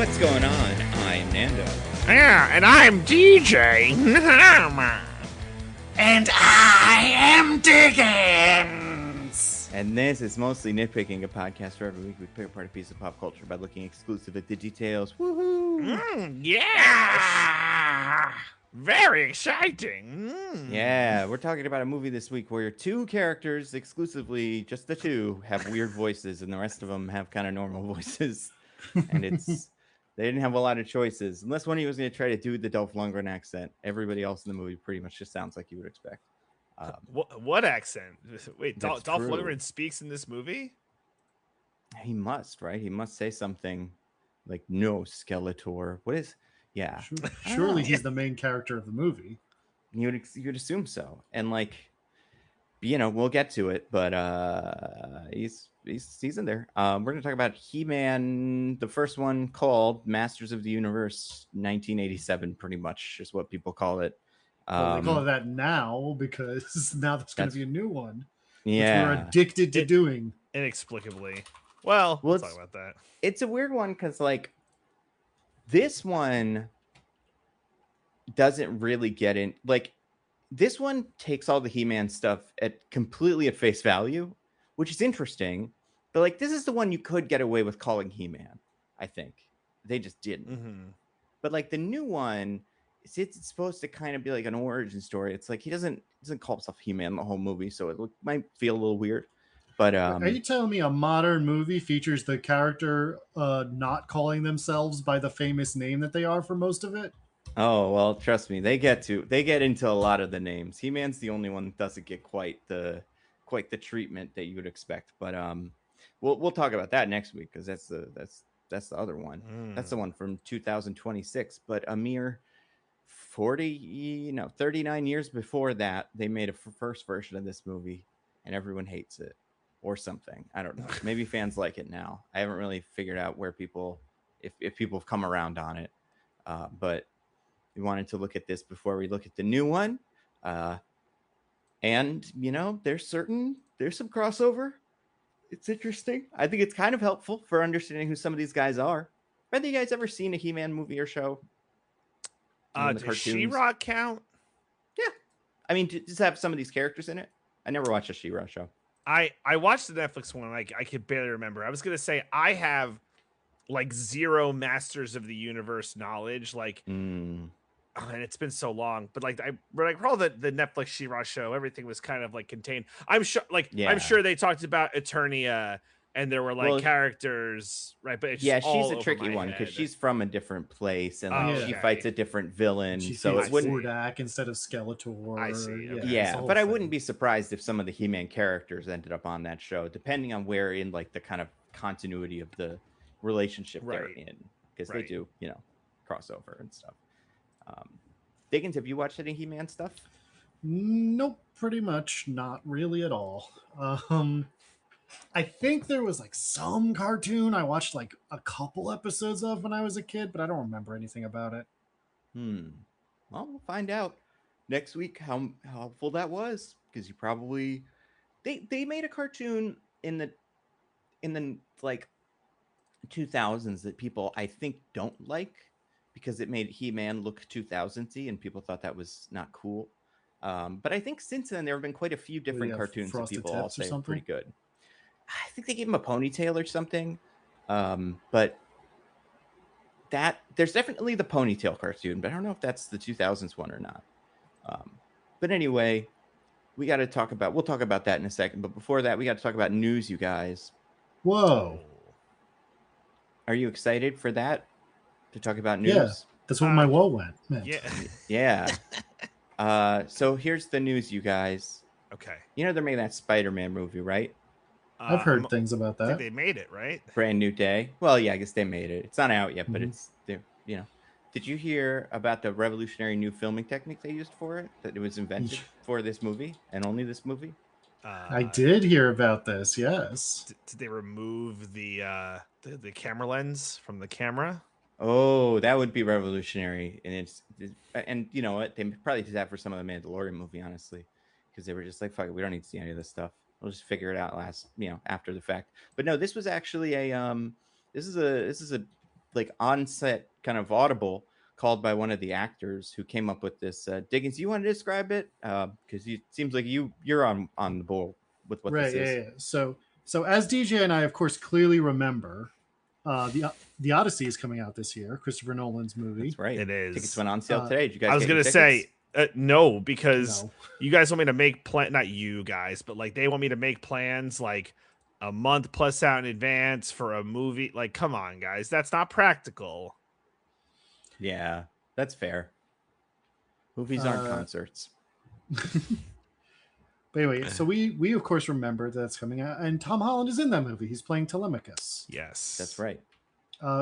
What's going on? I'm Nando. Yeah, and I'm DJ. And I am Diggins. And this is Mostly Nitpicking, a podcast where every week we pick apart a piece of pop culture by looking exclusive at the details. Woohoo! Yeah! Very exciting. Yeah, we're talking about a movie this week where two characters, exclusively just the two, have weird voices and the rest of them have kind of normal voices. And they didn't have a lot of choices. Unless one of you was going to try to do the Dolph Lundgren accent. Everybody else in the movie pretty much just sounds like you would expect. What accent? Wait, Dolph true. Lundgren speaks in this movie? He must, right? He must say something like, no, Skeletor. What is... Yeah. Surely he's the main character of the movie. You'd assume so. And like, you know, we'll get to it, but he's in there. We're gonna talk about He-Man, the first one called Masters of the Universe 1987, pretty much is what people call it. Well, they call it that now because now there's going to be a new one. Yeah, which we're addicted to doing Inexplicably. Well, we'll talk about that. It's a weird one because like this one doesn't really get in. Like this one takes all the He-Man stuff completely at face value, which is interesting. But like this is the one you could get away with calling He-Man. I think they just didn't. Mm-hmm. But like the new one, it's supposed to kind of be like an origin story. It's like he doesn't call himself He-Man the whole movie, so it might feel a little weird. But are you telling me a modern movie features the character not calling themselves by the famous name that they are for most of it? Oh well, trust me, they get into a lot of the names. He-Man's the only one that doesn't get quite the treatment that you would expect. But we'll talk about that next week because that's the other one. That's the one from 2026. But a mere 39 years before that, they made a first version of this movie, and everyone hates it or something. I don't know. Maybe fans like it now. I haven't really figured out where people, if people have come around on it. But we wanted to look at this before we look at the new one. And you know, there's some crossover. It's interesting. I think it's kind of helpful for understanding who some of these guys are. Have you guys ever seen a He-Man movie or show? Does She-Ra count? Yeah. I mean, does it have some of these characters in it? I never watched a She-Ra show. I watched the Netflix one. I could barely remember. I was going to say I have like zero Masters of the Universe knowledge. Like, and it's been so long. But like, when I recall the Netflix She-Ra show, everything was kind of like contained. I'm sure they talked about Eternia. And there were like characters, right? But it's she's a tricky one because she's from a different place and she fights a different villain. So it wouldn't Hordak instead of Skeletor. I see. Okay. Yeah, but I wouldn't be surprised if some of the He-Man characters ended up on that show, depending on where in like the kind of continuity of the relationship they're in, because they do, you know, crossover and stuff. Diggins, have you watched any He-Man stuff? Nope, pretty much not really at all. I think there was like some cartoon I watched like a couple episodes of when I was a kid, but I don't remember anything about it. Well, we'll find out next week how helpful that was, because you probably they made a cartoon in the like 2000s that people I think don't like because it made He-Man look 2000-y and people thought that was not cool. But I think since then there have been quite a few different cartoons that people all say are pretty good. I think they gave him a ponytail or something. But that there's definitely the ponytail cartoon, but I don't know if that's the 2000s one or not. But anyway, we'll talk about that in a second. But before that, we got to talk about news, you guys. Whoa. Are you excited for that? To talk about news? Yeah, that's what my whoa went. Man. Yeah. So here's the news, you guys. Okay. You know they're making that Spider-Man movie, right? I've heard things about that. I think they made it, right? Brand new day. Well, yeah, I guess they made it. It's not out yet, but it's there. You know, did you hear about the revolutionary new filming technique they used for it? That it was invented for this movie and only this movie. I did hear about this. Yes. Did they remove the camera lens from the camera? Oh, that would be revolutionary, and you know what? They probably did that for some of the Mandalorian movie, honestly, because they were just like, "Fuck it, we don't need to see any of this stuff. We'll just figure it out after the fact." But no, this was actually this is a like on-set kind of audible called by one of the actors who came up with this. Diggins, you want to describe it? Because it seems like you're on the ball with what Right. this is. Yeah. So as DJ and I, of course, clearly remember, the Odyssey is coming out this year. Christopher Nolan's movie. That's right. It is. Tickets went on sale today. Did you guys? I was get your gonna say no, because No. you guys want me to make not you guys, but like they want me to make plans like a month plus out in advance for a movie. Like, come on, guys, that's not practical. Yeah, that's fair. Movies aren't concerts. But anyway, so we of course remember that's coming out, and Tom Holland is in that movie. He's playing Telemachus. Yes, That's right.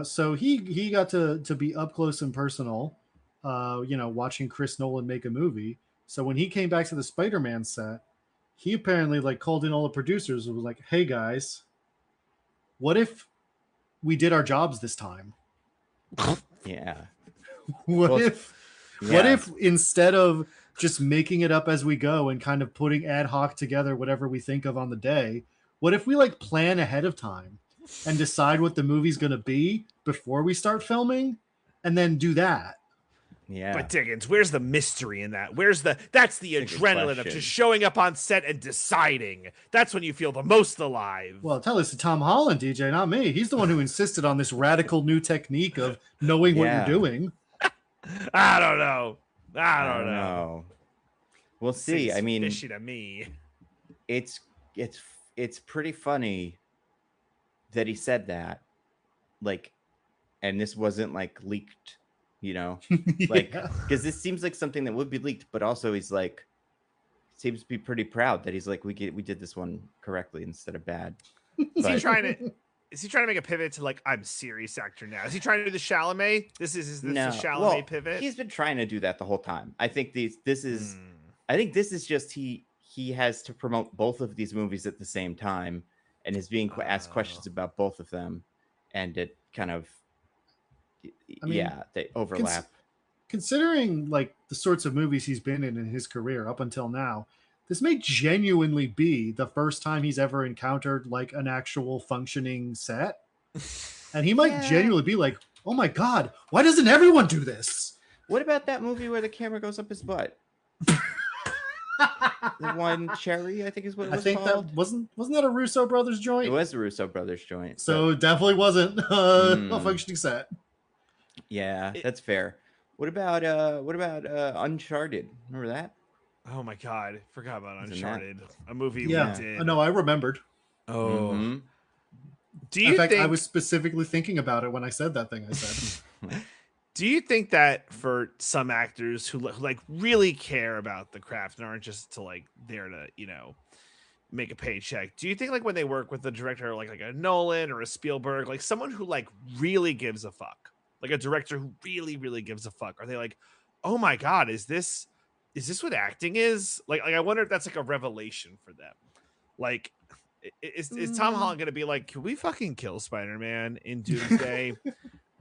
So he got to be up close and personal, watching Chris Nolan make a movie. So when he came back to the Spider-Man set, he apparently like called in all the producers and was like, "Hey guys, what if we did our jobs this time? Yeah. What Well, if instead of just making it up as we go and kind of putting ad hoc together whatever we think of on the day, what if we like plan ahead of time and decide what the movie's going to be before we start filming and then do that?" Yeah. But Diggins, where's the mystery in that? That's the adrenaline of just showing up on set and deciding. That's when you feel the most alive. Well, tell this to Tom Holland, DJ, not me. He's the one who insisted on this radical new technique of knowing what you're doing. I don't know. I don't know. We'll see. Seems I mean, fishy to me. it's pretty funny that he said that, like, and this wasn't like leaked, like, because this seems like something that would be leaked, but also he's like, seems to be pretty proud that he's like, we did this one correctly instead of bad. Is he trying to make a pivot to like, I'm serious actor now? Is he trying to do the Chalamet? This is the Chalamet pivot? He's been trying to do that the whole time. I think this is just he has to promote both of these movies at the same time and is being asked questions about both of them, and it kind of they overlap. Considering like the sorts of movies he's been in his career up until now, this may genuinely be the first time he's ever encountered like an actual functioning set. And he might genuinely be like, "Oh my God, why doesn't everyone do this?" What about that movie where the camera goes up his butt? The one Cherry, I think is what it was called. That wasn't that a Russo brothers joint? It was a Russo brothers joint. So it definitely wasn't a functioning set. Yeah, that's fair. What about Uncharted? Remember that? Oh my God, forgot about Uncharted, a movie we did. No, I remembered. Oh, In fact, I was specifically thinking about it when I said that thing I said. Do you think that for some actors who like really care about the craft and aren't just to like there to make a paycheck, do you think like when they work with a director like a Nolan or a Spielberg, like someone who like really gives a fuck, like a director who really really gives a fuck, are they like, oh my God, is this what acting is? Like I wonder if that's like a revelation for them. Like, is Tom Holland gonna be like, can we fucking kill Spider-Man in Doomsday?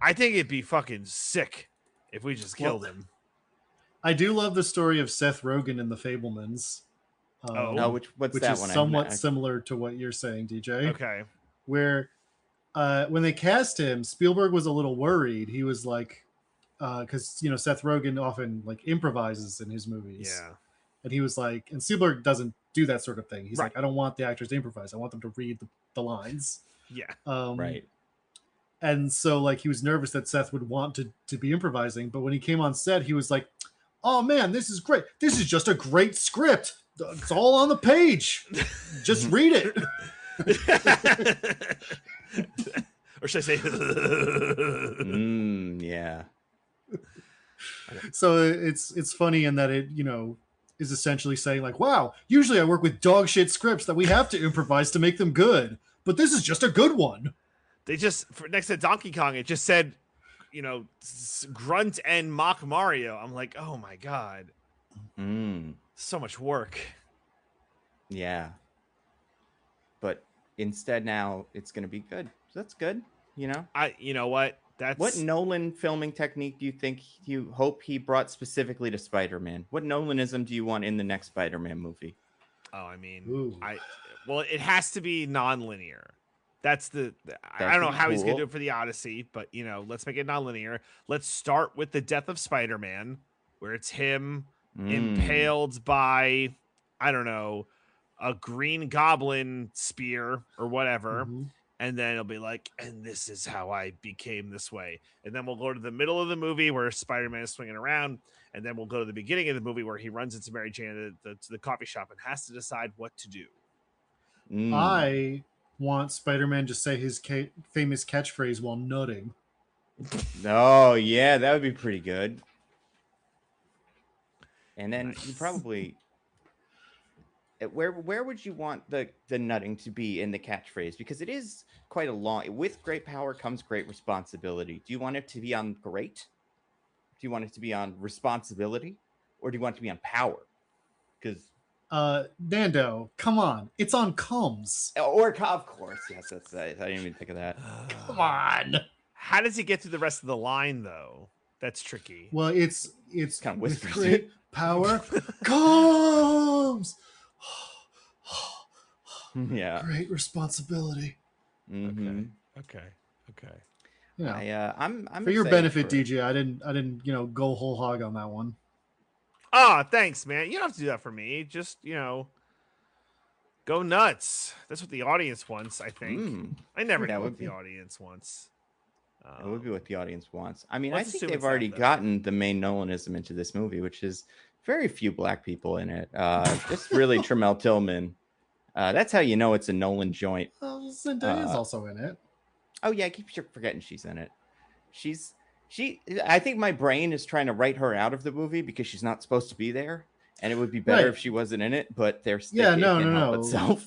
I think it'd be fucking sick if we just killed him. I do love the story of Seth Rogen in The Fabelmans. Which is somewhat similar to what you're saying, DJ. Okay. Where when they cast him, Spielberg was a little worried. He was like, because Seth Rogen often like improvises in his movies. Yeah. And he was like, and Spielberg doesn't do that sort of thing. He's like, I don't want the actors to improvise. I want them to read the lines. Yeah. Right. And so like he was nervous that Seth would want to be improvising, but when he came on set, he was like, "Oh man, this is great. This is just a great script. It's all on the page. Just read it." Or should I say yeah. So it's funny in that it, is essentially saying like, "Wow, usually I work with dog shit scripts that we have to improvise to make them good, but this is just a good one." They just next to Donkey Kong, it just said, grunt and mock Mario. I'm like, oh my God, so much work. Yeah, but instead now it's gonna be good. So that's good. You know what? What Nolan filming technique do you hope he brought specifically to Spider-Man? What Nolanism do you want in the next Spider-Man movie? Oh, I mean, well, it has to be non-linear. That's I That don't could know be how he's gonna do cool. it for the Odyssey, but let's make it non-linear. Let's start with the death of Spider-Man, where it's him Mm. impaled by, I don't know, a green goblin spear or whatever. Mhm. And then it'll be like, and this is how I became this way. And then we'll go to the middle of the movie where Spider-Man is swinging around. And then we'll go to the beginning of the movie where he runs into Mary Jane to the coffee shop and has to decide what to do. Mm. I want Spider-Man to say his famous catchphrase while nutting. Oh yeah, that would be pretty good. And then you Nice. probably where would you want the nutting to be in the catchphrase? Because it is quite a long. With great power comes great responsibility. Do you want it to be on great? Do you want it to be on responsibility, or do you want it to be on power? Because Nando, come on, it's on comes. of course, yes, that's I didn't even think of that. Come on. How does he get through the rest of the line, though? That's tricky. Well, it's Kind of with whispers great it. power comes Yeah. great responsibility. Mm-hmm. Okay. You know, I'm for your excited benefit, for it. DJ, I didn't go whole hog on that one. Ah, thanks, man. You don't have to do that for me. Just, go nuts. That's what the audience wants, I think. I never that know would what the be- audience wants. It would be what the audience wants. I mean, I Let's think assume they've it's that, already though. gotten the main Nolanism into this movie, which is very few black people in it. Just really Tremel Tillman. That's how you know it's a Nolan joint. Well, Zendaya's also in it. Oh yeah, I keep forgetting she's in it. I think my brain is trying to write her out of the movie because she's not supposed to be there, and it would be better Right. if she wasn't in it. But it Yeah, can't help itself.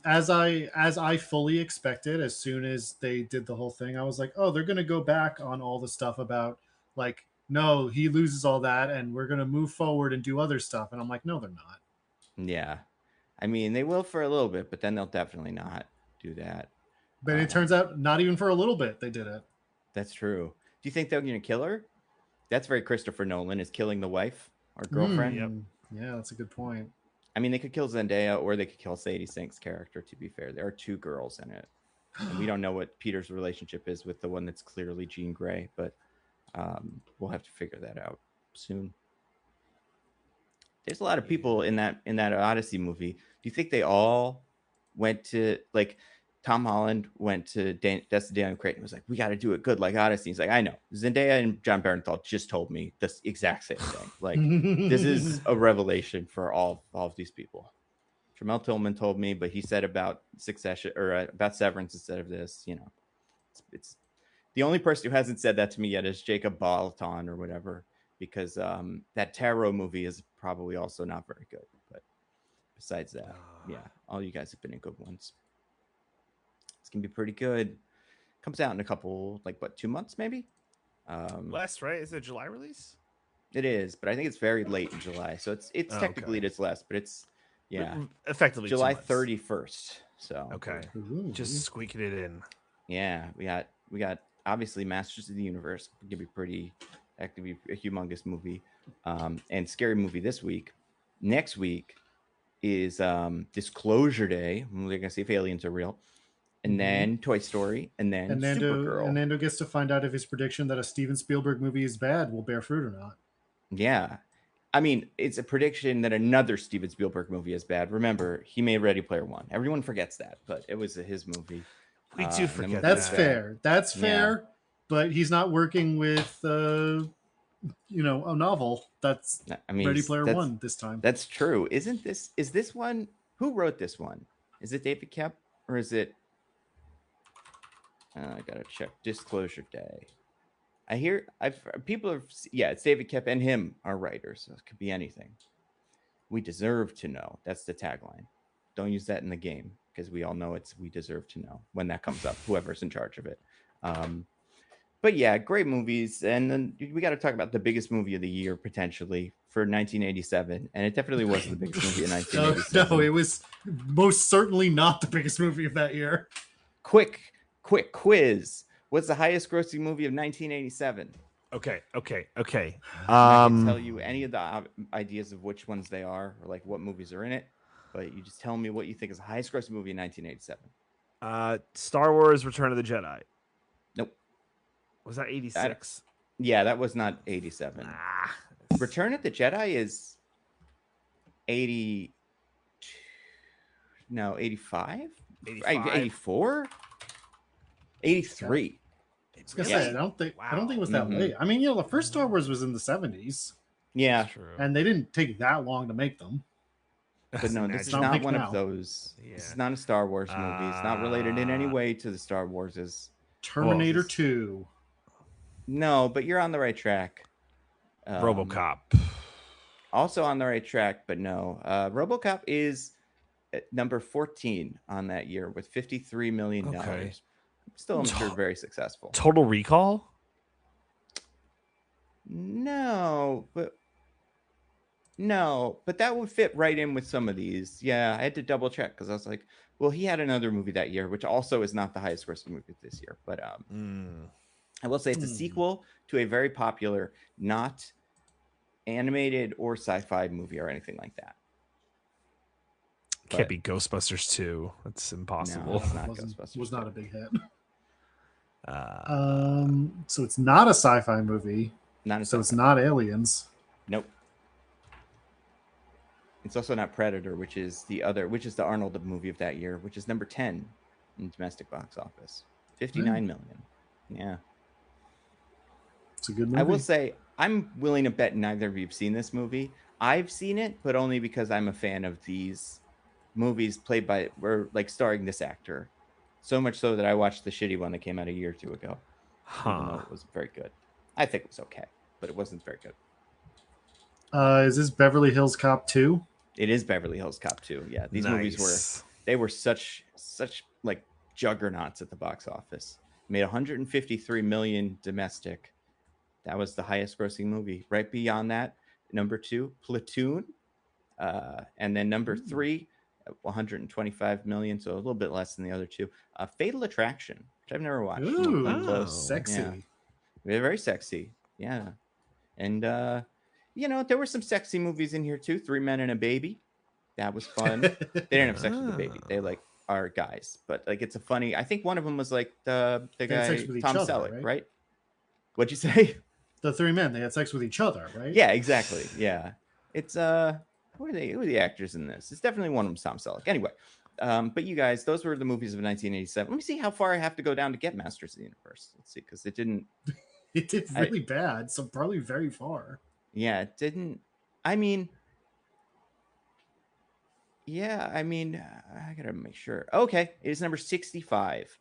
As I fully expected, as soon as they did the whole thing, I was like, oh, they're gonna go back on all the stuff about like, no, he loses all that, and we're gonna move forward and do other stuff. And I'm like, no, they're not. Yeah, I mean they will for a little bit, but then they'll definitely not do that. But it turns out not even for a little bit they did it. That's true. Do you think they're going to kill her? That's very Christopher Nolan, is killing the wife or girlfriend. Yep. Yeah, that's a good point. I mean, they could kill Zendaya or they could kill Sadie Sink's character, to be fair. There are two girls in it. And we don't know what Peter's relationship is with the one that's clearly Jean Grey, but we'll have to figure that out soon. There's a lot of people in that Odyssey movie. Do you think they all went to, like, Tom Holland went to Destin Daniel Craig and was like, we got to do it good like Odyssey. He's like, I know. Zendaya and John Barenthal just told me this exact same thing. Like, this is a revelation for all of these people. Tremel Tillman told me, but he said about Succession or about Severance instead of this. It's the only person who hasn't said that to me yet is Jacob Balaton or whatever, because that Tarot movie is probably also not very good. But besides that, yeah, all you guys have been in good ones. It's gonna be pretty good. Comes out in a couple, 2 months maybe. Less, right? Is it a July release? It is, but I think it's very late in July, so it's technically okay. it's less, but it's effectively July 31st. So okay, Ooh. just squeaking it in. Yeah, we got obviously Masters of the Universe. That could be a humongous movie, and scary movie this week. Next week is Disclosure Day. We're gonna see if aliens are real. And then Toy Story, and then Supergirl. And Nando gets to find out if his prediction that a Steven Spielberg movie is bad will bear fruit or not. Yeah. I mean, it's a prediction that another Steven Spielberg movie is bad. Remember, he made Ready Player One. Everyone forgets that, but it was his movie. We do forget That's that. fair. That's fair. Yeah. But he's not working with, a novel that's Ready Player One this time. That's true. Is this one? Who wrote this one? Is it David Koepp or is it? I gotta check. Disclosure Day. It's David Koepp and him are writers, so it could be anything. We deserve to know. That's the tagline. Don't use that in the game because we all know it's we deserve to know when that comes up, whoever's in charge of it. But yeah, great movies. And then we got to talk about the biggest movie of the year potentially for 1987. And it definitely wasn't the biggest movie in 1987. No, it was most certainly not the biggest movie of that year. Quick quiz. What's the highest grossing movie of 1987? Okay. I can tell you any of the ideas of which ones they are or like what movies are in it, but you just tell me what you think is the highest grossing movie in 1987. Star Wars: Return of the Jedi. Nope. Was that 86? Yeah, that was not 87. Ah, Return of the Jedi is 80. No, 85? 85? 84? 83. I was gonna say, I don't think it was that late. I mean, the first Star Wars was in the 70s. Yeah, true. And they didn't take that long to make them. But no, this is not one of those. Yeah. This is not a Star Wars movie. It's not related in any way to the Star Warses. Terminator 2. No, but you're on the right track. RoboCop. Also on the right track, but no. RoboCop is number 14 on that year with $53 million. Okay. Still, I'm sure, very successful. Total Recall? No, but that would fit right in with some of these. Yeah, I had to double check because I was like, well, he had another movie that year, which also is not the highest grossing movie this year. But I will say it's a sequel to a very popular, not animated or sci-fi movie or anything like that. Can't be Ghostbusters 2. That's impossible. No, it's not Ghostbusters. Was not a big hit. So it's not a sci-fi movie. It's not Aliens. Nope. It's also not Predator, which is the Arnold movie of that year, which is number 10 in domestic box office. 59 million. Yeah. It's a good movie. I will say, I'm willing to bet neither of you have seen this movie. I've seen it, but only because I'm a fan of these movies starring this actor. So much so that I watched the shitty one that came out a year or two ago. Even though it was very good. I think it was okay, but it wasn't very good. Is this Beverly Hills Cop 2? It is Beverly Hills Cop 2. Yeah, these movies were such like juggernauts at the box office. Made 153 million domestic. That was the highest grossing movie. Right beyond that, number 2, Platoon, and then number 3, 125 million, so a little bit less than the other two. Fatal Attraction, which I've never watched. Ooh, sexy. Yeah. Very sexy. Yeah, and there were some sexy movies in here too. 3 Men and a Baby, that was fun. They didn't have sex with the baby. They are guys, but it's a funny. I think one of them was the guy Tom Selleck, right? What'd you say? The 3 men, they had sex with each other, right? Yeah, exactly. Yeah, it's who are the actors in this? It's definitely one of them, Tom Selleck. Anyway, but you guys, those were the movies of 1987. Let me see how far I have to go down to get Masters of the Universe. Let's see, because it didn't. It did really bad, so probably very far. Yeah, it didn't. I mean, I gotta make sure. Okay, it is number 65.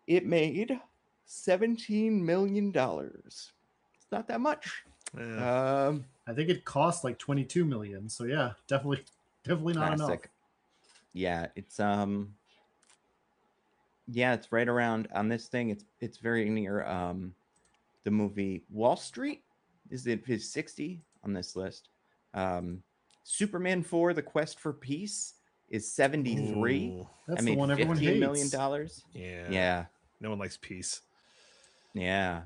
It made $17 million. It's not that much. Yeah. I think it cost like 22 million. So yeah, definitely not enough. Yeah, it's it's right around on this thing. It's very near the movie Wall Street. Is 60 on this list. Superman 4: The Quest for Peace is 73. Ooh, that's the one everyone hates. $15 million. Yeah. No one likes peace. Yeah.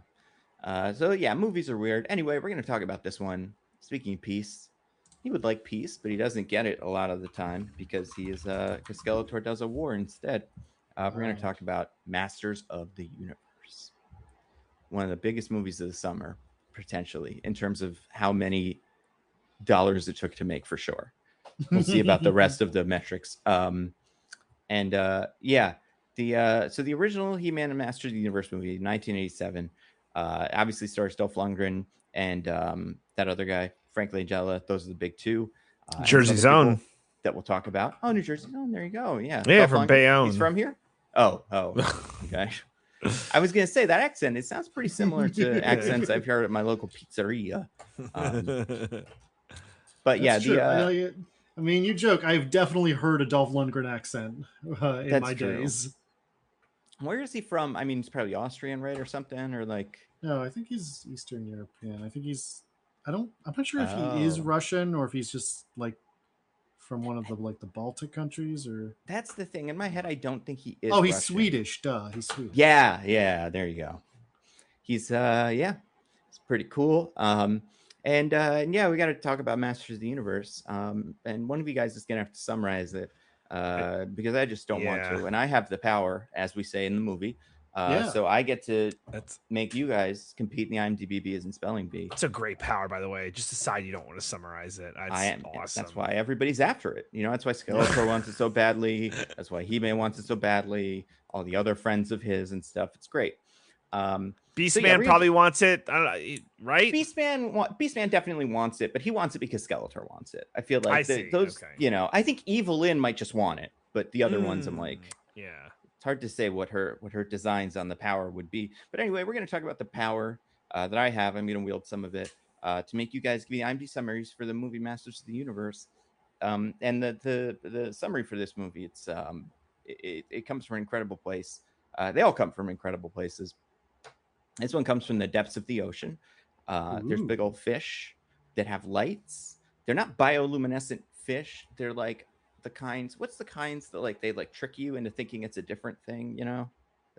So yeah, movies are weird. Anyway, we're going to talk about this one. Speaking of peace, he would like peace, but he doesn't get it a lot of the time because because Skeletor does a war instead. We're going to talk about Masters of the Universe. One of the biggest movies of the summer, potentially, in terms of how many dollars it took to make, for sure. We'll see about the rest of the metrics. So the original He-Man and Masters of the Universe movie, 1987, obviously stars Dolph Lundgren and that other guy, Frank Langella. Those are the big two. Jersey's own that we'll talk about. Oh, New Jersey. Oh, there you go. Yeah. Yeah, from Bayonne. He's from here? Oh. Okay. I was going to say that accent. It sounds pretty similar to accents I've heard at my local pizzeria. But that's true. I mean, you joke. I've definitely heard a Dolph Lundgren accent in my days. Where is he from? I mean, he's probably Austrian, right, or something, or like. No, I think he's Eastern European. I think he's. I'm not sure if he is Russian or if he's just from one of the Baltic countries or. That's the thing in my head. I don't think he is. Oh, he's Russian. Swedish. Duh, he's Swedish. Yeah. There you go. He's it's pretty cool. We got to talk about Masters of the Universe. And one of you guys is gonna have to summarize it. because I just don't want to, and I have the power, as we say in the movie. So I get to make you guys compete in the IMDb B's and spelling bee. It's a great power, by the way. Just decide you don't want to summarize it. Awesome. That's why everybody's after it. You know, that's why Skeletor wants it so badly. That's why He-Man wants it so badly. All the other friends of his and stuff. It's great. Beastman probably wants it. I don't know, right? Beastman definitely wants it, but he wants it because Skeletor wants it. I feel like you know, I think Evelyn might just want it, but the other ones, I'm like, yeah. It's hard to say what her designs on the power would be. But anyway, we're going to talk about the power that I have. I'm going to wield some of it to make you guys give me IMDb summaries for the movie Masters of the Universe. And the summary for this movie, it comes from an incredible place. They all come from incredible places. This one comes from the depths of the ocean. There's big old fish that have lights. They're not bioluminescent fish. They're like the kinds. What's the kinds that like they like trick you into thinking it's a different thing? You know,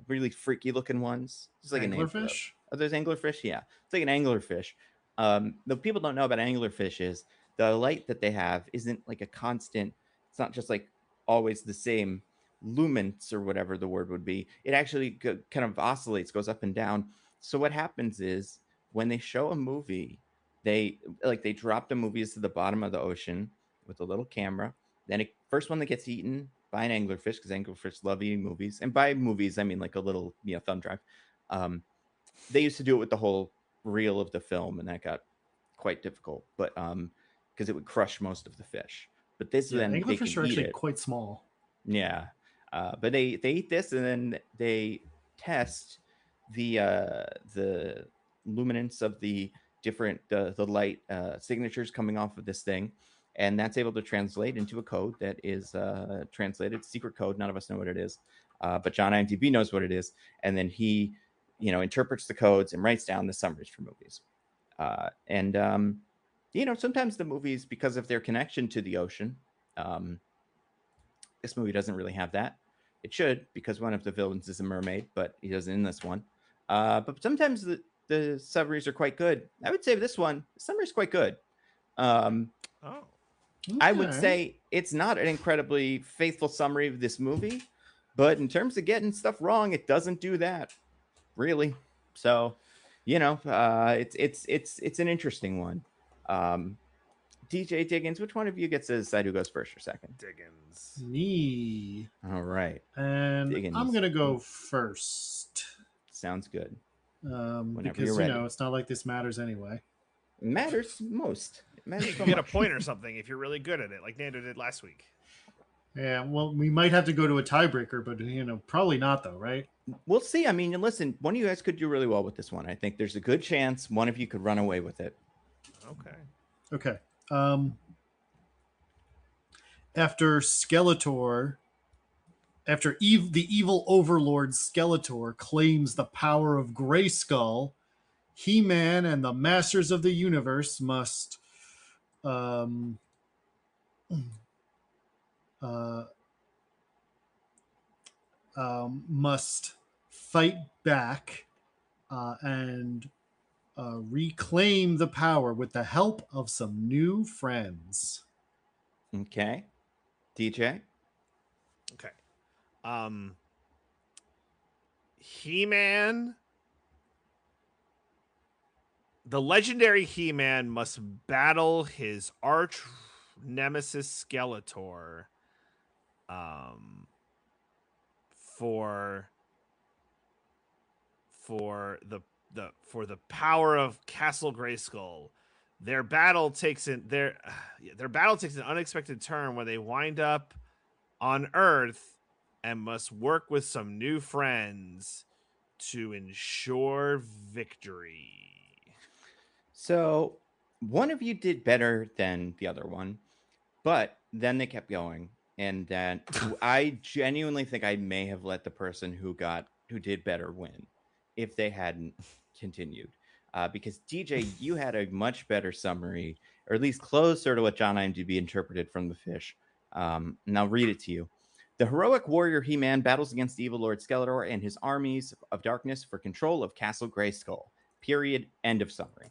really freaky looking ones. Just like anglerfish. Oh, there's anglerfish. Yeah, it's like an anglerfish. The people don't know about anglerfish is the light that they have isn't like a constant. It's not just like always the same lumens or whatever the word would be. It actually kind of oscillates, goes up and down. So what happens is when they show a movie, they drop the movies to the bottom of the ocean with a little camera. Then first one that gets eaten by an anglerfish, because anglerfish love eating movies. And by movies, I mean like a little thumb drive. They used to do it with the whole reel of the film, and that got quite difficult. But because it would crush most of the fish. But this then anglerfish are actually quite small. Yeah, but they eat this, and then they test the luminance of the different the light signatures coming off of this thing, and that's able to translate into a code that is translated secret code. None of us know what it is, but John IMDb knows what it is, and then he interprets the codes and writes down the summaries for movies. Sometimes the movies, because of their connection to the ocean, this movie doesn't really have that. It should, because one of the villains is a mermaid, but he doesn't in this one. But sometimes the summaries are quite good. I would say this one, the summary is quite good. Okay. I would say it's not an incredibly faithful summary of this movie, but in terms of getting stuff wrong, it doesn't do that, really. So, it's an interesting one. DJ Diggins, which one of you gets to decide who goes first or second? Diggins. Me. All right. And Diggins. I'm gonna go first. Sounds good. Because it's not like this matters anyway. It matters most. It matters you get a point or something if you're really good at it, like Nando did last week. Yeah, well, we might have to go to a tiebreaker, but probably not though, right? We'll see. I mean, listen, one of you guys could do really well with this one. I think there's a good chance one of you could run away with it. Okay. After Skeletor, the evil overlord Skeletor claims the power of Grayskull, He-Man and the Masters of the Universe must fight back and reclaim the power with the help of some new friends. Okay. DJ? Okay. He-Man. The legendary He-Man must battle his arch nemesis Skeletor for the power of Castle Grayskull. Their battle takes an unexpected turn when they wind up on Earth and must work with some new friends to ensure victory. So one of you did better than the other one, but then they kept going, and then I genuinely think I may have let the person who did better win if they hadn't continued. Because DJ, you had a much better summary, or at least closer to what John IMDb interpreted from the fish. And I'll read it to you. The heroic warrior He-Man battles against the evil Lord Skeletor and his armies of darkness for control of Castle Grayskull. Period. End of summary.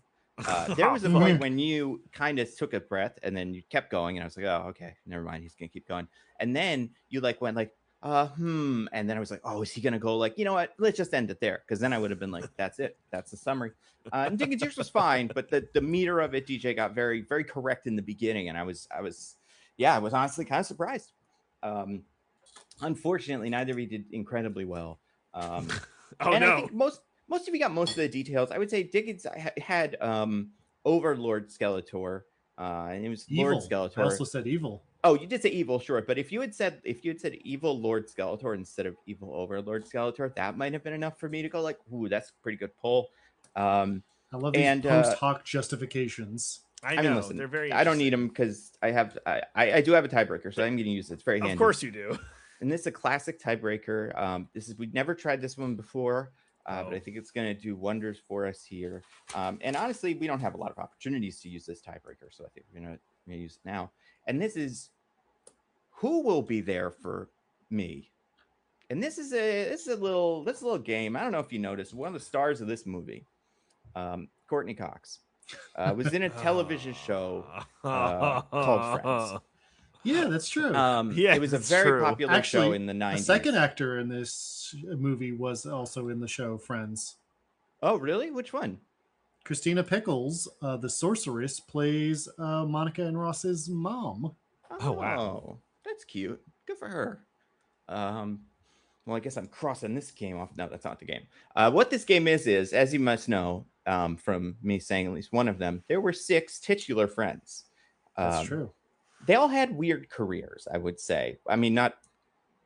There was a point when you kind of took a breath and then you kept going, and I was like, oh, okay, never mind. He's gonna keep going, and then you like went like, and then I was like, oh, is he gonna go like, you know what? Let's just end it there, because then I would have been like, that's it, that's the summary. And Diggins, yours was fine, but the meter of it, DJ, got very very correct in the beginning, and I was honestly kind of surprised. Unfortunately, neither of you did incredibly well. Oh and no! I think most of you got most of the details. I would say Diggins had Overlord Skeletor, and it was Evil. Lord Skeletor. I also said evil. Oh, you did say evil, sure. But if you had said evil Lord Skeletor instead of evil Overlord Skeletor, that might have been enough for me to go like, ooh, that's a pretty good pull. I love these post hoc justifications. I know, listen, they're very. I don't need them because I do have a tiebreaker, so I'm going to use it. It's very handy. Of course you do. And this is a classic tiebreaker. We've never tried this one before, but I think it's going to do wonders for us here. And honestly, we don't have a lot of opportunities to use this tiebreaker, so I think we're going to use it now. And this is who will be there for me. And this is a little game. I don't know if you noticed, one of the stars of this movie, Courtney Cox, was in a television show called Friends. Yeah, that's true. It was a very popular show in the 90s. The second actor in this movie was also in the show Friends. Oh, really? Which one? Christina Pickles, the sorceress, plays Monica and Ross's mom. Oh, wow. That's cute. Good for her. Well, I guess I'm crossing this game off. No, that's not the game. What this game is, as you must know from me saying at least one of them, there were 6 titular friends. That's true. They all had weird careers, I would say. I mean,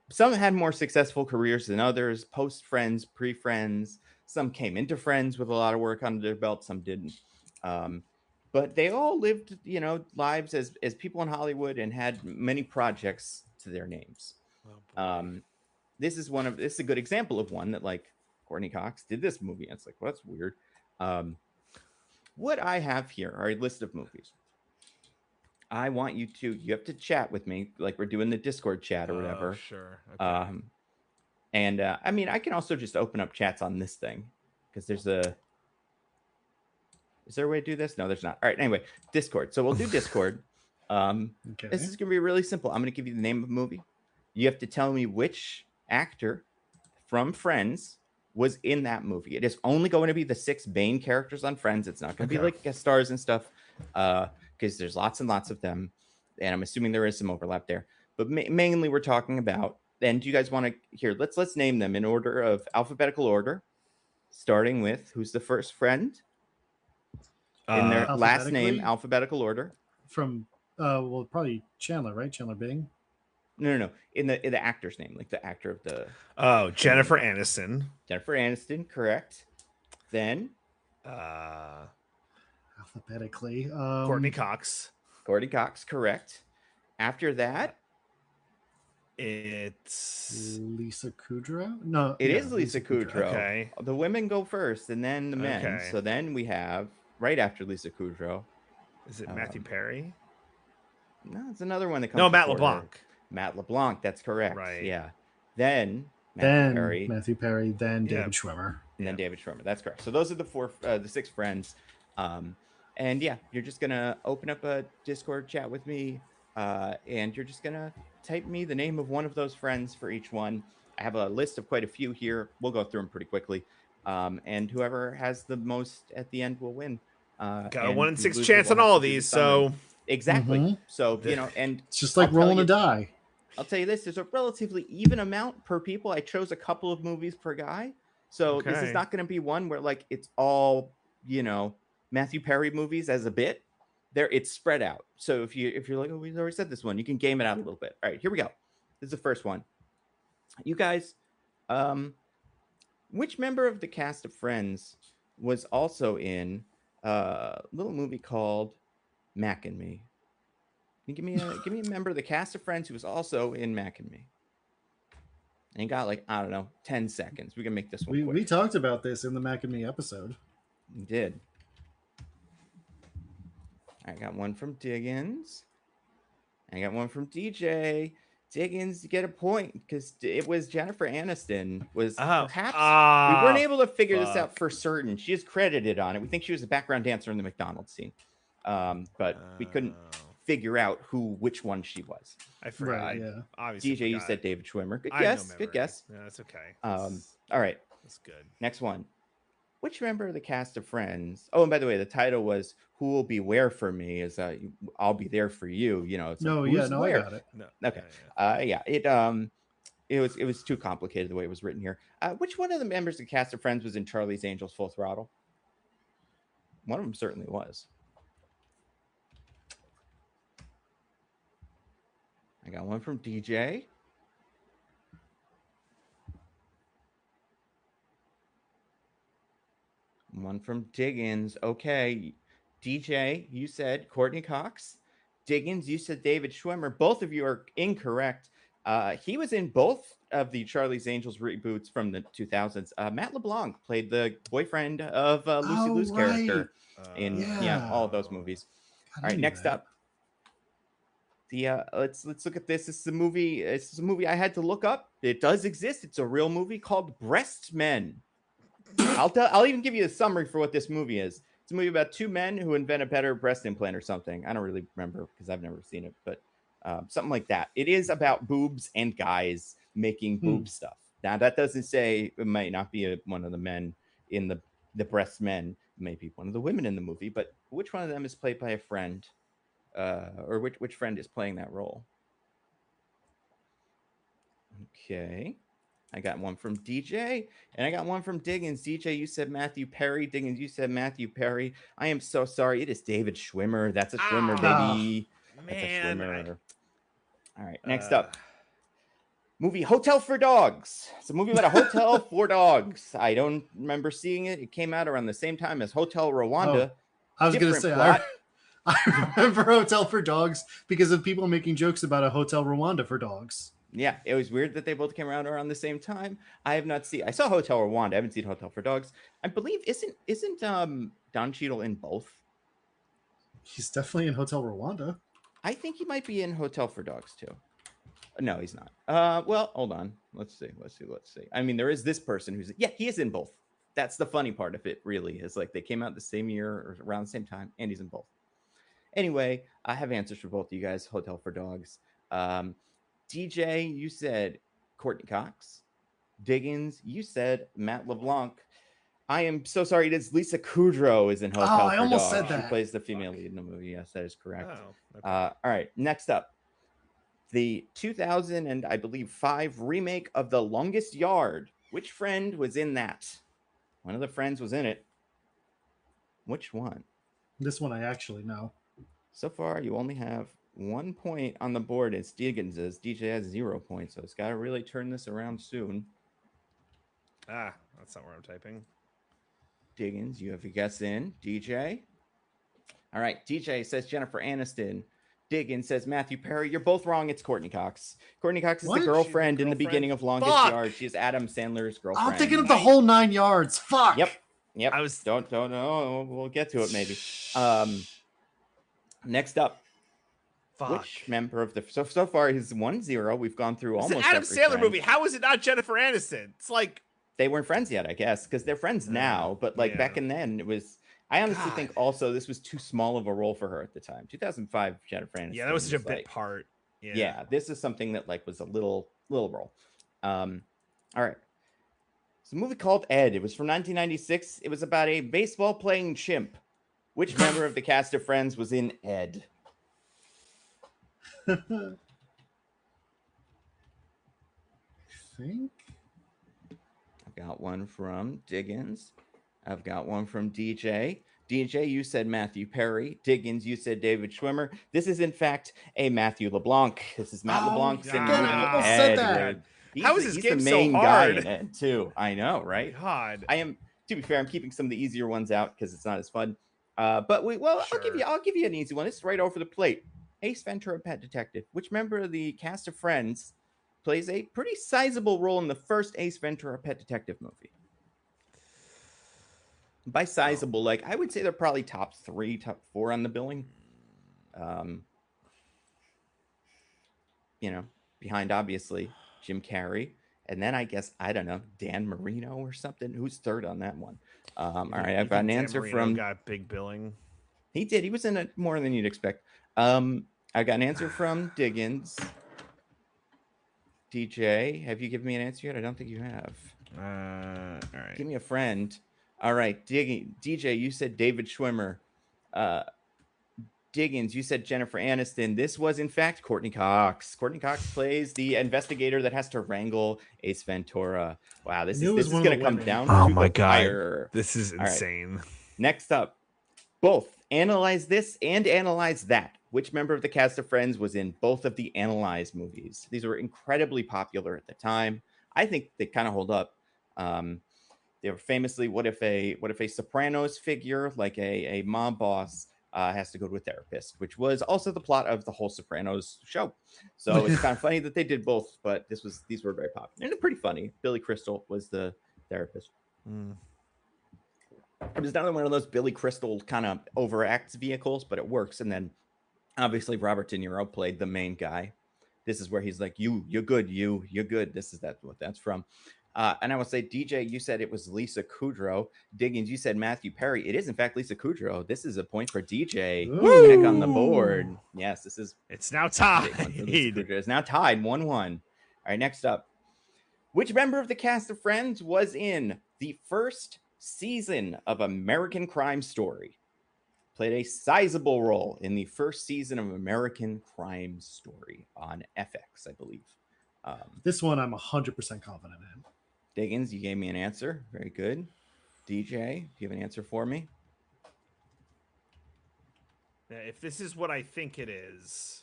some had more successful careers than others, post-Friends, pre-Friends. Some came into Friends with a lot of work under their belt, some didn't. But they all lived, lives as people in Hollywood and had many projects to their names. This is a good example of one that, like, Courtney Cox did this movie. And it's like, well, that's weird. What I have here are a list of movies. I want you have to chat with me like we're doing the Discord chat or whatever. Sure. Okay. And I mean, I can also just open up chats on this thing because is there a way to do this? No, there's not. All right. Anyway, Discord. So we'll do Discord. Okay. This is going to be really simple. I'm going to give you the name of the movie. You have to tell me which actor from Friends was in that movie. It is only going to be the 6 main characters on Friends. It's not going to be like guest stars and stuff. Because there's lots and lots of them, and I'm assuming there is some overlap there. But mainly, we're talking about. And do you guys want to hear? Let's name them in order of alphabetical order, starting with who's the first friend in their last name, alphabetical order. From probably Chandler, right? Chandler Bing. No. In the actor's name, like the actor of the. Oh, Jennifer Aniston. Jennifer Aniston, correct. Then. Alphabetically. Courtney Cox. Courtney Cox, correct. After that, it's Lisa Kudrow. No, it is Lisa Kudrow. Okay. The women go first, and then the men. Okay. So then we have right after Lisa Kudrow. Is it Matthew Perry? No, it's another one that comes. No, Matt LeBlanc. Matt LeBlanc. That's correct. Right. Yeah. Then Matthew Perry. Then David Schwimmer. And then David Schwimmer. That's correct. So those are the 6 friends. And yeah, you're just gonna open up a Discord chat with me, and you're just gonna type me the name of one of those friends for each one. I have a list of quite a few here. We'll go through them pretty quickly, and whoever has the most at the end will win. Got a 1 in 6 chance on all of these, so exactly. Mm-hmm. So and it's just like rolling a die. I'll tell you this: there's a relatively even amount per people. I chose a couple of movies per guy, so this is not going to be one where like it's all Matthew Perry movies as a bit. It's spread out. So if you're like, oh, we've already said this one, you can game it out a little bit. All right, here we go. This is the first one. You guys, which member of the cast of Friends was also in a little movie called Mac and Me? Give me a member of the cast of Friends who was also in Mac and Me. And you got 10 seconds. We can make this one quick. We talked about this in the Mac and Me episode. We did. I got one from Diggins. I got one from DJ. Diggins, you get a point because it was Jennifer Aniston. Was Oh, perhaps we weren't able to figure this out fuck. for certain. She is credited on it. We think she was a background dancer in the McDonald's scene, but we couldn't figure out which one she was. I forgot. Right, yeah. Obviously, DJ, you said David Schwimmer. Good I have guess. no Good guess. Yeah, that's okay. All right. That's good. Next one. Which member of the cast of Friends? Oh, and by the way, the title was "Who Will Be Where for Me?" Is I'll be there for you. You know, it's like, I got it. No. Okay. Yeah. It was too complicated the way it was written here. Which one of the members of the cast of Friends was in Charlie's Angels Full Throttle? One of them certainly was. I got one from DJ. One from Diggins. Okay. DJ, you said Courtney Cox. Diggins, you said David Schwimmer. Both of you are incorrect. He was in both of the Charlie's Angels reboots from the 2000s. Matt LeBlanc played the boyfriend of Lucy Liu's character in all of those movies. All right, next up. Let's look at this. This is a movie. This is a movie I had to look up. It does exist. It's a real movie called Breast Men. I'll even give you a summary for what this movie is. It's a movie about two men who invent a better breast implant or something. I don't really remember because I've never seen it, but something like that. It is about boobs and guys making boob stuff. Now, that doesn't say it might not be one of the men in the Breast Men. Maybe one of the women in the movie, but which one of them is played by a friend? Or which friend is playing that role? Okay. I got one from DJ, and I got one from Diggins. DJ, you said Matthew Perry. Diggins, you said Matthew Perry. I am so sorry. It is David Schwimmer. That's a Schwimmer, baby. That's a Schwimmer. All right, next up. Movie Hotel for Dogs. It's a movie about a hotel for dogs. I don't remember seeing it. It came out around the same time as Hotel Rwanda. I was going to say, I remember Hotel for Dogs because of people making jokes about a Hotel Rwanda for dogs. Yeah, it was weird that they both came around the same time. I have not seen. I saw Hotel Rwanda. I haven't seen Hotel for Dogs. I believe isn't Don Cheadle in both? He's definitely in Hotel Rwanda. I think he might be in Hotel for Dogs too. No, he's not. Well, hold on. Let's see. I mean, there is this person who's he is in both. That's the funny part of it. Really, is like they came out the same year or around the same time, and he's in both. Anyway, I have answers for both of you guys. Hotel for Dogs. DJ, you said Courtney Cox. Diggins, you said Matt LeBlanc. I am so sorry. It is Lisa Kudrow is in Hotel for Dogs. I almost said that. She plays the female lead in the movie. Yes, that is correct. Oh, okay. All right, next up. The 2000 and I believe 5 remake of The Longest Yard. Which friend was in that? One of the friends was in it. Which one? This one I actually know. So far, you only have 1 point on the board. It's Diggins's. DJ has 0 points, so it's got to really turn this around soon. That's not where I'm typing. Diggins, you have a guess in. DJ? All right, DJ says Jennifer Aniston. Diggins says Matthew Perry. You're both wrong. It's Courtney Cox. Courtney Cox is the girlfriend in the beginning of Longest Yard. She is Adam Sandler's girlfriend. I'm thinking of the whole 9 yards. Fuck. Yep. I was don't know. We'll get to it maybe. Next up. Fuck. Which member of the so far he's 1-0. We've gone through almost every Adam Sandler movie. How is it not Jennifer Aniston? It's like they weren't friends yet, I guess, because they're friends now. But like back in then, it was. I honestly think also this was too small of a role for her at the time. 2005, Jennifer Aniston. Yeah, that was such a bit part. Yeah, this is something that like was a little role. All right. It's a movie called Ed. It was from 1996. It was about a baseball playing chimp. Which member of the cast of Friends was in Ed? I think I've got one from Diggins. I've got one from DJ. DJ, you said Matthew Perry. Diggins, you said David Schwimmer. This is, in fact, a Matthew LeBlanc. This is Matt LeBlanc. How is this game the main so hard? guy in it, too. I know, right? God. I am. To be fair, I'm keeping some of the easier ones out because it's not as fun. But I'll give you an easy one. It's right over the plate. Ace Ventura: Pet Detective. Which member of the cast of Friends plays a pretty sizable role in the first Ace Ventura: Pet Detective movie? By sizable, like I would say they're probably top 3, top 4 on the billing. You know, behind obviously Jim Carrey, and then I guess I don't know Dan Marino or something. Who's third on that one? All right, I've got an answer from. Got big billing. He did. He was in it more than you'd expect. I got an answer from Diggins. DJ, have you given me an answer yet? I don't think you have. All right. Give me a friend. All right, DJ, you said David Schwimmer. Diggins, you said Jennifer Aniston. This was, in fact, Courtney Cox. Courtney Cox plays the investigator that has to wrangle Ace Ventura. Wow, this is going to come down to the fire. This is insane. Right. Next up, both analyze this and analyze that. Which member of the cast of Friends was in both of the analyzed movies? These were incredibly popular at the time. I think they kind of hold up. They were famously, what if a Sopranos figure, like a mob boss, has to go to a therapist, which was also the plot of the whole Sopranos show. So it's kind of funny that they did both, but these were very popular and they're pretty funny. Billy Crystal was the therapist. It was another one of those Billy Crystal kind of overacts vehicles, but it works. And then obviously Robert De Niro played the main guy. This is where he's like, you're good, you're good. That's what that's from. And I will say, DJ, you said it was Lisa Kudrow. Diggins, you said Matthew Perry. It is, in fact, Lisa Kudrow. This is a point for DJ. Back on the board. Yes, this is. It's now tied. It's now tied 1-1. All right, next up. Which member of the cast of Friends was in the first season of American Crime Story? Played a sizable role in the first season of American Crime Story on FX, I believe. This one I'm 100% confident in. Diggins, you gave me an answer. Very good. DJ, do you have an answer for me? Yeah, if this is what I think it is.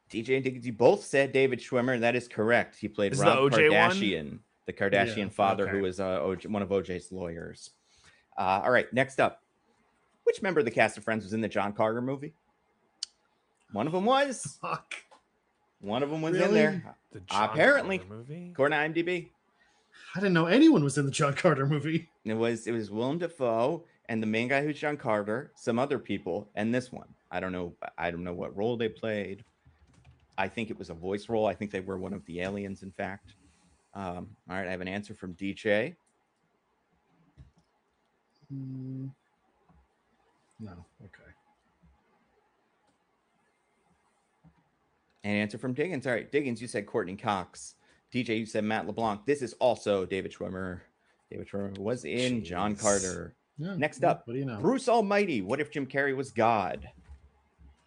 DJ and Diggins, you both said David Schwimmer. That is correct. He played Rob Kardashian, the Kardashian father, who was one of OJ's lawyers. All right, next up. Which member of the cast of Friends was in the John Carter movie? One of them was. Fuck. One of them was in there. The John apparently, Carter movie? according to IMDb. I didn't know anyone was in the John Carter movie. It was Willem Dafoe and the main guy who's John Carter, some other people, and this one. I don't know what role they played. I think it was a voice role. I think they were one of the aliens, in fact. All right, I have an answer from DJ. No. Okay. An answer from Diggins. All right, Diggins, you said Courtney Cox. DJ, you said Matt LeBlanc. This is also David Schwimmer. David Schwimmer was in John Carter. Yeah, Next up, what do you know? Bruce Almighty. What if Jim Carrey was God?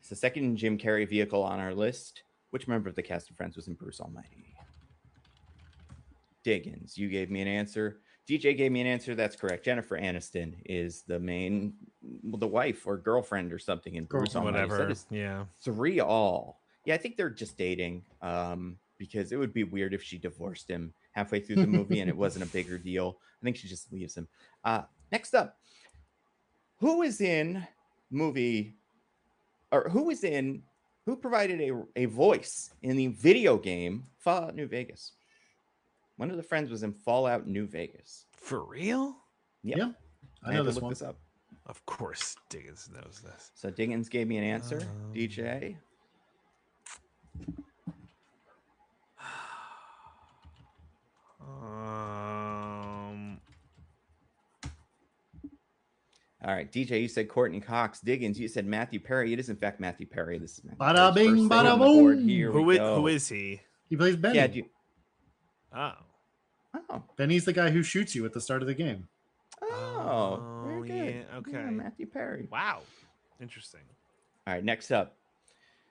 It's the second Jim Carrey vehicle on our list. Which member of the cast of Friends was in Bruce Almighty? Diggins, you gave me an answer. DJ gave me an answer. That's correct. Jennifer Aniston is the wife or girlfriend or something in Bruce Almighty. Whatever. Yeah. 3-3. Yeah, I think they're just dating. Because it would be weird if she divorced him halfway through the movie and it wasn't a bigger deal. I think she just leaves him. Next up, who provided a voice in the video game Fallout New Vegas? One of the friends was in Fallout New Vegas. For real? Yep. Yeah. I know had to this look one. this up. Of course, Diggins knows this. So Diggins gave me an answer. DJ. All right, DJ, you said Courtney Cox. Diggins, you said Matthew Perry. It is in fact Matthew Perry. This is Matthew Bada Perry's bing, first thing bada on the board. boom. Here Who we is, go. who is he? He plays Benny. Yeah, Oh. Benny's the guy who shoots you at the start of the game. Oh, very good. Yeah, okay. Yeah, Matthew Perry. Wow. Interesting. All right, next up.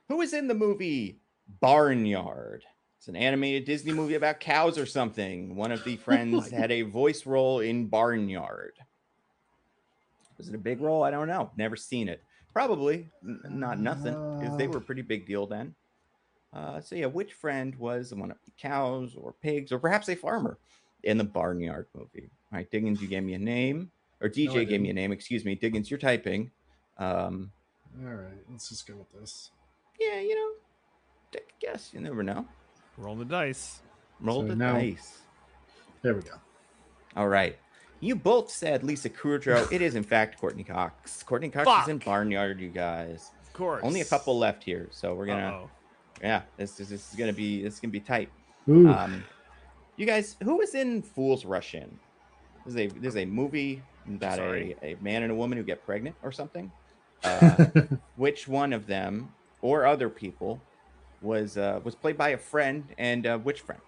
Who is in the movie Barnyard? It's an animated Disney movie about cows or something. One of the friends had a voice role in Barnyard. Was it a big role? I don't know. Never seen it. Probably not nothing, because they were a pretty big deal then. So yeah, which friend was one of the cows or pigs or perhaps a farmer in the Barnyard movie? All right, Diggins, you gave me a name. Or DJ gave me a name, excuse me. Diggins, you're typing. All right, let's just go with this. Yeah, take a guess. You never know. Roll the dice. Roll the dice. There we go. All right. You both said Lisa Kudrow. It is, in fact, Courtney Cox. Courtney Cox is in Barnyard, you guys. Of course. Only a couple left here, so we're going to Yeah, this is gonna be tight. Ooh. You guys, who was in Fools Rush In? There's a movie about Sorry. a man and a woman who get pregnant or something. Which one of them or other people was played by a friend, and which friend?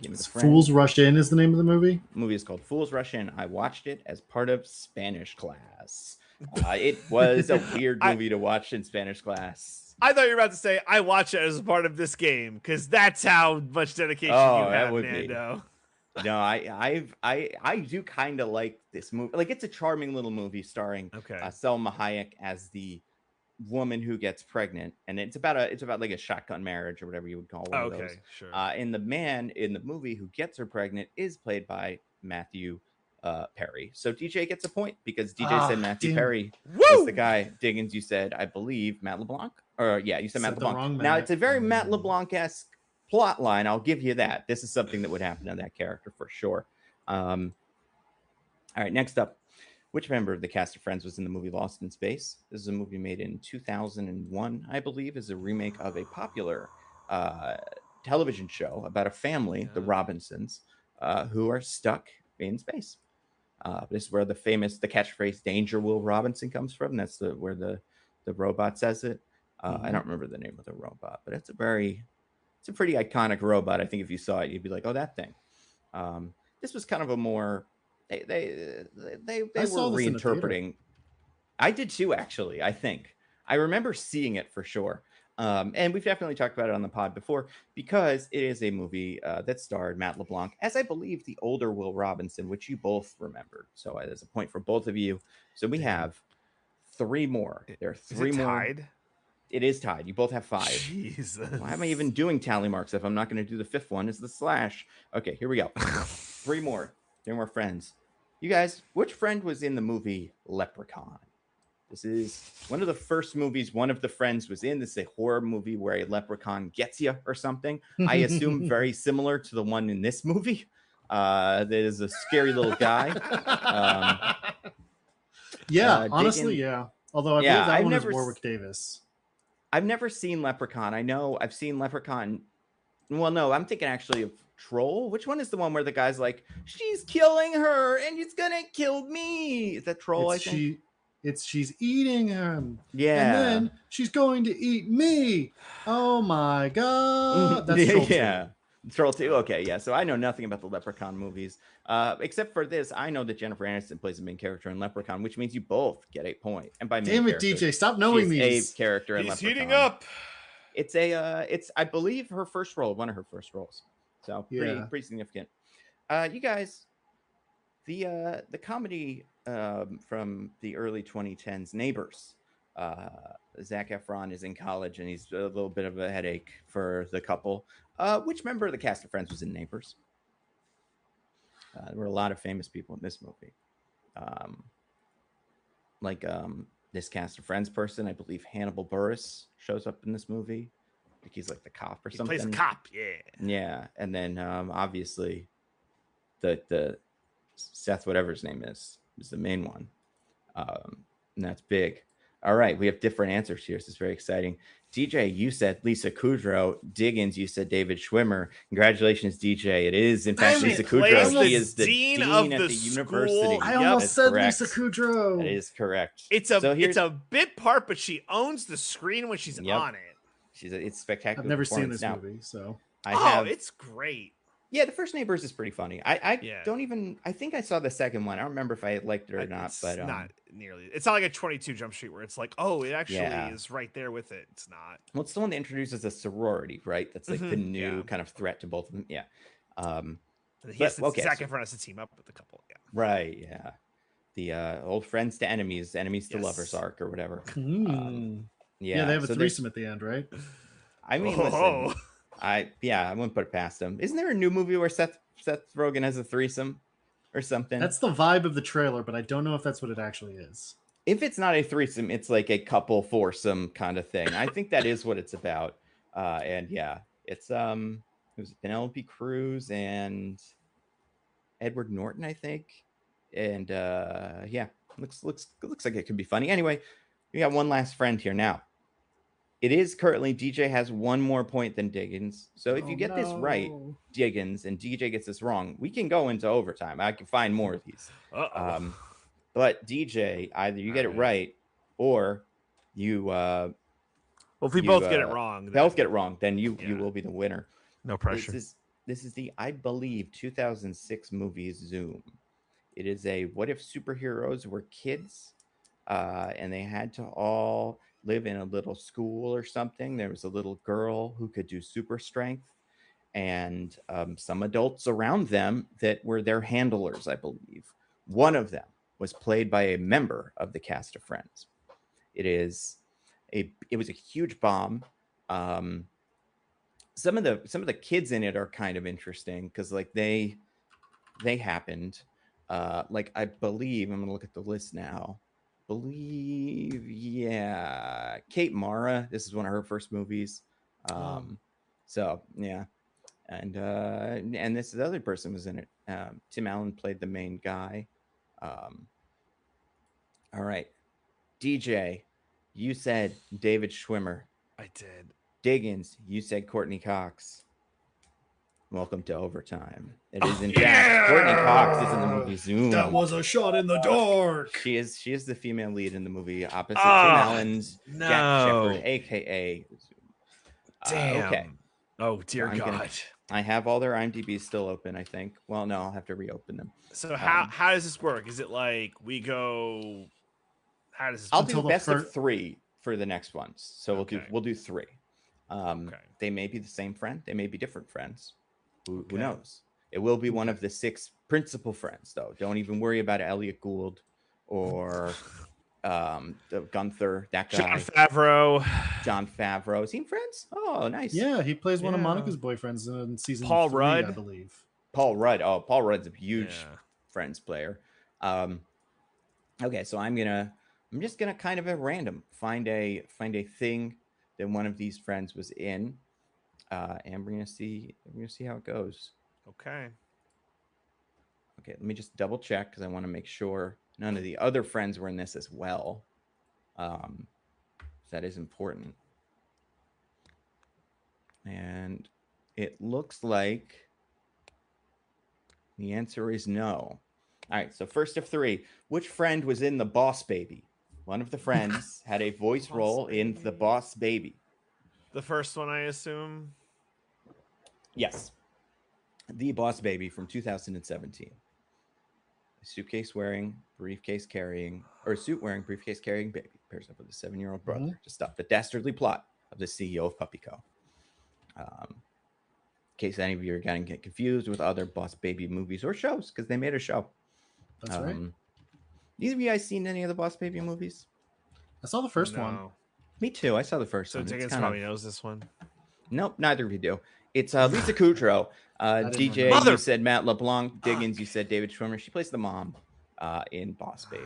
Give me the friend. Fools Rush In is the name of the movie. The movie is called Fools Rush In. I watched it as part of Spanish class. It was a weird movie to watch in Spanish class. I thought you were about to say I watch it as part of this game because that's how much dedication Oh, you that have, would Nando. No, I do kind of like this movie. Like, it's a charming little movie starring Okay. Selma Hayek as the woman who gets pregnant, and it's about like a shotgun marriage or whatever you would call one of those. Sure. And the man in the movie who gets her pregnant is played by Matthew Perry. So DJ gets a point because DJ said Matthew Perry was the guy. Diggins, you said, I believe, Matt LeBlanc. Or yeah, you said Matt LeBlanc. Now, it's a very Matt LeBlanc-esque plot line. I'll give you that. This is something that would happen to that character for sure. All right, next up. Which member of the cast of Friends was in the movie Lost in Space? This is a movie made in 2001, I believe, is a remake of a popular television show about a family, the Robinsons, who are stuck in space. This is where the catchphrase "Danger, Will Robinson" comes from. That's where the robot says it. I don't remember the name of the robot, but it's a pretty iconic robot. I think if you saw it, you'd be like, "Oh, that thing." This was kind of a more they were reinterpreting. I did too, actually. I think I remember seeing it for sure. And we've definitely talked about it on the pod before because it is a movie that starred Matt LeBlanc as, I believe, the older Will Robinson, which you both remembered. So there's a point for both of you. So we have 3 more. There are 3 more. Tied? It is tied. You both have 5. Jesus. Why am I even doing tally marks if I'm not going to do the 5th one? Is the slash. Okay, here we go. 3 more. 3 more friends. You guys, which friend was in the movie Leprechaun? This is one of the first movies one of the friends was in. This is a horror movie where a leprechaun gets you or something. I assume very similar to the one in this movie. That is a scary little guy. Honestly, yeah. Although I believe that one is Warwick Davis. I've never seen Leprechaun. I know I've seen Leprechaun. Well, no, I'm thinking actually of Troll. Which one is the one where the guy's like, she's killing her and it's gonna kill me? Is that Troll? I think she's eating him. Yeah, and then she's going to eat me. Oh my god! That's Troll 2. Troll 2. Okay, yeah. So I know nothing about the Leprechaun movies, except for this. I know that Jennifer Aniston plays the main character in Leprechaun, which means you both get a point. And by damn it, DJ, stop knowing these. A character in Leprechaun. He's heating up. It's I believe her first role, one of her first roles. So pretty significant. You guys, the comedy from the early 2010s, Neighbors. Zac Efron is in college and he's a little bit of a headache for the couple. Which member of the cast of Friends was in Neighbors? There were a lot of famous people in this movie. This cast of Friends person, I believe Hannibal Buress shows up in this movie. I think he's like the cop or something. He plays a cop, yeah. Yeah, and then obviously the Seth, whatever his name is the main one. And that's big. All right, we have different answers here. So it's very exciting. DJ, you said Lisa Kudrow. Diggins, you said David Schwimmer. Congratulations, DJ. It is, in fact, Lisa Kudrow. She is the dean at the university. I almost said correct. Lisa Kudrow. That is correct. It's a bit part, but she owns the screen when she's on it. It's spectacular. I've never seen this movie, so it's great. Yeah, the first Neighbors is pretty funny. I think I saw the second one. I don't remember if I liked it or not, but not nearly. It's not like a 22 Jump Street where it's like, oh, it actually is right there with it. It's not. Well, it's the one that introduces a sorority, right? That's like the new kind of threat to both of them. Yeah. Zac Efron has to team up with the couple. Yeah. Right. Yeah. The old friends to enemies to lovers arc or whatever. Yeah, they have a threesome at the end, right? I mean, listen. I wouldn't put it past them. Isn't there a new movie where Seth Rogen has a threesome or something? That's the vibe of the trailer, but I don't know if that's what it actually is. If it's not a threesome, it's like a couple foursome kind of thing. I think that is what it's about. And yeah, it's it was Penelope Cruz and Edward Norton, I think. And looks like it could be funny. Anyway, we got one last friend here now. It is currently DJ has one more point than Diggins. So if you Oh, get this right, no. Diggins, and DJ gets this wrong, we can go into overtime. I can find more of these. Uh-oh. But DJ, either you get it Alright. right or you Well, if we you, both get it wrong, both then get it wrong, then you yeah. will be the winner. No pressure. This is the, I believe, 2006 movie Zoom. It is a what if superheroes were kids, and they had to all live in a little school or something. There was a little girl who could do super strength, and some adults around them that were their handlers, I believe. One of them was played by a member of the cast of Friends. It was a huge bomb. Some of the kids in it are kind of interesting because like they happened. Like I believe I'm gonna look at the list now. Yeah, Kate Mara. This is one of her first movies. So yeah, and this other person was in it. Tim Allen played the main guy. All right, DJ, you said David Schwimmer. I did. Diggins, you said Courtney Cox. Welcome to overtime. It is in fact Courtney Cox is in the movie Zoom. That was a shot in the dark. She is the female lead in the movie opposite Tim Allen's Jack Shepard, aka Zoom. Damn. Okay. Oh dear God. I have all their IMDb's still open, I think. Well, no, I'll have to reopen them. So how does this work? Is it like we go? How does this? I'll work? do best of 3 for the next ones. So Okay. we'll do 3. They may be the same friend. They may be different friends. Who knows? It will be one of the 6 principal friends, though. Don't even worry about Elliot Gould or the Gunther, that guy. Jon Favreau. Is he in Friends? Oh, nice. Yeah, he plays one of Monica's boyfriends in season Paul 3, Rudd, I believe. Paul Rudd. Oh, Paul Rudd's a huge Friends player. Okay, so I'm just gonna kind of at random find a thing that one of these friends was in. And we're gonna see how it goes. Okay, let me just double check because I want to make sure none of the other friends were in this as well. That is important. And it looks like the answer is no. All right, so first of 3, which friend was in The Boss Baby? One of the friends had a voice role in The Boss Baby. The first one, I assume. Yes. The Boss Baby from 2017. A suit wearing, briefcase carrying baby pairs up with a 7-year-old brother to stop the dastardly plot of the CEO of Puppy Co. In case any of you are going to get confused with other Boss Baby movies or shows, because they made a show. That's right. These of you guys seen any of the Boss Baby movies? I saw the first one. Me too. I saw the first one. So Diggins probably knows this one. Nope, neither of you do. It's Lisa Kudrow. DJ, you said Matt LeBlanc. Diggins, you said David Schwimmer. She plays the mom in Boss Baby.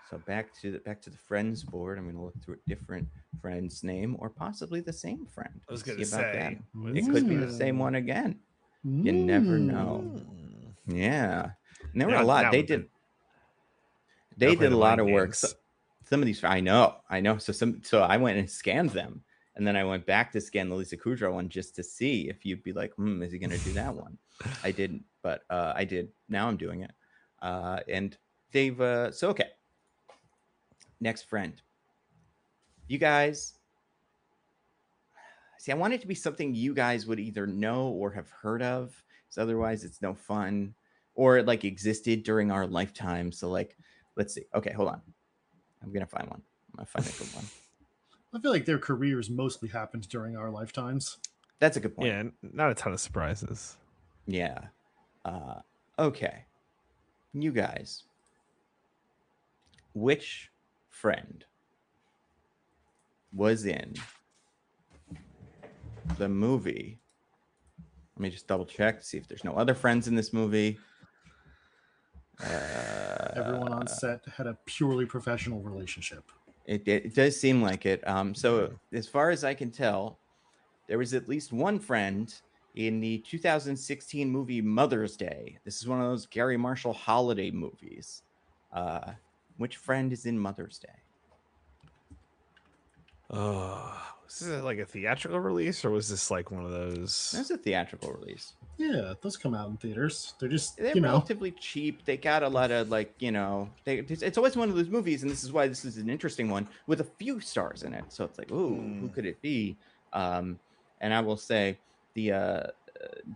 So back to the friends board. I'm going to look through a different friend's name, or possibly the same friend. I was going to say it could be the same one again. You never know. Yeah, and there were a lot. They did a lot of work. Some of these, I know. So I went and scanned them, and then I went back to scan the Lisa Kudrow one just to see if you'd be like, is he going to do that one? I didn't, but I did. Now I'm doing it, and they've. So okay. Next friend. You guys. See, I want it to be something you guys would either know or have heard of, because otherwise it's no fun, or it like existed during our lifetime. So like, let's see. Okay, hold on. I'm gonna find one. I'm gonna find a good one. I feel like their careers mostly happened during our lifetimes. That's a good point. Yeah, not a ton of surprises. Yeah. Okay. You guys. Which friend was in the movie? Let me just double check to see if there's no other friends in this movie. Everyone on set had a purely professional relationship. It does seem like it. So as far as I can tell, there was at least one friend in the 2016 movie Mother's Day. This is one of those Gary Marshall holiday movies. Which friend is in Mother's Day? Was this like a theatrical release, or was this like one of those? That's a theatrical release. Yeah, those come out in theaters. They're just, They're relatively cheap. They got a lot of it's always one of those movies, and this is why this is an interesting one with a few stars in it. So it's like, ooh, who could it be? And I will say the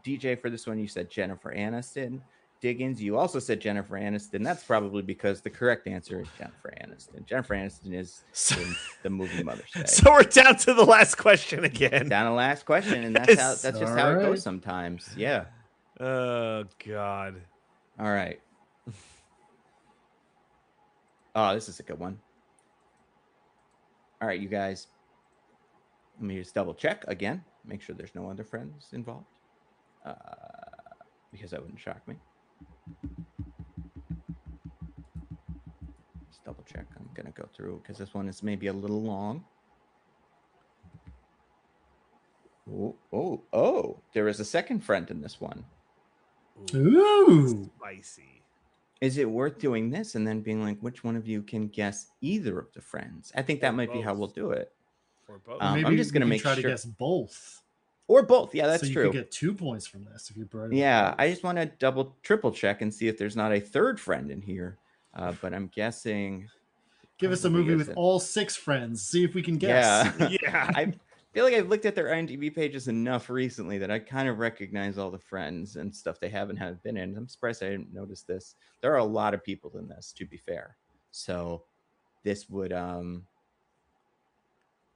DJ for this one, you said Jennifer Aniston. Diggins, you also said Jennifer Aniston. That's probably because the correct answer is Jennifer Aniston. Jennifer Aniston is in the movie Mother's Day. So we're down to the last question again. Down to the last question, and that's just how it goes sometimes. Yeah. Oh God. All right. Oh, this is a good one. All right, you guys. Let me just double check again. Make sure there's no other friends involved. Because that wouldn't shock me. Just double check. I'm going to go through because this one is maybe a little long. Oh. There is a second friend in this one. Ooh. Spicy. Is it worth doing this and then being like, which one of you can guess either of the friends? I think that might be how we'll do it. Or both. Maybe I'm just going to make try sure. to guess both. Or both. Yeah, that's so you true. could get 2 points from this if you brought it. Yeah, I just want to triple check and see if there's not a third friend in here. But I'm guessing. Give us a movie with all 6 friends. See if we can guess. Yeah. I feel like I've looked at their IMDb pages enough recently that I kind of recognize all the friends and stuff they haven't been in. I'm surprised I didn't notice this. There are a lot of people in this, to be fair. So this would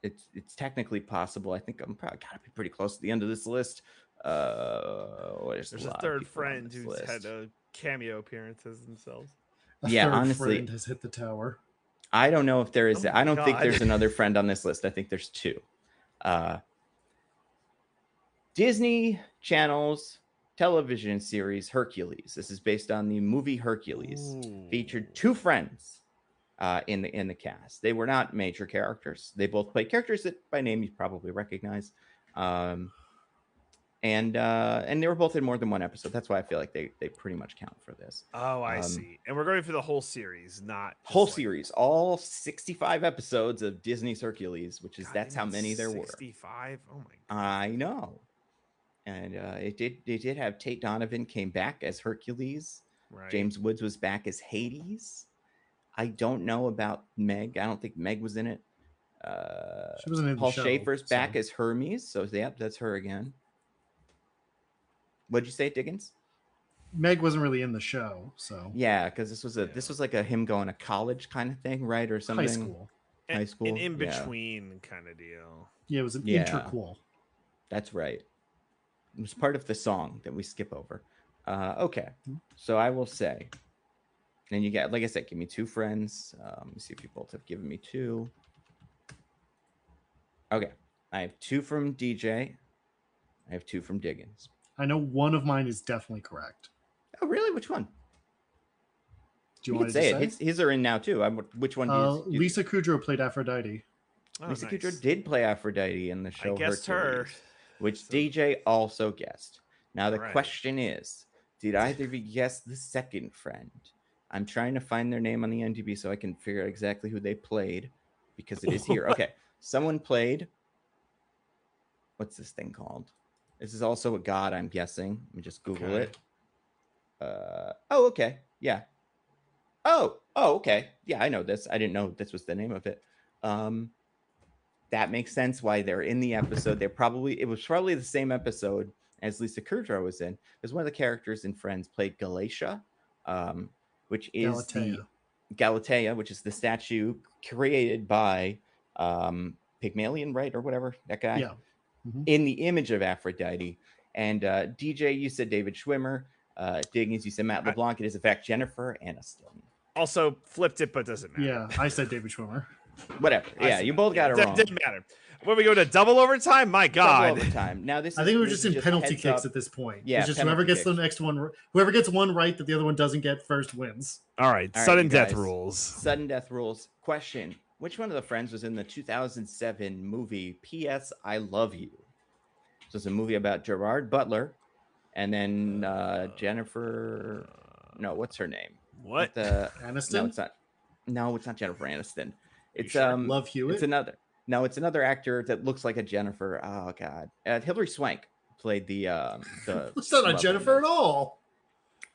it's technically possible. I think I'm probably gotta be pretty close to the end of this list. There's a third friend who's had a cameo appearances themselves. A yeah, third honestly, friend has hit the tower. I don't know if there is. I don't think God. there's another friend on this list. I think there's 2. Disney Channel's television series Hercules. This is based on the movie Hercules. Featured 2 friends in the cast. They were not major characters. They both played characters that by name you probably recognize. And they were both in more than one episode. That's why I feel like they pretty much count for this. Oh, I see. And we're going for the whole series, not series, all 65 episodes of Disney's Hercules, which is that's how many there 65? were. 65? Oh my God. I know. And it did have Tate Donovan came back as Hercules. Right. James Woods was back as Hades. I don't know about Meg. I don't think Meg was in it. She wasn't in Paul the show, Schaefer's back as Hermes. So yep, that's her again. What'd you say, Diggins? Meg wasn't really in the show, so yeah, because this was like a him going to college kind of thing, right, or something. High school, an in between kind of deal. Yeah, it was an interquel. That's right. It was part of the song that we skip over. Okay, so I will say, and you get, like I said, give me 2 friends. Let me see if you both have given me 2. Okay, I have 2 from DJ. I have 2 from Diggins. I know one of mine is definitely correct. Oh, really? Which one? Do you want to say it? His are in now too. Which one? Lisa Kudrow played Aphrodite. Oh, Lisa Kudrow did play Aphrodite in the show. I guessed her, which DJ also guessed. Now the question is, did either of you guess the second friend? I'm trying to find their name on the IMDb so I can figure out exactly who they played, because it is here. Okay, someone played. What's this thing called? This is also a god, I'm guessing. Let me just Google it. Okay. Yeah. Oh, okay. Yeah, I know this. I didn't know this was the name of it. That makes sense why they're in the episode. It was probably the same episode as Lisa Kudrow was in, because one of the characters in Friends played Galatia, which is Galatea, which is the statue created by Pygmalion, right, or whatever, that guy. Yeah. Mm-hmm. In the image of Aphrodite. And DJ, you said David Schwimmer. Diggins, you said Matt LeBlanc. It is, in fact, Jennifer Aniston. Also flipped it, but doesn't matter. Yeah, I said David Schwimmer. Whatever. Yeah, you both got it wrong. Didn't matter. When we go to double overtime, my God. Double overtime. Now I think we're just in penalty kicks at this point. Yeah, it's just whoever gets the next one, whoever gets one right that the other one doesn't get first wins. All right, sudden death rules. Sudden death rules. Question: which one of the friends was in the 2007 movie P.S. I Love You? So it's a movie about Gerard Butler, and then Jennifer. No, what's her name? Aniston? No, it's not. No, it's not Jennifer Aniston. It's Love Hewitt. It's another. No, it's another actor that looks like a Jennifer. Oh God, Hilary Swank played the It's not a mother Jennifer in at all.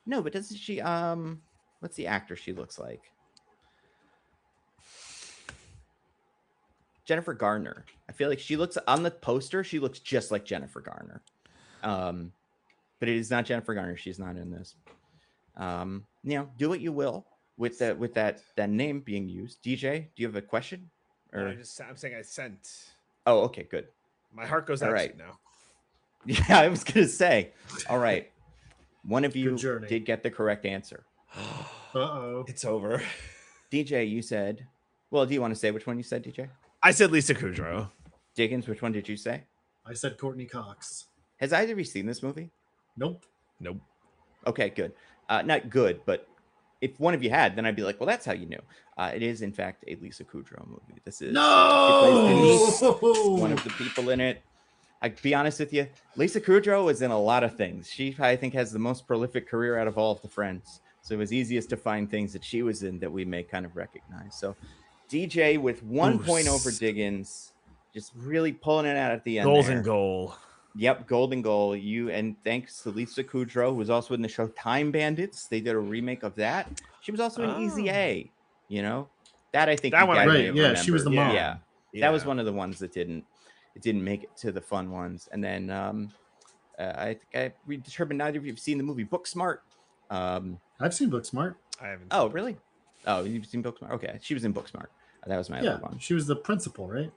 No, but doesn't she? What's the actor she looks like? Jennifer Garner. I feel like she looks on the poster. She looks just like Jennifer Garner. But it is not Jennifer Garner. She's not in this. Do what you will with that name being used. DJ, do you have a question? Or I'm saying I sent. Oh, okay, good. My heart goes out to you now. Yeah, I was gonna say. All right, one of you did get the correct answer. Uh-oh, it's over. DJ, you said. Well, do you want to say which one you said, DJ? I said Lisa Kudrow. Diggins, which one did you say? I said Courtney Cox. Has either of you seen this movie? Nope. Okay, good. Not good, but if one of you had, then I'd be like, well, that's how you knew. It is, in fact, a Lisa Kudrow movie. This is she plays Denise, one of the people in it. I'll be honest with you, Lisa Kudrow is in a lot of things. She, I think, has the most prolific career out of all of the Friends. So it was easiest to find things that she was in that we may kind of recognize. So DJ with 1 point over Diggins, just really pulling it out at the end. Golden goal. Yep, golden goal. And thanks to Lisa Kudrow, who was also in the show Time Bandits. They did a remake of that. She was also in Easy A. That I think that one, right? Yeah, she was the mom. Yeah, that was one of the ones that didn't make it to the fun ones. And then I think we determined neither of you have seen the movie Booksmart. I've seen Booksmart. I haven't. Oh, really? Oh, you've seen Booksmart? Okay, she was in Booksmart. That was my other one. She was the principal, right?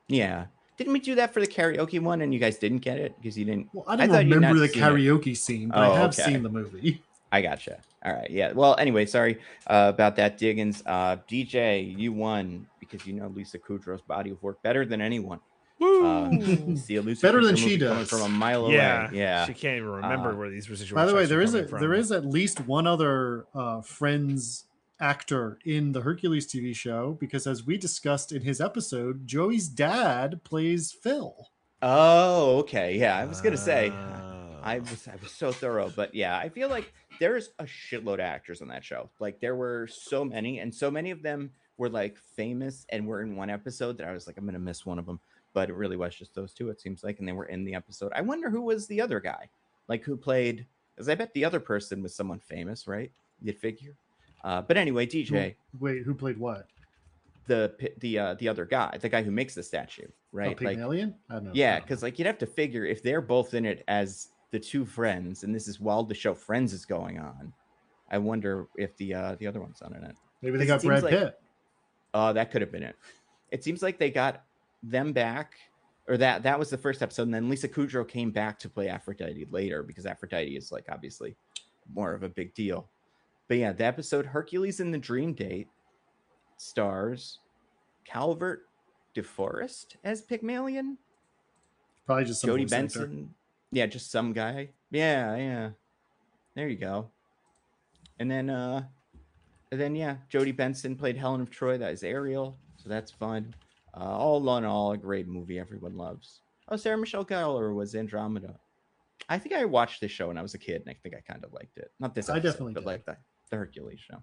Yeah. Didn't we do that for the karaoke one and you guys didn't get it because you didn't? Well, I don't remember the karaoke scene, but I have seen the movie. I gotcha. All right. Yeah. Well, anyway, sorry about that, Diggins. DJ, you won because you know Lisa Kudrow's body of work better than anyone. See a Lisa better Kudrow than she does coming from a mile away. Yeah. She can't even remember where these residual. By the way, there is at least one other Friends actor in the Hercules TV show, because as we discussed in his episode, Joey's dad plays Phil. Oh, okay. Yeah, I was gonna say I was so thorough, but yeah, I feel like there's a shitload of actors on that show. Like there were so many, and so many of them were like famous and were in one episode that I was like, I'm gonna miss one of them. But it really was just those two, it seems like, and they were in the episode. I wonder who was the other guy, like who played, because I bet the other person was someone famous, right? You'd figure. But anyway, DJ. Who played what? The other guy, the guy who makes the statue, right? Pygmalion? I don't know. Yeah, because like you'd have to figure if they're both in it as the two friends, and this is while the show Friends is going on. I wonder if the other one's on it. Maybe they got Brad Pitt. Oh, that could have been it. It seems like they got them back, or that was the first episode, and then Lisa Kudrow came back to play Aphrodite later because Aphrodite is like obviously more of a big deal. But yeah, the episode Hercules in the Dream Date stars Calvert DeForest as Pygmalion. Probably just some Jodie Benson. Yeah, just some guy. Yeah. There you go. And then yeah, Jodie Benson played Helen of Troy. That is Ariel, so that's fun. All in all, a great movie everyone loves. Oh, Sarah Michelle Gellar was Andromeda. I think I watched this show when I was a kid, and I think I kind of liked it. Not this episode, I definitely but did. like the Hercules show.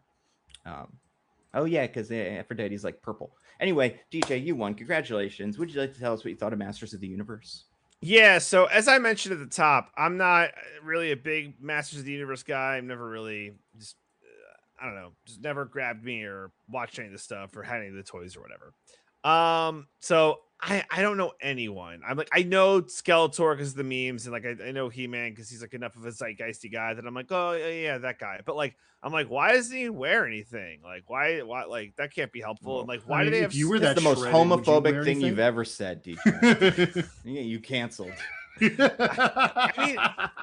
Oh yeah, because Aphrodite's like purple. Anyway, DJ, you won. Congratulations. Would you like to tell us what you thought of Masters of the Universe? Yeah, so as I mentioned at the top, I'm not really a big Masters of the Universe guy. I've never really just I don't know, just never grabbed me or watched any of the stuff or had any of the toys or whatever. So I don't know anyone. I'm like, I know Skeletor because the memes, and like I know He-Man because he's like enough of a zeitgeisty guy that I'm like, oh yeah, that guy. But like, I'm like, why doesn't he wear anything? Like, why like that can't be helpful. And like, why do they have? If you were that's that the most shredded, homophobic thing you've ever said, DJ. Yeah, you canceled. I mean,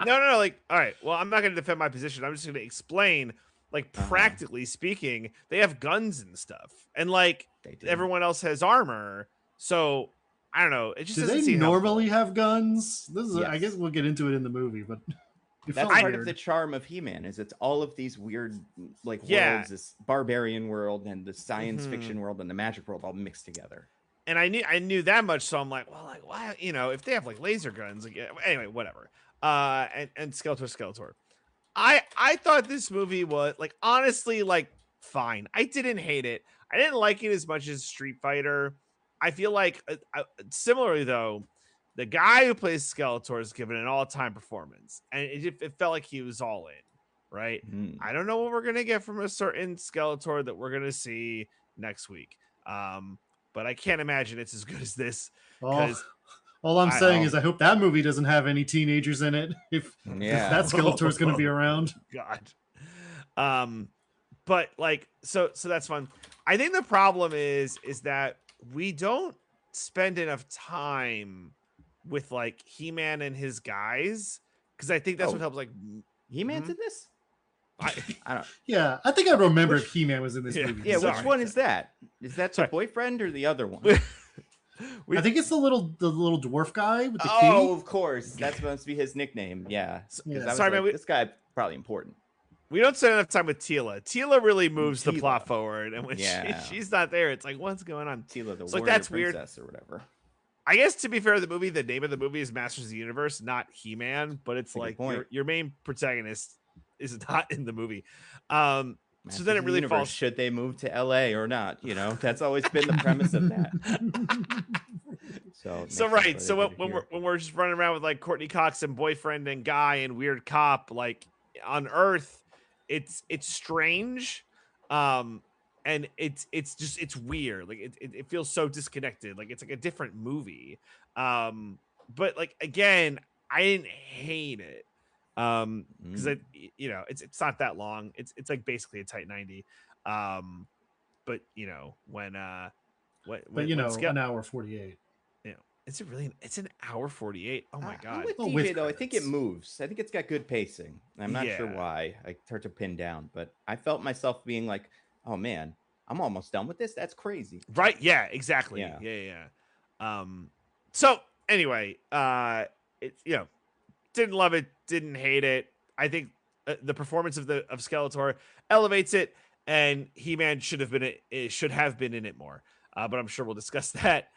no. Like, all right. Well, I'm not going to defend my position. I'm just going to explain. Like, practically speaking, they have guns and stuff, and like everyone else has armor. So I don't know. It just doesn't seem normally have guns. This is, I guess, we'll get into it in the movie, but that's part of the charm of He-Man. Is it's all of these weird like worlds, this barbarian world and the science fiction world and the magic world all mixed together. And I knew that much, so I'm like, well, like why? You know, if they have like laser guns, like anyway, whatever. And Skeletor. I thought this movie was like honestly like fine. I didn't hate it. I didn't like it as much as Street Fighter. I feel like similarly though, the guy who plays Skeletor is given an all-time performance, and it felt like he was all in. Right? I don't know what we're gonna get from a certain Skeletor that we're gonna see next week, but I can't imagine it's as good as this. Because all I'm saying is I hope that movie doesn't have any teenagers in it. If that Skeletor's going to be around. God. But like, so that's fun. I think the problem is that we don't spend enough time with like He-Man and his guys, because I think that's what helps. Like, He-Man's in this. I don't. Yeah, I think I remember if He-Man was in this movie. Yeah, which one is that? Is that the boyfriend or the other one? I think it's the little dwarf guy with the key. Oh, of course. That's supposed to be his nickname. Yeah. Sorry, man. This guy probably important. We don't spend enough time with Tila. Tila really moves the plot forward, and when she's not there, it's like, what's going on? Tila, the warrior that's princess weird or whatever. I guess to be fair, the name of the movie is Masters of the Universe, not He-Man, but it's like your main protagonist is not in the movie. So then it really falls. Should they move to LA or not? You know, that's always been the premise of that. So right. So when we're just running around with like Courtney Cox and boyfriend and guy and weird cop, like on Earth, it's strange. And it's weird. Like it feels so disconnected. Like it's like a different movie. But like, again, I didn't hate it. Because it's not that long. It's like basically a tight 90. But you know, when an hour 48. You know, it's an hour 48. Oh my god. With DJ though, I think it moves. I think it's got good pacing. I'm not sure why. It's hard to pin down, but I felt myself being like, oh man, I'm almost done with this. That's crazy. Right? Yeah, exactly. Yeah. So anyway, it's didn't love it, didn't hate it. I think the performance of Skeletor elevates it, and He-Man should have been in it more. But I'm sure we'll discuss that.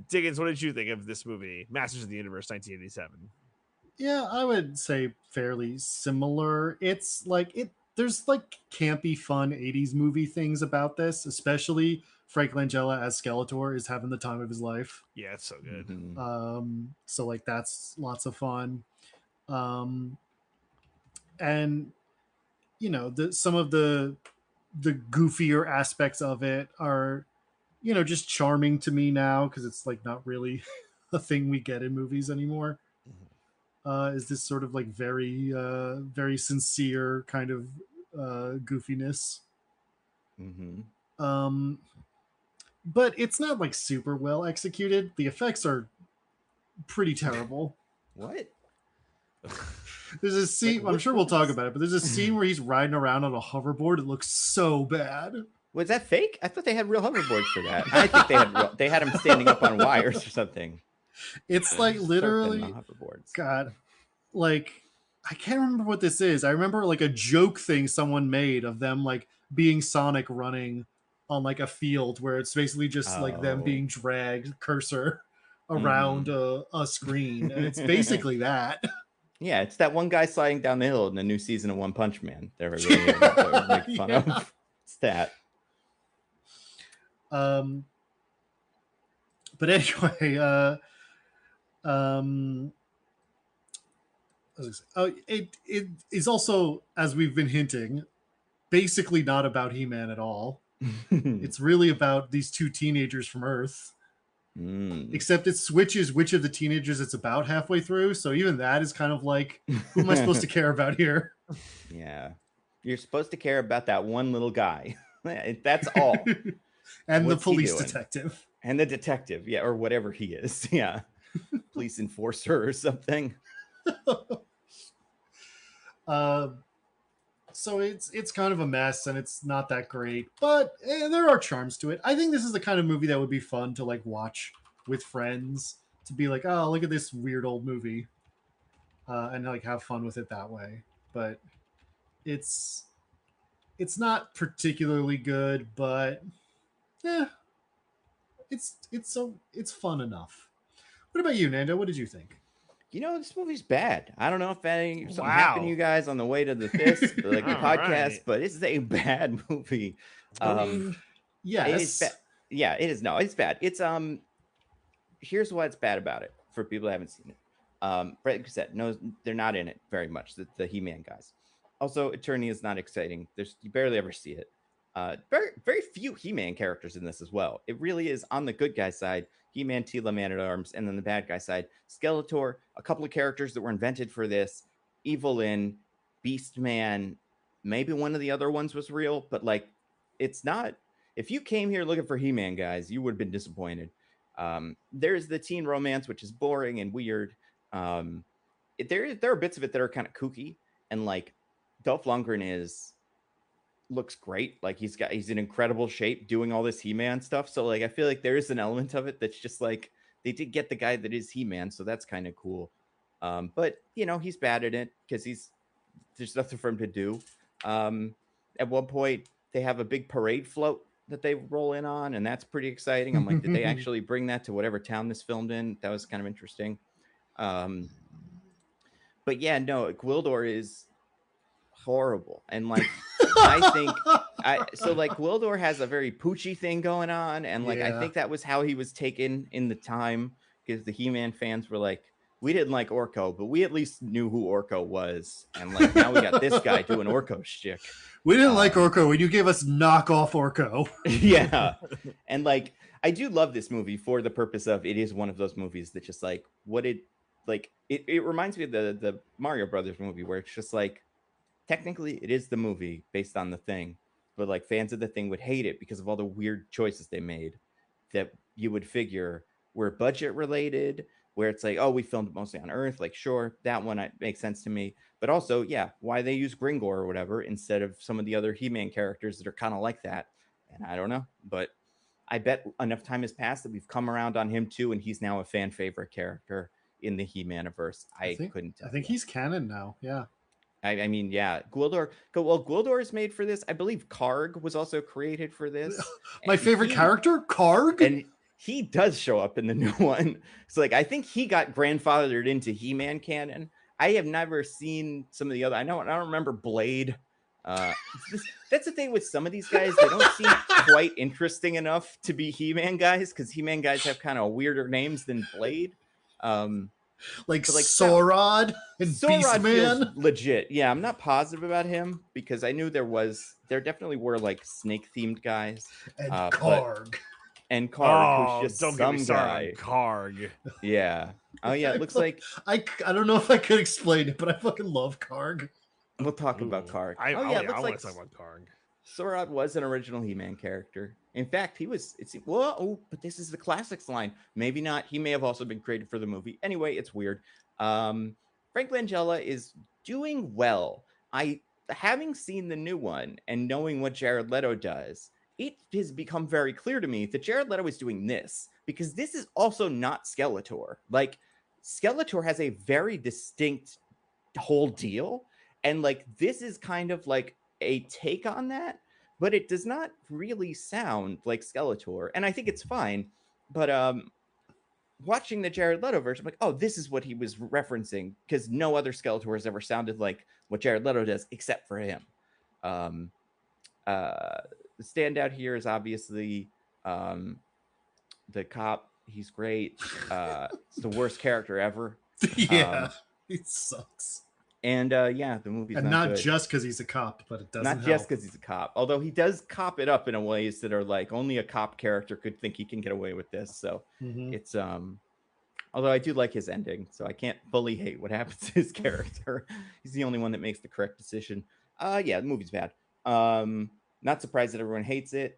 Diggins, what did you think of this movie, Masters of the Universe, 1987? Yeah, I would say fairly similar. It's like there's like campy, fun 80s movie things about this, especially Frank Langella as Skeletor is having the time of his life. Yeah, it's so good. Mm-hmm. So like that's lots of fun. And some of the goofier aspects of it are just charming to me now, because it's like not really a thing we get in movies anymore. Is this sort of like very very sincere kind of goofiness. But it's not like super well executed. The effects are pretty terrible. What? There's a scene, I'm sure we'll talk about it, but there's a scene where he's riding around on a hoverboard. It looks so bad. Was that fake? I thought they had real hoverboards for that. I think they had him standing up on wires or something. It's like literally hoverboards. God, like I can't remember what this is. I remember like a joke thing someone made of them like being Sonic running on like a field where it's basically just like them being dragged cursor around a screen, and it's basically that. Yeah, it's that one guy sliding down the hill in the new season of One Punch Man. They were really making fun of. It's that. But anyway, it is also, as we've been hinting, basically not about He-Man at all. It's really about these two teenagers from Earth. Except it switches which of the teenagers it's about halfway through, so even that is kind of like, who am I supposed to care about here? Yeah, you're supposed to care about that one little guy. That's all. And the police detective. And the detective, yeah, or whatever he is. Yeah, police enforcer or something. So it's kind of a mess, and it's not that great, but there are charms to it. I think this is the kind of movie that would be fun to like watch with friends, to be like, oh, look at this weird old movie, and like have fun with it that way. But it's not particularly good, but yeah, it's fun enough. What about you, Nando? What did you think? This movie's bad. I don't know if something happened to you guys on the way to the podcast, but it's a bad movie. Yes. Yeah, it is. No, it's bad. It's here's what's bad about it for people who haven't seen it. Like I said, no, they're not in it very much. The He-Man guys. Also, Attorney is not exciting. You barely ever see it. Very few He-Man characters in this as well. It really is on the good guy side. He-Man, Tila, Man-at-Arms, and then the bad guy side, Skeletor. A couple of characters that were invented for this. Evelyn, Beastman. Maybe one of the other ones was real, but like, it's not. If you came here looking for He-Man guys, you would have been disappointed. There's the teen romance, which is boring and weird. There are bits of it that are kind of kooky, and like Dolph Lundgren looks great. Like he's in incredible shape doing all this He-Man stuff. So like I feel like there is an element of it that's just like they did get the guy that is He-Man, so that's kind of cool. But you know, he's bad at it because there's nothing for him to do. At one point they have a big parade float that they roll in on, and that's pretty exciting. I'm like, did they actually bring that to whatever town this filmed in? That was kind of interesting. But yeah, no, Gwildor is horrible, and like I think Gwildor has a very Poochie thing going on, and like I think that was how he was taken in the time, because the He-Man fans were like, we didn't like Orko, but we at least knew who Orko was, and like now we got this guy doing Orko shtick. We didn't like Orko when you gave us knockoff Orko. Yeah, and like I do love this movie for the purpose of it is one of those movies that just like it reminds me of the Mario Brothers movie, where it's just like technically it is the movie based on the thing, but like fans of the thing would hate it because of all the weird choices they made that you would figure were budget related, where it's like, oh, we filmed it mostly on Earth. Like, sure, that one makes sense to me. But also, yeah, why they use Gringor or whatever instead of some of the other He-Man characters that are kind of like that. And I don't know, but I bet enough time has passed that we've come around on him too, and he's now a fan favorite character in the He-Maniverse. I couldn't tell. I think he's canon now. Yeah. I mean, yeah, Gwildor. Well, Gwildor is made for this. I believe Karg was also created for this. My favorite character, Karg, and he does show up in the new one. So, like, I think he got grandfathered into He-Man canon. I have never seen some of the other. I don't remember Blade. That's the thing with some of these guys. They don't seem quite interesting enough to be He-Man guys, because He-Man guys have kind of weirder names than Blade. like Sorod and Beastman. Feels legit. Yeah, I'm not positive about him because I knew there definitely were like snake themed guys. And Karg. And Karg, who's just don't some get me started guy. Karg. Yeah. Oh yeah, it looks like I don't know if I could explain it, but I fucking love Karg. We'll talk about Karg. I it looks want like to talk about Karg. Sorod was an original He-Man character. In fact, but this is the classics line. Maybe not. He may have also been created for the movie. Anyway, it's weird. Frank Langella is doing well. Having seen the new one and knowing what Jared Leto does, it has become very clear to me that Jared Leto is doing this because this is also not Skeletor. Like, Skeletor has a very distinct whole deal, and like this is kind of like a take on that, but it does not really sound like Skeletor, and I think it's fine. But watching the Jared Leto version, I'm like, oh, this is what he was referencing, because no other Skeletor has ever sounded like what Jared Leto does except for him. The standout here is obviously the cop. He's great. It's the worst character ever. Yeah, he sucks. And the movie's not good. Just because he's a cop, but it doesn't not just because he's a cop. Although he does cop it up in ways that are like only a cop character could think he can get away with this. So it's although I do like his ending, so I can't fully hate what happens to his character. He's the only one that makes the correct decision. The movie's bad. Not surprised that everyone hates it.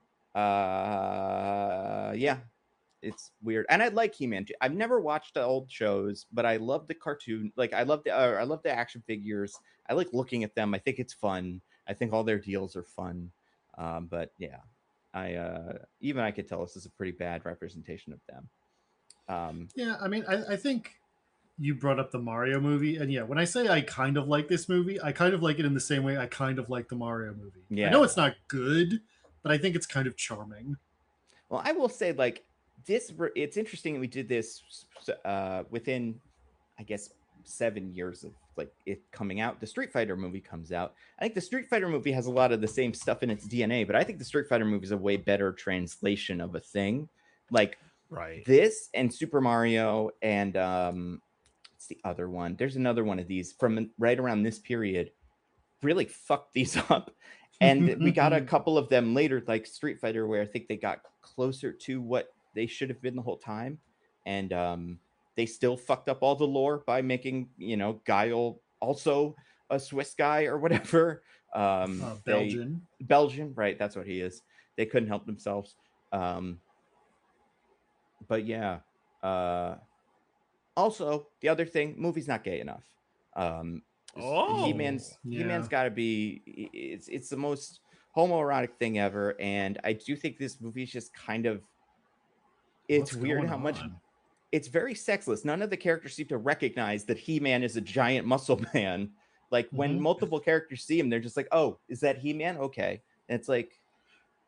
It's weird, and I like He-Man too. I've never watched the old shows, but I love the cartoon. Like, I love the action figures. I like looking at them. I think it's fun. I think all their deals are fun. But yeah, I could tell this is a pretty bad representation of them. Yeah, I mean, I think you brought up the Mario movie, and yeah, when I say I kind of like this movie, I kind of like it in the same way I kind of like the Mario movie. Yeah, I know it's not good, but I think it's kind of charming. Well, I will say, like, it's interesting that we did this within, I guess, 7 years of like it coming out. The Street Fighter movie comes out. I think the Street Fighter movie has a lot of the same stuff in its DNA, but I think the Street Fighter movie is a way better translation of a thing. Like this and Super Mario and what's the other one? There's another one of these from right around this period. Really fucked these up. And we got a couple of them later, like Street Fighter, where I think they got closer to what they should have been the whole time. And they still fucked up all the lore by making, Guile also a Swiss guy or whatever. Belgian, right? That's what he is. They couldn't help themselves. But yeah. Also, the other thing, movie's not gay enough. He-Man's got to be. It's the most homoerotic thing ever, and I do think this movie is just kind of. It's weird how much. It's very sexless. None of the characters seem to recognize that He-Man is a giant muscle man. Like when multiple characters see him, they're just like, "Oh, is that He-Man?" Okay, and it's like.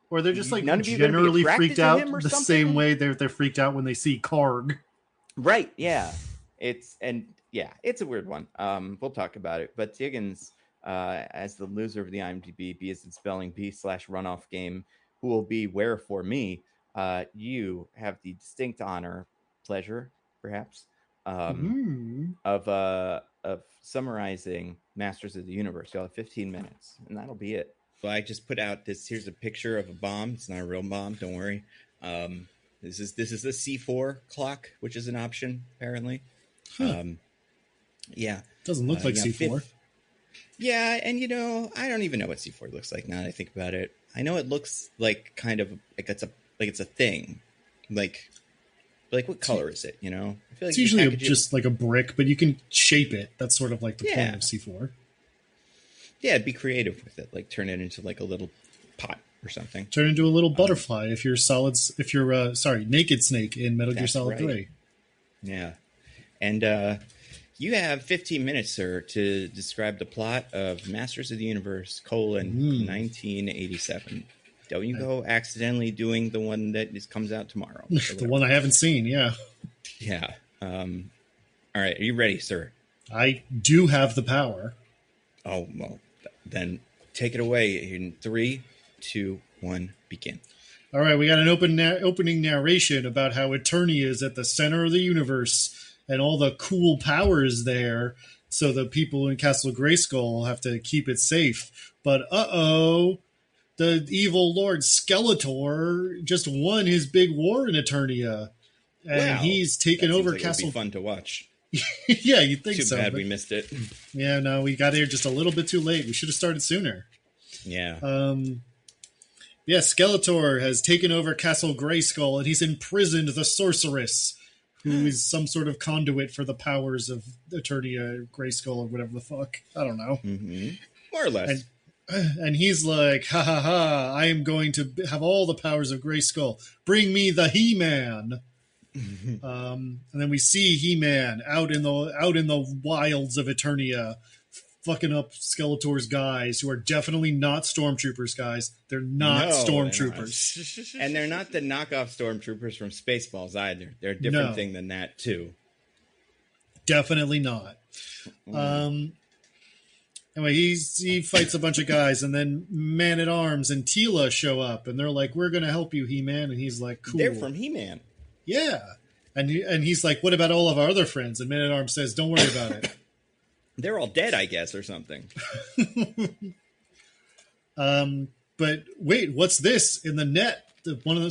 Or they're just like generally freaked out the same way they're freaked out when they see Karg. Right. Yeah. It's a weird one. We'll talk about it. But Diggins, as the loser of the IMDb, B as in spelling B/runoff game, who will be where for me, you have the distinct honor, pleasure, perhaps, of summarizing Masters of the Universe. You'll have 15 minutes, and that'll be it. So I just put out this. Here's a picture of a bomb. It's not a real bomb. Don't worry. This is a C4 clock, which is an option apparently. Yeah, doesn't look like C4. Yeah, and I don't even know what C4 looks like now that I think about it. I know it looks like kind of like it's a thing. Like what color is it? I feel like it's usually just like a brick, but you can shape it. That's sort of like the point of C4. Yeah, be creative with it. Like turn it into like a little pot or something. Turn into a little butterfly if you're Naked Snake in Metal Gear Solid 3. Yeah. And you have 15 minutes, sir, to describe the plot of Masters of the Universe, 1987. Don't you go accidentally doing the one that comes out tomorrow. The one I haven't seen, yeah. Yeah. All right, are you ready, sir? I do have the power. Oh, well, then take it away in 3, 2, 1, begin. All right, we got an opening narration about how Eternia is at the center of the universe and all the cool powers there, so the people in Castle Grayskull have to keep it safe. But the evil Lord Skeletor just won his big war in Eternia, and he's taken over Castle. It'd be fun to watch. Yeah, you'd think so. Too bad we missed it. Yeah, no, we got here just a little bit too late. We should have started sooner. Yeah. Yeah, Skeletor has taken over Castle Grayskull, and he's imprisoned the sorceress, who is some sort of conduit for the powers of Eternia, Grayskull, or whatever the fuck. I don't know. Mm-hmm. More or less. And he's like, ha ha ha, I am going to have all the powers of Grayskull. Bring me the He-Man. And then we see He-Man out in the wilds of Eternia, fucking up Skeletor's guys, who are definitely not stormtroopers, guys. They're not stormtroopers. And they're not the knockoff stormtroopers from Spaceballs either. They're a different thing than that, too. Definitely not. Anyway, he fights a bunch of guys, and then Man-at-Arms and Teela show up, and they're like, we're going to help you, He-Man. And he's like, cool. They're from He-Man. Yeah. And he's like, what about all of our other friends? And Man-at-Arms says, don't worry about it. They're all dead, I guess, or something. But wait, what's this in the net?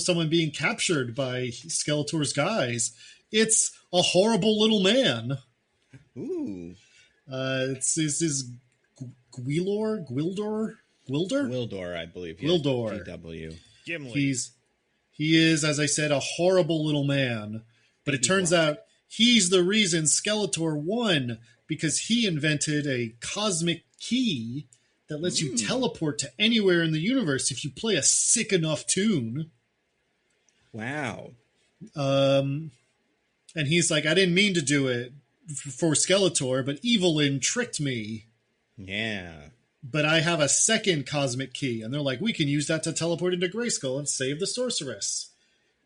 Someone being captured by Skeletor's guys. It's a horrible little man. Ooh. This is Gwildor, I believe. Yeah. Gwildor. GW. Gimli. He is, as I said, a horrible little man. But it turns out he's the reason Skeletor won, because he invented a cosmic key that lets you teleport to anywhere in the universe if you play a sick enough tune. Wow. And he's like, I didn't mean to do it for Skeletor, but Evelyn tricked me. Yeah. But I have a second cosmic key. And they're like, we can use that to teleport into Grayskull and save the sorceress.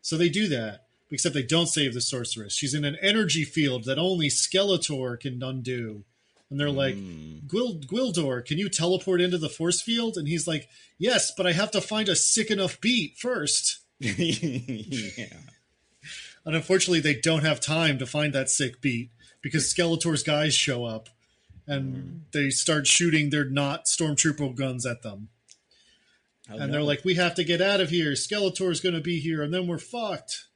So they do that. except they don't save the sorceress. She's in an energy field that only Skeletor can undo. And they're like, Gwildor, can you teleport into the force field? And he's like, yes, but I have to find a sick enough beat first. Yeah. And unfortunately, they don't have time to find that sick beat because Skeletor's guys show up and they start shooting their not stormtrooper guns at them. And they're like, we have to get out of here. Skeletor's going to be here, and then we're fucked.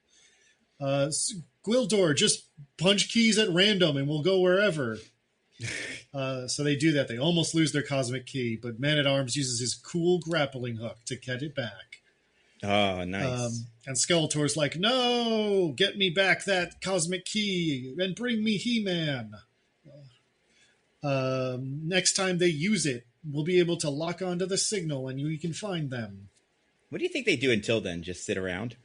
Gwildor, just punch keys at random, and we'll go wherever. So they do that. They almost lose their cosmic key, but Man-at-Arms uses his cool grappling hook to get it back. Oh, nice. And Skeletor's like, no, get me back that cosmic key and bring me He-Man. Next time they use it, we'll be able to lock onto the signal and we can find them. What do you think they do until then? Just sit around?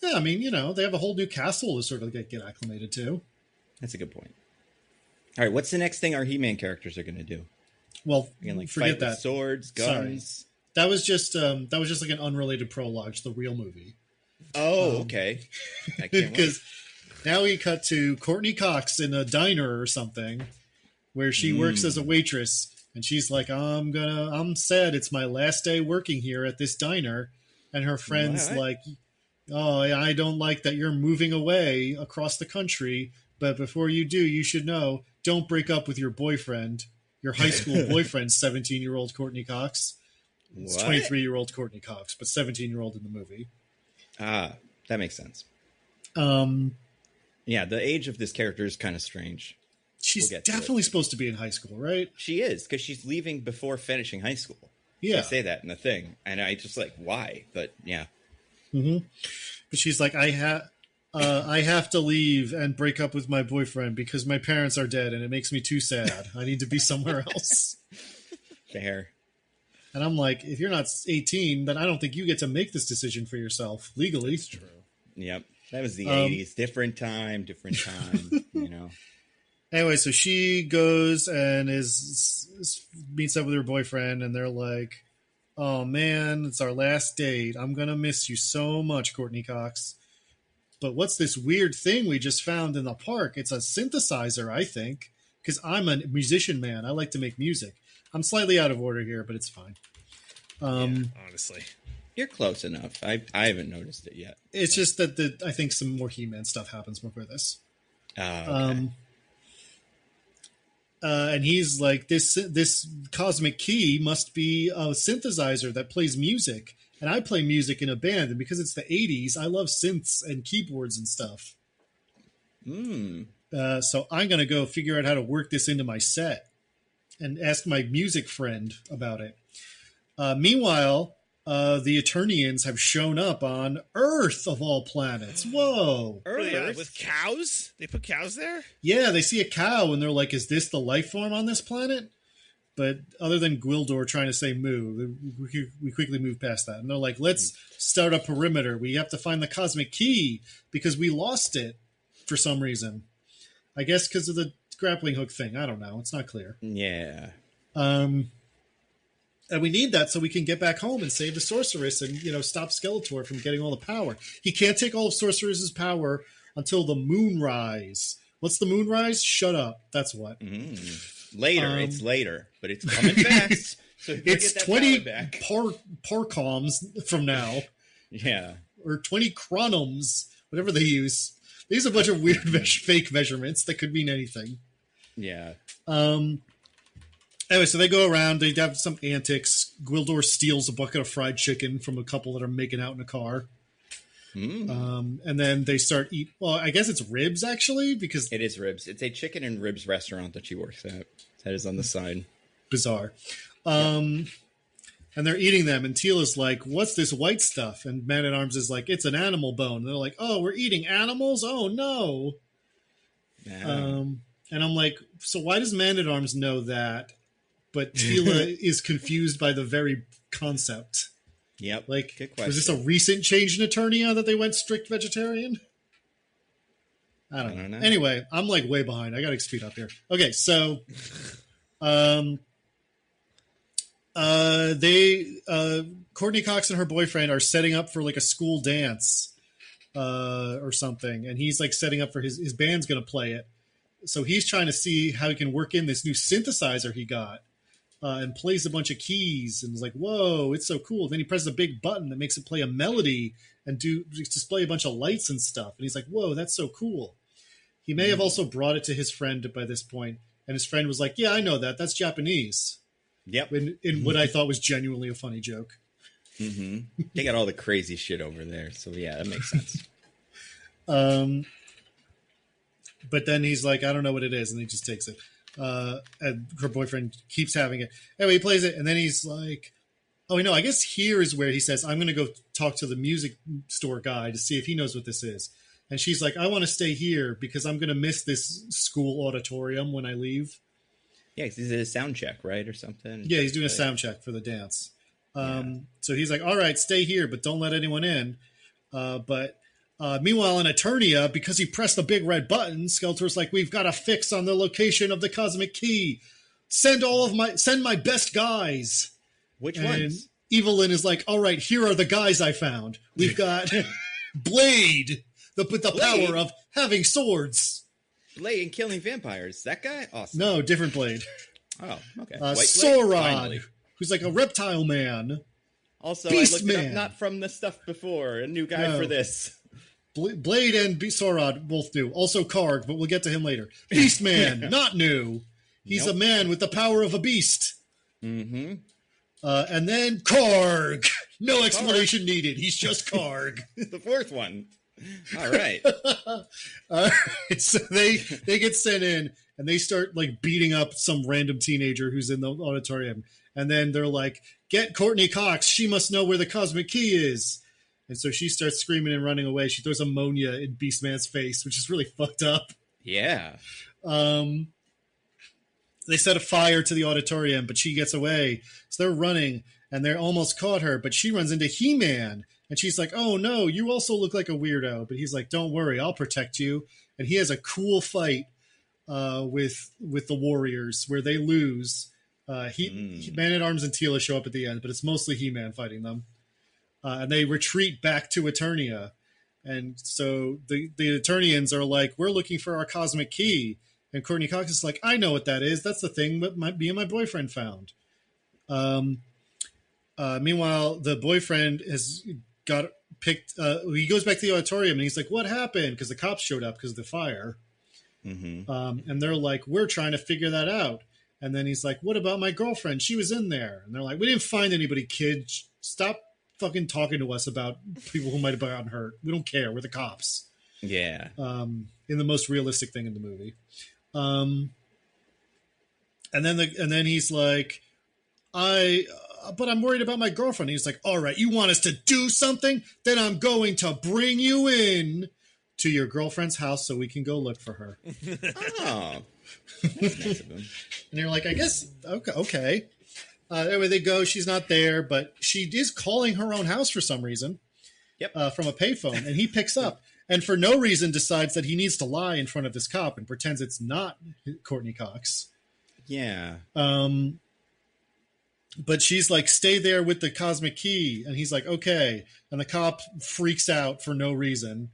Yeah, I mean, they have a whole new castle to sort of get acclimated to. That's a good point. All right, what's the next thing our He-Man characters are going to do? Well, like forget fight that. With swords, guns. Sorry. That was just like an unrelated prologue to the real movie. Oh, okay. Because now we cut to Courtney Cox in a diner or something, where she works as a waitress, and she's like, I'm sad it's my last day working here at this diner, and her friend's like, oh, I don't like that you're moving away across the country, but before you do, you should know, don't break up with your boyfriend, your high school boyfriend, 17-year-old Courtney Cox. It's 23-year-old Courtney Cox, but 17-year-old in the movie. Ah, that makes sense. Yeah, the age of this character is kind of strange. She's definitely supposed to be in high school, right? She is, because she's leaving before finishing high school. Yeah. They say that in the thing. And I just like, why? But yeah. Mm-hmm. But she's like, I have to leave and break up with my boyfriend because my parents are dead and it makes me too sad. I need to be somewhere else. Fair. And I'm like, if you're not 18, then I don't think you get to make this decision for yourself legally. That's true. Yep. That was the 80s. Different time. Anyway, so she goes and meets up with her boyfriend, and they're like, oh man, it's our last date. I'm going to miss you so much, Courtney Cox. But what's this weird thing we just found in the park? It's a synthesizer, I think, because I'm a musician man. I like to make music. I'm slightly out of order here, but it's fine. Honestly. You're close enough. I haven't noticed it yet. It's just that I think some more He-Man stuff happens before this. Okay. And he's like, this cosmic key must be a synthesizer that plays music. And I play music in a band. And because it's the 80s, I love synths and keyboards and stuff. So I'm going to go figure out how to work this into my set and ask my music friend about it. Meanwhile, the Eternians have shown up on Earth, of all planets. Whoa. Earth? With cows? They put cows there? Yeah, they see a cow and they're like, is this the life form on this planet? But other than Gwildor trying to say moo, we quickly move past that. And they're like, let's start a perimeter. We have to find the cosmic key because we lost it for some reason. I guess because of the grappling hook thing. I don't know. It's not clear. Yeah. And we need that so we can get back home and save the sorceress and, stop Skeletor from getting all the power. He can't take all of Sorceress's power until the moonrise. What's the moonrise? Shut up. That's what. Later. It's later, but it's coming fast. So it's 20 Porcoms from now. Yeah. Or 20 chronoms, whatever they use. They use a bunch of weird fake measurements that could mean anything. Yeah. Anyway, so they go around. They have some antics. Gwildor steals a bucket of fried chicken from a couple that are making out in a car. And then they start eat. Well, I guess it's ribs, actually, because... It is ribs. It's a chicken and ribs restaurant that she works at. That is on the side. Bizarre. And they're eating them, and Teela's like, what's this white stuff? And Man-at-Arms is like, it's an animal bone. And they're like, oh, we're eating animals? Oh, no. And I'm like, so why does Man-at-Arms know that? But Teela is confused by the very concept. Yep. Like, was this a recent change in Eternia that they went strict vegetarian? I don't know. Anyway, I'm like way behind. I got to speed up here. Okay, so Courtney Cox and her boyfriend are setting up for like a school dance or something, and he's like setting up for his band's going to play it. So he's trying to see how he can work in this new synthesizer he got, and plays a bunch of keys, and is like, whoa, it's so cool. Then he presses a big button that makes it play a melody and display a bunch of lights and stuff. And he's like, whoa, that's so cool. He may have also brought it to his friend by this point, and his friend was like, yeah, I know that. That's Japanese. Yep. In what I thought was genuinely a funny joke. Mm-hmm. They got all the crazy shit over there. So, yeah, that makes sense. But then he's like, I don't know what it is. And he just takes it. And her boyfriend keeps having it. Anyway, he plays it. And then he's like, oh, no, I guess here is where he says, I'm going to go talk to the music store guy to see if he knows what this is. And she's like, I want to stay here because I'm going to miss this school auditorium when I leave. Yeah, he's did a sound check, right, or something? Yeah, he's doing a sound check for the dance. So he's like, all right, stay here, but don't let anyone in. But meanwhile, in Eternia, because he pressed the big red button, Skeletor's like, we've got a fix on the location of the cosmic key. Send my best guys. Which and ones? Evelyn is like, all right, here are the guys I found. We've got Blade, the power of having swords. Blade and killing vampires. That guy? Awesome. No, different Blade. Oh, okay. Sorod, who's like a reptile man. Also, Beast I looked it Man. up, not from the stuff before. A new guy for this. Blade and Sorod both new. Also Karg, but we'll get to him later. Beast Man, not new. He's a man with the power of a beast. Mm-hmm. And then Karg. No explanation needed. He's just Karg. The fourth one. All right. So they get sent in and they start like beating up some random teenager who's in the auditorium. And then they're like, get Courtney Cox. She must know where the cosmic key is. And so she starts screaming and running away. She throws ammonia in Beastman's face, which is really fucked up. Yeah. They set a fire to the auditorium, but she gets away. So they're running and they're almost caught her, but she runs into He-Man. And she's like, oh, no, you also look like a weirdo. But he's like, don't worry, I'll protect you. And he has a cool fight with the Warriors where they lose. Man-at-Arms and Teela show up at the end, but it's mostly He-Man fighting them. And they retreat back to Eternia. And so the Eternians are like, we're looking for our cosmic key. And Courtney Cox is like, I know what that is. That's the thing that me and my boyfriend found. Meanwhile, the boyfriend has got picked. He goes back to the auditorium and he's like, what happened? Because the cops showed up because of the fire. Mm-hmm. And they're like, we're trying to figure that out. And then he's like, what about my girlfriend? She was in there. And they're like, we didn't find anybody, kid. Stop fucking talking to us about people who might have gotten hurt. We don't care. We're the cops. Yeah. In the most realistic thing in the movie. And then he's like, but I'm worried about my girlfriend. He's like, all right, you want us to do something? Then I'm going to bring you in to your girlfriend's house so we can go look for her. Oh, that's nice of him. And you're like, I guess, okay. Anyway, they go. She's not there, but she is calling her own house for some reason. Yep. From a payphone, and he picks up. And for no reason decides that he needs to lie in front of this cop and pretends it's not Courtney Cox. Yeah. But she's like, stay there with the cosmic key. And he's like, okay. And the cop freaks out for no reason.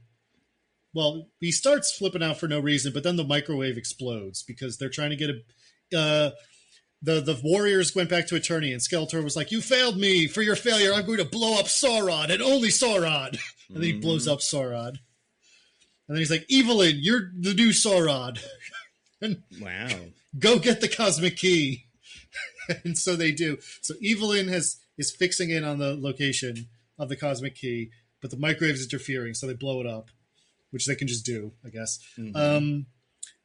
Well, he starts flipping out for no reason, but then the microwave explodes because they're trying to get the Warriors went back to Eternia, and Skeletor was like, you failed me. For your failure, I'm going to blow up Sauron, and only Sauron. And then he blows up Sauron. And then he's like, Evelyn, you're the new Sauron. And wow. Go get the cosmic key. And so they do. So Evelyn is fixing in on the location of the cosmic key, but the microwave's interfering, so they blow it up, which they can just do, I guess. Mm-hmm.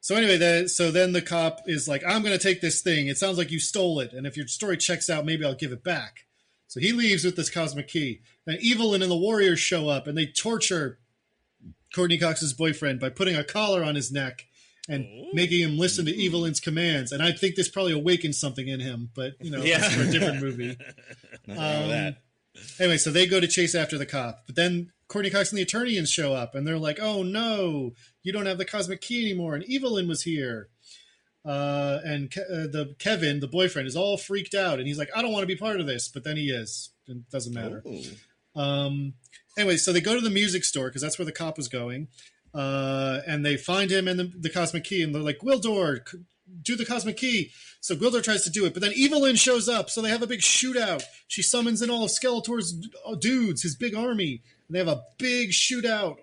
So anyway, then the cop is like, I'm going to take this thing. It sounds like you stole it. And if your story checks out, maybe I'll give it back. So he leaves with this cosmic key. And Evelyn and the Warriors show up, and they torture Courtney Cox's boyfriend by putting a collar on his neck and making him listen to Evelyn's commands. And I think this probably awakens something in him, but, that's for a different movie. Nothing wrong with that. Anyway, so they go to chase after the cop. But then Courtney Cox and the Eternians show up, and they're like, oh, no, you don't have the cosmic key anymore. And Evelyn was here. And Kevin, the boyfriend, is all freaked out. And he's like, I don't want to be part of this. But then he is. It doesn't matter. Anyway, so they go to the music store because that's where the cop was going, and they find him and the cosmic key, and they're like, Gwildor, do the cosmic key. So Gwildor tries to do it, but then Evelyn shows up, so they have a big shootout. She summons in all of Skeletor's dudes, his big army, and they have a big shootout.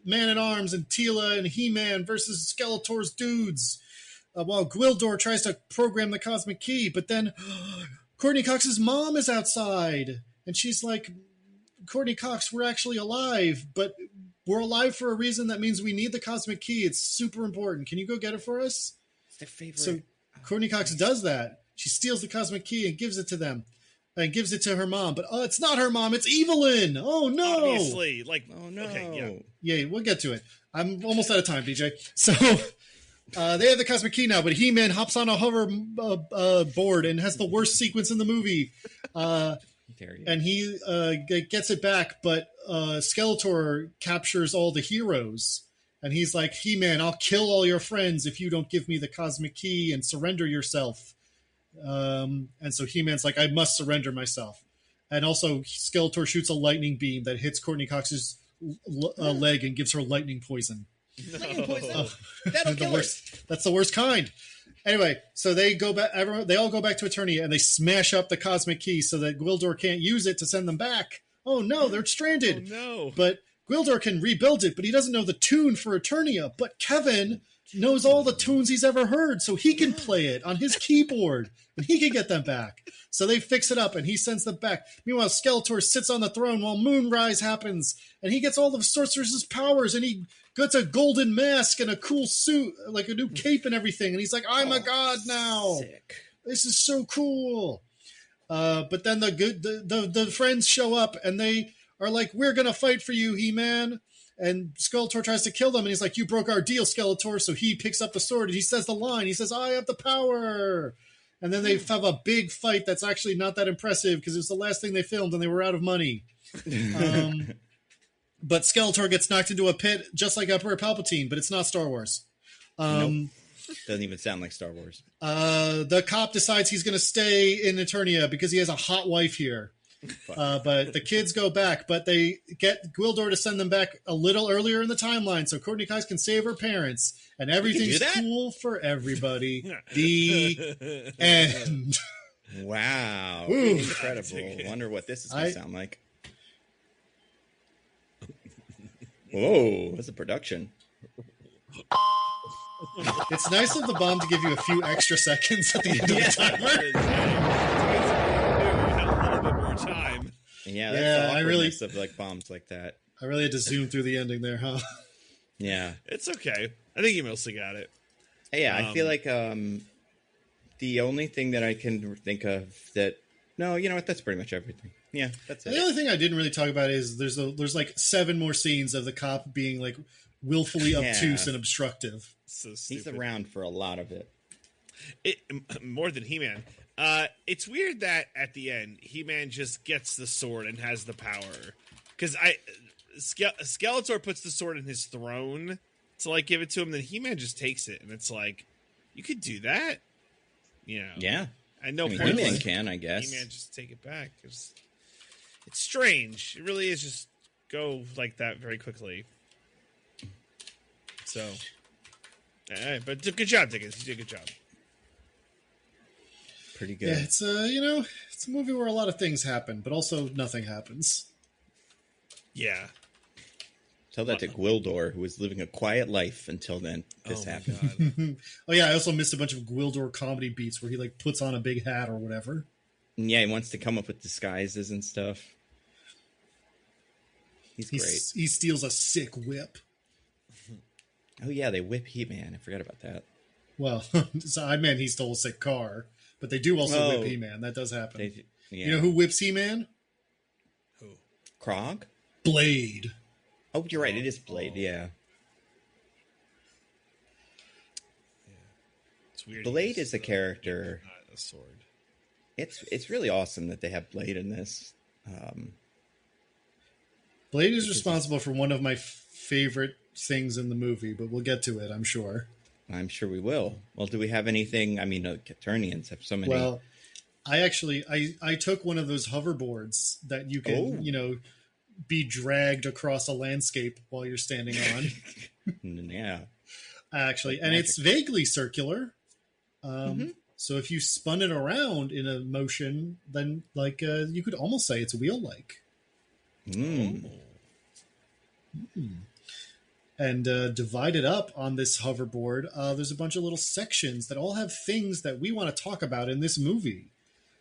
Man-at-Arms and Teela and He-Man versus Skeletor's dudes. While Gwildor tries to program the cosmic key, but then Courtney Cox's mom is outside, and she's like, Courtney Cox, we're actually alive, but we're alive for a reason that means we need the cosmic key. It's super important. Can you go get it for us? It's their favorite. So Courtney Cox does that. She steals the cosmic key and gives it to them. And gives it to her mom. But it's not her mom. It's Evelyn. Oh, no. Obviously. Like, Oh no. okay, Yeah, we'll get to it. I'm almost out of time, DJ. So they have the cosmic key now, but He-Man hops on a hover board and has the worst sequence in the movie. And he gets it back, but Skeletor captures all the heroes. And he's like, He-Man, I'll kill all your friends if you don't give me the cosmic key and surrender yourself. And so He-Man's like, I must surrender myself. And also Skeletor shoots a lightning beam that hits Courtney Cox's leg and gives her lightning poison. Lightning poison. That'll kill her. That's the worst kind. Anyway, so they go back. They all go back to Eternia and they smash up the cosmic key so that Gwildor can't use it to send them back. Oh no, they're stranded. Oh no. But Gwildor can rebuild it, but he doesn't know the tune for Eternia. But Kevin knows all the tunes he's ever heard, so he can play it on his keyboard and he can get them back. So they fix it up and he sends them back. Meanwhile, Skeletor sits on the throne while Moonrise happens and he gets all of Sorcerer's powers and he gets a golden mask and a cool suit, like a new cape and everything. And he's like, I'm a god now. Sick. This is so cool. But then the friends show up and they are like, we're going to fight for you, He-Man. And Skeletor tries to kill them, and he's like, you broke our deal, Skeletor. So he picks up the sword, and he says the line. He says, I have the power. And then they have a big fight that's actually not that impressive because it was the last thing they filmed, and they were out of money. But Skeletor gets knocked into a pit, just like Emperor Palpatine, but it's not Star Wars. Nope. Doesn't even sound like Star Wars. The cop decides he's going to stay in Eternia because he has a hot wife here. But the kids go back, but they get Gwildor to send them back a little earlier in the timeline so Courtney Cox can save her parents and everything's cool for everybody. The end. Wow. Ooh. Incredible. Wonder what this is going to sound like. Whoa, that's a production. It's nice of the bomb to give you a few extra seconds at the end of the timer. Time. Yeah, that's the awkwardness of like bombs like that. I really had to zoom through the ending there, huh? Yeah. It's okay. I think you mostly got it. Yeah, I feel like the only thing that I can think of that... No, you know what? That's pretty much everything. Yeah, that's it. The only thing I didn't really talk about is there's like 7 more scenes of the cop being like willfully obtuse and obstructive. So he's around for a lot of it. More than He-Man. It's weird that at the end He-Man just gets the sword and has the power, because Skeletor puts the sword in his throne to like give it to him, then He-Man just takes it, and it's like, you could do that, you know? Yeah, I know He-Man can, I guess. He-Man just take it back. It's strange. It really is just go like that very quickly. So, but good job, Diggins. You did a good job. Pretty good. Yeah, it's it's a movie where a lot of things happen, but also nothing happens. Yeah. Tell that to Gwildor, who was living a quiet life until then. This happened. Oh yeah, I also missed a bunch of Gwildor comedy beats where he like puts on a big hat or whatever. And yeah, he wants to come up with disguises and stuff. He's great. He steals a sick whip. Oh yeah, they whip He-Man. I forgot about that. Well, so I meant he stole a sick car. But they do also whip He-Man. That does happen. Yeah. You know who whips He-Man? Who? Karg? Blade. Oh, you're right. It is Blade, yeah. It's weird. Blade is a character. Not a sword. It's really awesome that they have Blade in this. Blade is responsible for one of my favorite things in the movie, but we'll get to it, I'm sure. I'm sure we will. Well, do we have anything? I mean, Eternians have so many. Well, I took one of those hoverboards that you can, be dragged across a landscape while you're standing on. Yeah. Actually, Like and magic. it's vaguely circular. Mhm. So if you spun it around in a motion, then like you could almost say it's wheel-like. Mm. And divided up on this hoverboard, there's a bunch of little sections that all have things that we want to talk about in this movie.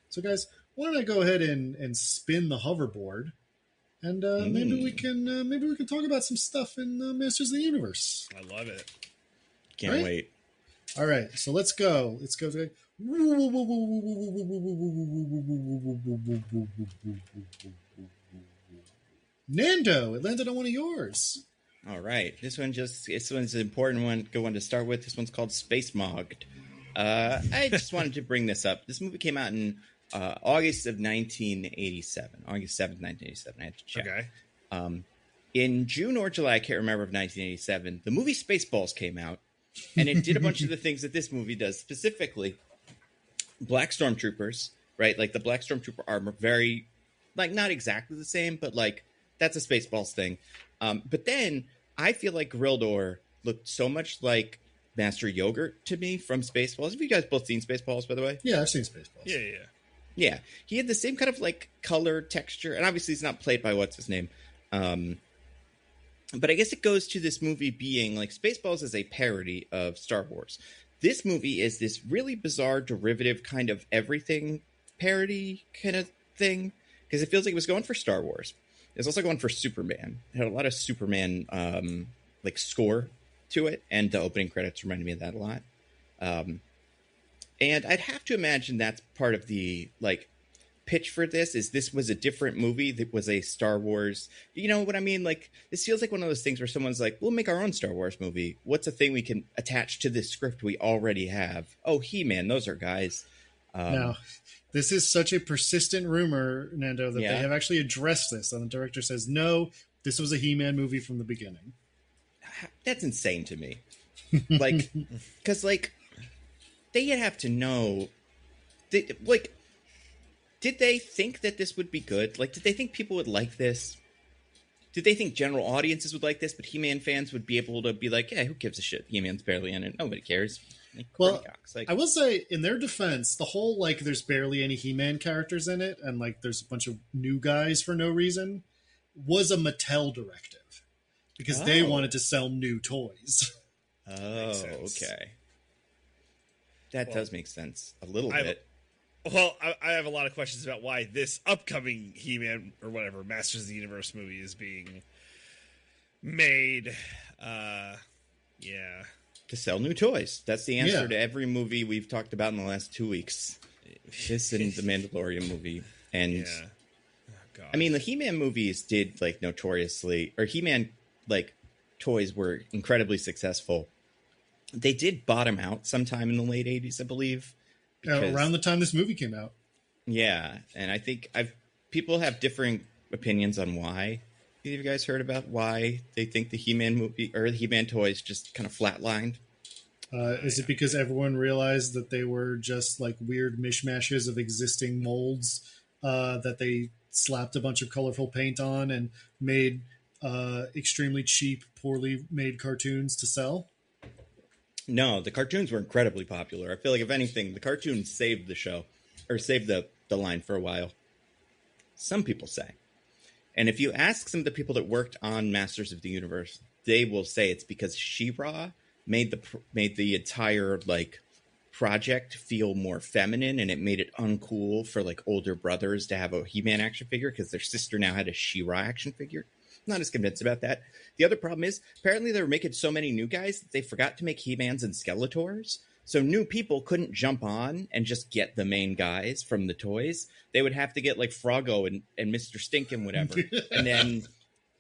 So, guys, why don't I go ahead and spin the hoverboard, and maybe we can talk about some stuff in Masters of the Universe. I love it. Can't wait. All right, so let's go. Let's go. Nando, it landed on one of yours. All right, this one's an important one. Good one to start with. This one's called Space Mogged. I just wanted to bring this up. This movie came out in August of 1987, August 7th, 1987. I had to check. Okay. In June or July, I can't remember, of 1987, the movie Spaceballs came out, and it did a bunch of the things that this movie does. Specifically, black stormtroopers, right? Like the black stormtrooper armor, very, like, not exactly the same, but like that's a Spaceballs thing. But then I feel like Grildor looked so much like Master Yogurt to me from Spaceballs. Have you guys both seen Spaceballs, by the way? Yeah, I've seen Spaceballs. Yeah. He had the same kind of like color, texture, and obviously he's not played by what's his name. But I guess it goes to this movie being like Spaceballs is a parody of Star Wars. This movie is this really bizarre derivative kind of everything parody kind of thing, because it feels like it was going for Star Wars. It's also going for Superman. It had a lot of Superman like score to it, and the opening credits reminded me of that a lot. And I'd have to imagine that's part of the like pitch for this. Is this was a different movie that was a Star Wars? You know what I mean? Like this feels like one of those things where someone's like, "We'll make our own Star Wars movie. What's a thing we can attach to this script we already have?" Oh, He-Man. Those are guys. Now, this is such a persistent rumor, Nando, that Yeah. they have actually addressed this. And the director says, no, this was a He-Man movie from the beginning. That's insane to me. Like, because, like, they have to know. Like, did they think that this would be good? Like, did they think people would like this? Did they think general audiences would like this, but He-Man fans would be able to be like, yeah, who gives a shit? He-Man's barely in it. Nobody cares. Like, Well, like, I will say, in their defense, the whole, like, there's barely any He-Man characters in it, and, like, there's a bunch of new guys for no reason, was a Mattel directive. Because they wanted to sell new toys. Oh, okay. That does make sense. A little bit. Well, I have a lot of questions about why this upcoming He-Man, or whatever, Masters of the Universe movie is being made. Yeah. To sell new toys. That's the answer to every movie we've talked about in the last 2 weeks. This and the Mandalorian movie. And I mean, the He-Man movies did like notoriously, or He-Man like toys were incredibly successful. They did bottom out sometime in the late 80s, I believe. Around the time this movie came out. Yeah, and I think people have differing opinions on why. Have you guys heard about why they think the He-Man movie or the He-Man toys just kind of flatlined? Is it because everyone realized that they were just like weird mishmashes of existing molds that they slapped a bunch of colorful paint on and made extremely cheap, poorly made cartoons to sell? No, the cartoons were incredibly popular. I feel like, if anything, the cartoons saved the show, or saved the line for a while. Some people say. And if you ask some of the people that worked on Masters of the Universe, they will say it's because She-Ra made the entire like project feel more feminine, and it made it uncool for like older brothers to have a He-Man action figure because their sister now had a She-Ra action figure. Not as convinced about that. The other problem is apparently they were making so many new guys that they forgot to make He-Mans and Skeletors. So new people couldn't jump on and just get the main guys from the toys. They would have to get like Froggo and Mr. Stink and whatever. And then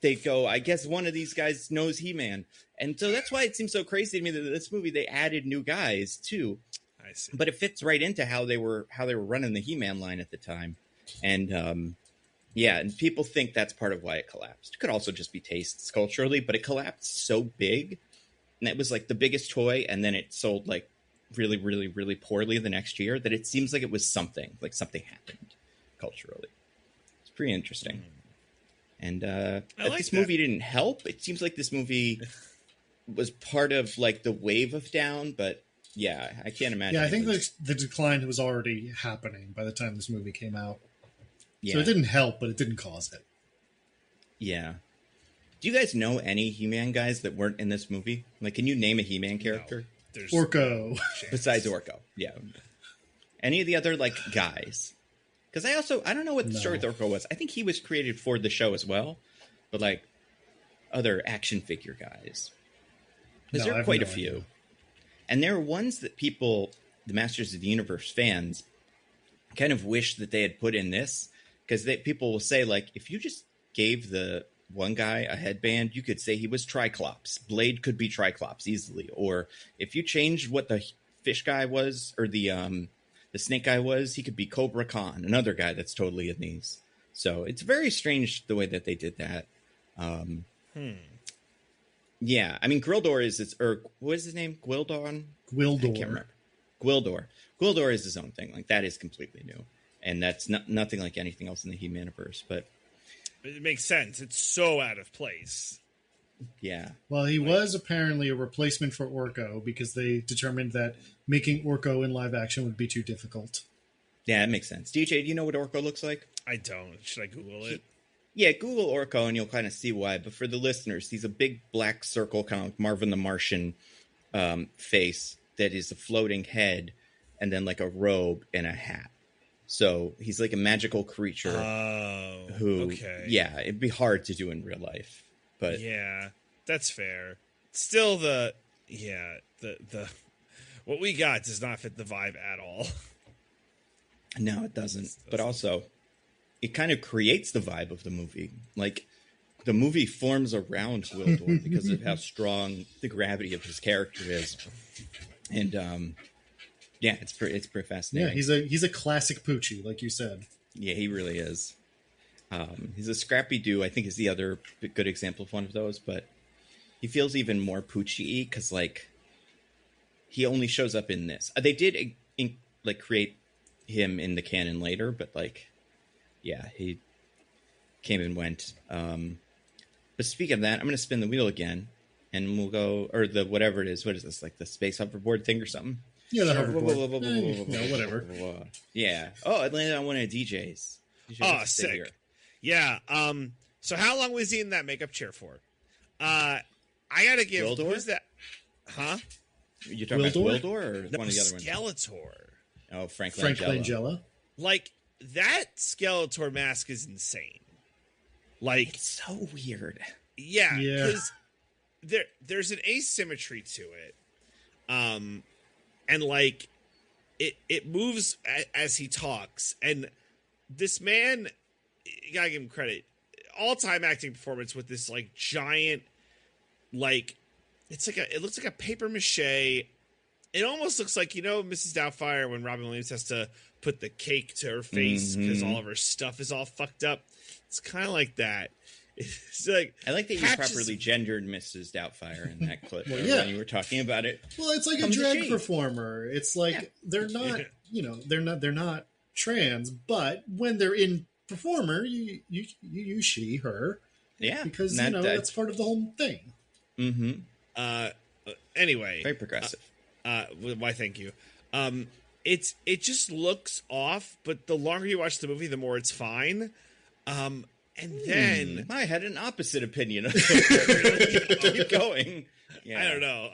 they go, I guess one of these guys knows He-Man. And so that's why it seems so crazy to me that this movie, they added new guys too. I see. But it fits right into how they were running the He-Man line at the time. And yeah, and people think that's part of why it collapsed. It could also just be tastes culturally, but it collapsed so big. And it was like the biggest toy, and then it sold like really, really, really poorly the next year, that it seems like it was something happened culturally. It's pretty interesting. And like this that. movie didn't help. It seems like this movie was part of like the wave of down, but yeah, I can't imagine. Yeah, I think the decline was already happening by the time this movie came out. Yeah. So it didn't help, but it didn't cause it. Yeah. Do you guys know any He-Man guys that weren't in this movie? Like, can you name a He-Man character? No, Orko. Besides Orko, yeah. Any of the other, like, guys? Because I don't know what the story with Orko was. I think he was created for the show as well. But, like, other action figure guys. Because there are quite a few. Idea. And there are ones that people, the Masters of the Universe fans, kind of wish that they had put in this. Because people will say, like, if you just gave the one guy a headband, you could say he was Triclops. Blade could be Triclops easily. Or if you changed what the fish guy was, or the snake guy was, he could be Cobra Khan, another guy that's totally in these. So it's very strange the way that they did that. Yeah, I mean, Gwildor is or what is his name? Gwildor? Gwildor. I can't remember. Gwildor. Gwildor is his own thing. Like, that is completely new. And that's nothing like anything else in the He-Maniverse, but it makes sense. It's so out of place. Yeah. Well, he was apparently a replacement for Orko because they determined that making Orko in live action would be too difficult. Yeah, it makes sense. DJ, do you know what Orko looks like? I don't. Should I Google it? Yeah, Google Orko and you'll kind of see why. But for the listeners, he's a big black circle, kind of like Marvin the Martian face that is a floating head and then like a robe and a hat. So he's like a magical creature yeah, it'd be hard to do in real life. But yeah, that's fair. Still the what we got does not fit the vibe at all. No, it doesn't. But also, it kind of creates the vibe of the movie. Like, the movie forms around Gwildor because of how strong the gravity of his character is. And yeah, it's pretty fascinating. Yeah, he's a classic Poochie, like you said. Yeah, he really is. He's a Scrappy Doo, I think, is the other good example of one of those. But he feels even more Poochie-y because, like, he only shows up in this. They did like create him in the canon later, but like, yeah, he came and went. But speaking of that, I'm going to spin the wheel again, and we'll go, or the whatever it is. What is this? Like the space hoverboard thing or something? Yeah, the hoverboard. No, whatever. Yeah. Oh, it landed on one of DJ's. Oh, sick. Here. Yeah. So how long was he in that makeup chair for? I gotta give. Gwildor? Who's that? Huh? You're talking about Gwildor or no, one of the other ones? Skeletor. Oh, Frank Langella. Like, that Skeletor mask is insane. Like, it's so weird. Yeah, because there's an asymmetry to it. And like it moves as he talks, and this man, you gotta give him credit, all-time acting performance with this like giant, like it looks like a paper mache. It almost looks like, you know, Mrs. Doubtfire when Robin Williams has to put the cake to her face because all of her stuff is all fucked up. It's kind of like that. It's like, I like that you properly gendered Mrs. Doubtfire in that clip when you were talking about it. Well, it's like a drag performer. It's like they're not, you know, they're not trans, but when they're in performer, you use she, her, because you know that's part of the whole thing. Anyway, very progressive. Why? Thank you. It just looks off, but the longer you watch the movie, the more it's fine. And then I had an opposite opinion. Keep going. Yeah. I don't know.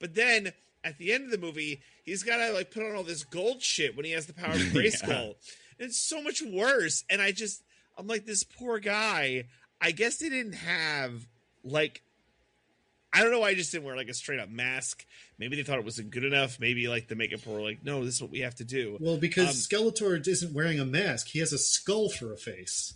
But then at the end of the movie, he's got to like put on all this gold shit when he has the power of Grayskull. It's so much worse. And I'm like, this poor guy. I guess they didn't have like, I don't know why I just didn't wear like a straight up mask. Maybe they thought it wasn't good enough. Maybe like the makeup were like, no, this is what we have to do. Well, because Skeletor isn't wearing a mask. He has a skull for a face.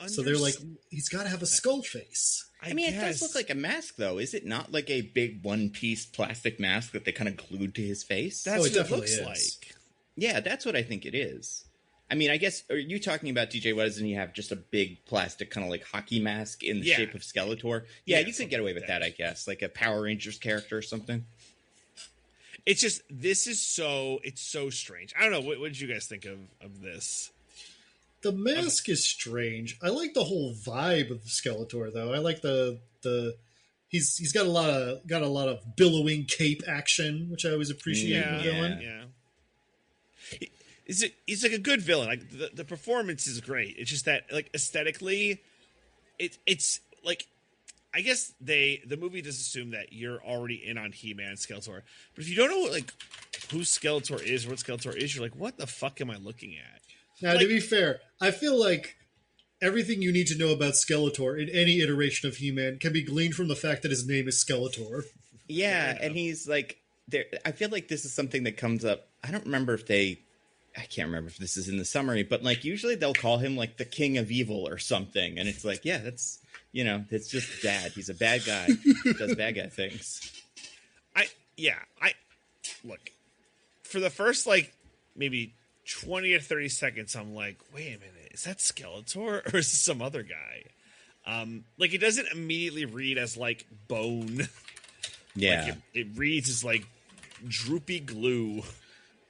So they're like, he's got to have a skull face. I mean, it does look like a mask, though. Is it not like a big one-piece plastic mask that they kind of glued to his face? That's what it looks like. Yeah, that's what I think it is. I mean, I guess, are you talking about DJ? What doesn't he have just a big plastic kind of like hockey mask in the shape of Skeletor? Yeah, you could get away with that, I guess. Like a Power Rangers character or something. It's just, it's so strange. I don't know. What did you guys think of this? The mask is strange. I like the whole vibe of Skeletor, though. I like the he's got a lot of billowing cape action, which I always appreciate in a villain. Yeah. He's like a good villain. Like the performance is great. It's just that like aesthetically, it's like I guess the movie does assume that you're already in on He-Man and Skeletor, but if you don't know like who Skeletor is or what Skeletor is, you're like, what the fuck am I looking at? Now, to be fair, I feel like everything you need to know about Skeletor in any iteration of He-Man can be gleaned from the fact that his name is Skeletor. Yeah, and he's like, there. I feel like this is something that comes up. I don't remember if I can't remember if this is in the summary, but like usually they'll call him like the King of Evil or something, and it's like, yeah, that's it's just bad. He's a bad guy. He does bad guy things. I look for the first like maybe 20 or 30 seconds, I'm like, wait a minute, is that Skeletor or is this some other guy? Like it doesn't immediately read as like bone. Yeah, like it reads as like droopy glue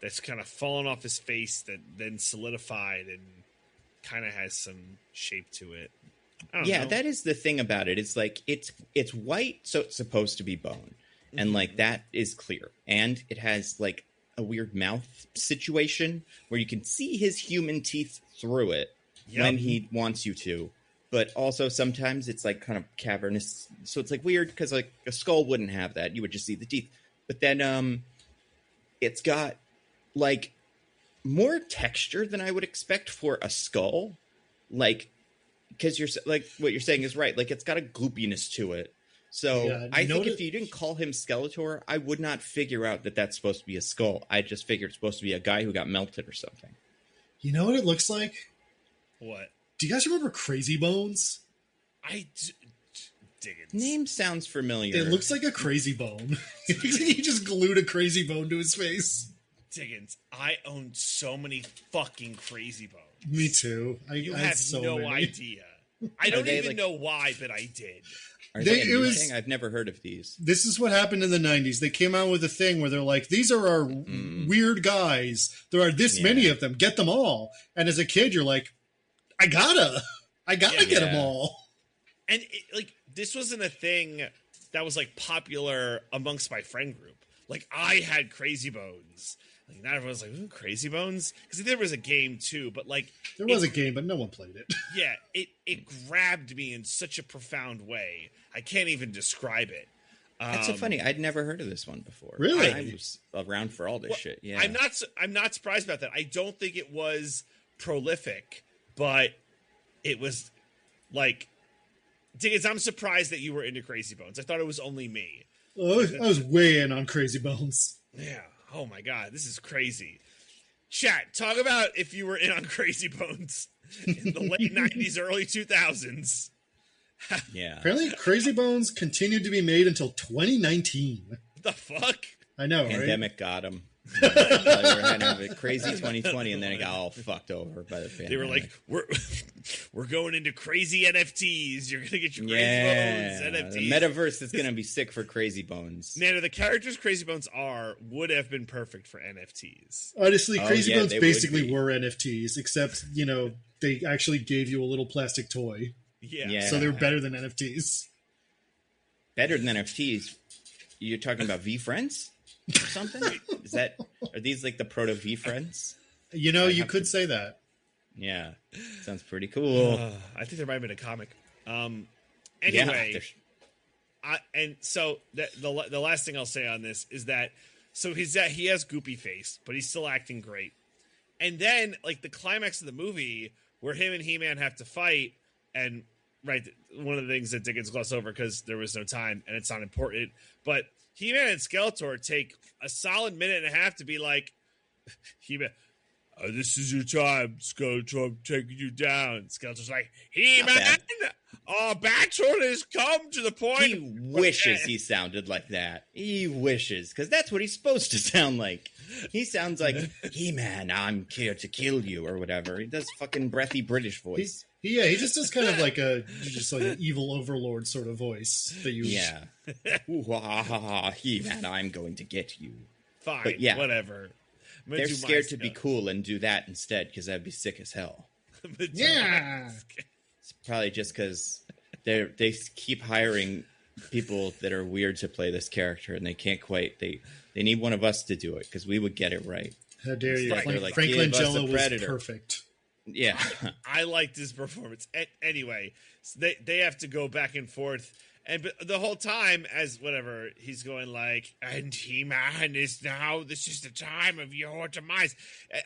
that's kind of fallen off his face that then solidified and kind of has some shape to it. I don't know. That is the thing about it. It's like it's white, so it's supposed to be bone, and like that is clear, and it has like a weird mouth situation where you can see his human teeth through it when he wants you to, but also sometimes it's like kind of cavernous, so it's like weird because like a skull wouldn't have that. You would just see the teeth, but then it's got like more texture than I would expect for a skull, like because you're like what you're saying is right, like it's got a gloopiness to it. So I think if you didn't call him Skeletor, I would not figure out that that's supposed to be a skull. I just figured it's supposed to be a guy who got melted or something. You know what it looks like? What? Do you guys remember Crazy Bones? Diggins. Name sounds familiar. It looks like a Crazy Bone. It looks like he just glued a Crazy Bone to his face. Diggins, I own so many fucking Crazy Bones. Me too. You have so no many. idea. I don't even know why, but I did. Are they a new thing? I've never heard of these. This is what happened in the 90s. They came out with a thing where they're like, these are our weird guys. There are this many of them. Get them all. And as a kid, you're like, I gotta get them all. And this wasn't a thing that was like popular amongst my friend group. Like I had Crazy Bones. Like not everyone's like, ooh, Crazy Bones? Because there was a game too, but like there was a game, but no one played it. Yeah, it grabbed me in such a profound way. I can't even describe it. That's so funny. I'd never heard of this one before. Really? I was around for all this shit. Yeah, I'm not surprised about that. I don't think it was prolific, but it was like, Diggins, I'm surprised that you were into Crazy Bones. I thought it was only me. Oh, I was way in on Crazy Bones. Yeah. Oh my God, this is crazy. Chat, talk about if you were in on Crazy Bones in the late 90s, early 2000s. Yeah. Apparently, Crazy Bones continued to be made until 2019. What the fuck? I know, Pandemic got them. They were having a crazy 2020, and then it got all fucked over by the pandemic. They were like, we're going into crazy NFTs. You're gonna get your Crazy Bones NFTs. The metaverse is gonna be sick for Crazy Bones. Nando, the characters Crazy Bones would have been perfect for NFTs. Honestly, Crazy Bones basically were NFTs, except they actually gave you a little plastic toy. Yeah. So they're better than NFTs. Better than NFTs? You're talking about V-Friends? Or something? Are these like the proto V-Friends? You could say that. Yeah. Sounds pretty cool. I think there might have been a comic. Anyway, and so the last thing I'll say on this is that he has goopy face, but he's still acting great. And then like the climax of the movie where him and He-Man have to fight, and one of the things that Dickens glossed over because there was no time and it's not important, but He-Man and Skeletor take a solid minute and a half to be like, He-Man, this is your time, Skeletor, I'm taking you down. Skeletor's like, He-Man, our battle has come to the point. He wishes he sounded like that. He wishes, because that's what he's supposed to sound like. He sounds like, He-Man, I'm here to kill you, or whatever. He does fucking breathy British voice. He just does kind of like an evil overlord sort of voice that you. Yeah. He-Man, I'm going to get you. Fine, but yeah, whatever. They're scared to be cool and do that instead, because that'd be sick as hell. Yeah. It's probably just because they keep hiring people that are weird to play this character, and they can't quite. They need one of us to do it because we would get it right. How dare you? They're like, Frank "Give us a Langella was Predator." perfect. Yeah. I liked his performance. Anyway, so they have to go back and forth. And the whole time, as whatever, he's going like, and He-Man is now, this is the time of your demise.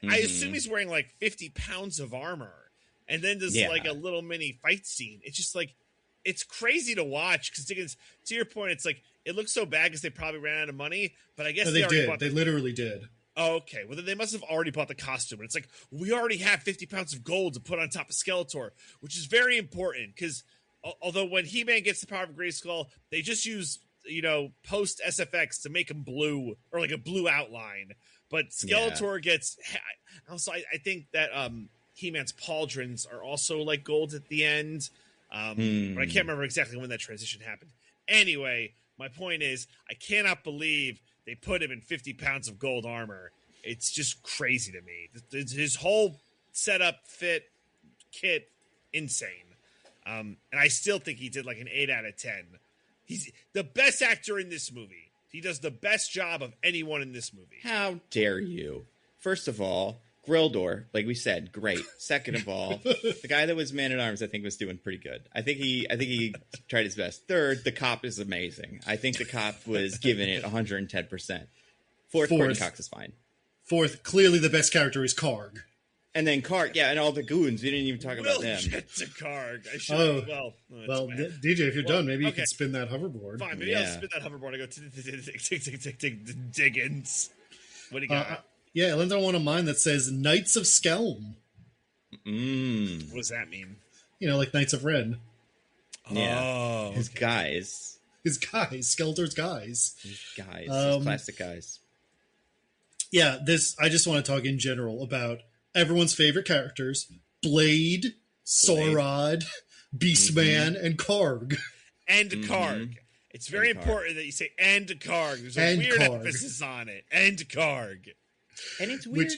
I assume he's wearing like 50 pounds of armor. And then there's like a little mini fight scene. It's just like, it's crazy to watch because Diggins, to your point, it's like, it looks so bad because they probably ran out of money. But I guess No, they did. They literally did. Oh, okay. Well, then they must have already bought the costume. And it's like, we already have 50 pounds of gold to put on top of Skeletor, which is very important because although when He-Man gets the power of Grayskull, they just use, post SFX to make him blue or like a blue outline. But Skeletor gets, also, I think that He-Man's pauldrons are also like gold at the end. But I can't remember exactly when that transition happened. Anyway, my point is, I cannot believe they put him in 50 pounds of gold armor. It's just crazy to me. His whole setup, fit, kit, insane. And I still think he did like an 8 out of 10. He's the best actor in this movie. He does the best job of anyone in this movie. How dare you? First of all, Grildor, like we said, great. Second of all, the guy that was Man-at-Arms, I think, was doing pretty good. I think he tried his best. Third, the cop is amazing. I think the cop was giving it 110%. Fourth, Courtney Cox is fine. Fourth, clearly the best character is Karg. And then Karg, and all the goons. We didn't even talk about them. Get to Karg. I should. Well, DJ, if you're done, maybe you can spin that hoverboard. Fine, maybe I'll spin that hoverboard. I go Diggins. What do you got? Yeah, it lands on one of mine that says Knights of Skelm. What does that mean? Like Knights of Ren. Yeah. Oh, his guys. His guys. Skeletor's guys. His guys. His classic guys. Yeah, I just want to talk in general about everyone's favorite characters: Blade, Saurod, Beastman, and Karg. And Karg. It's very important that you say and Karg. There's a weird emphasis on it. And Karg. And it's weird.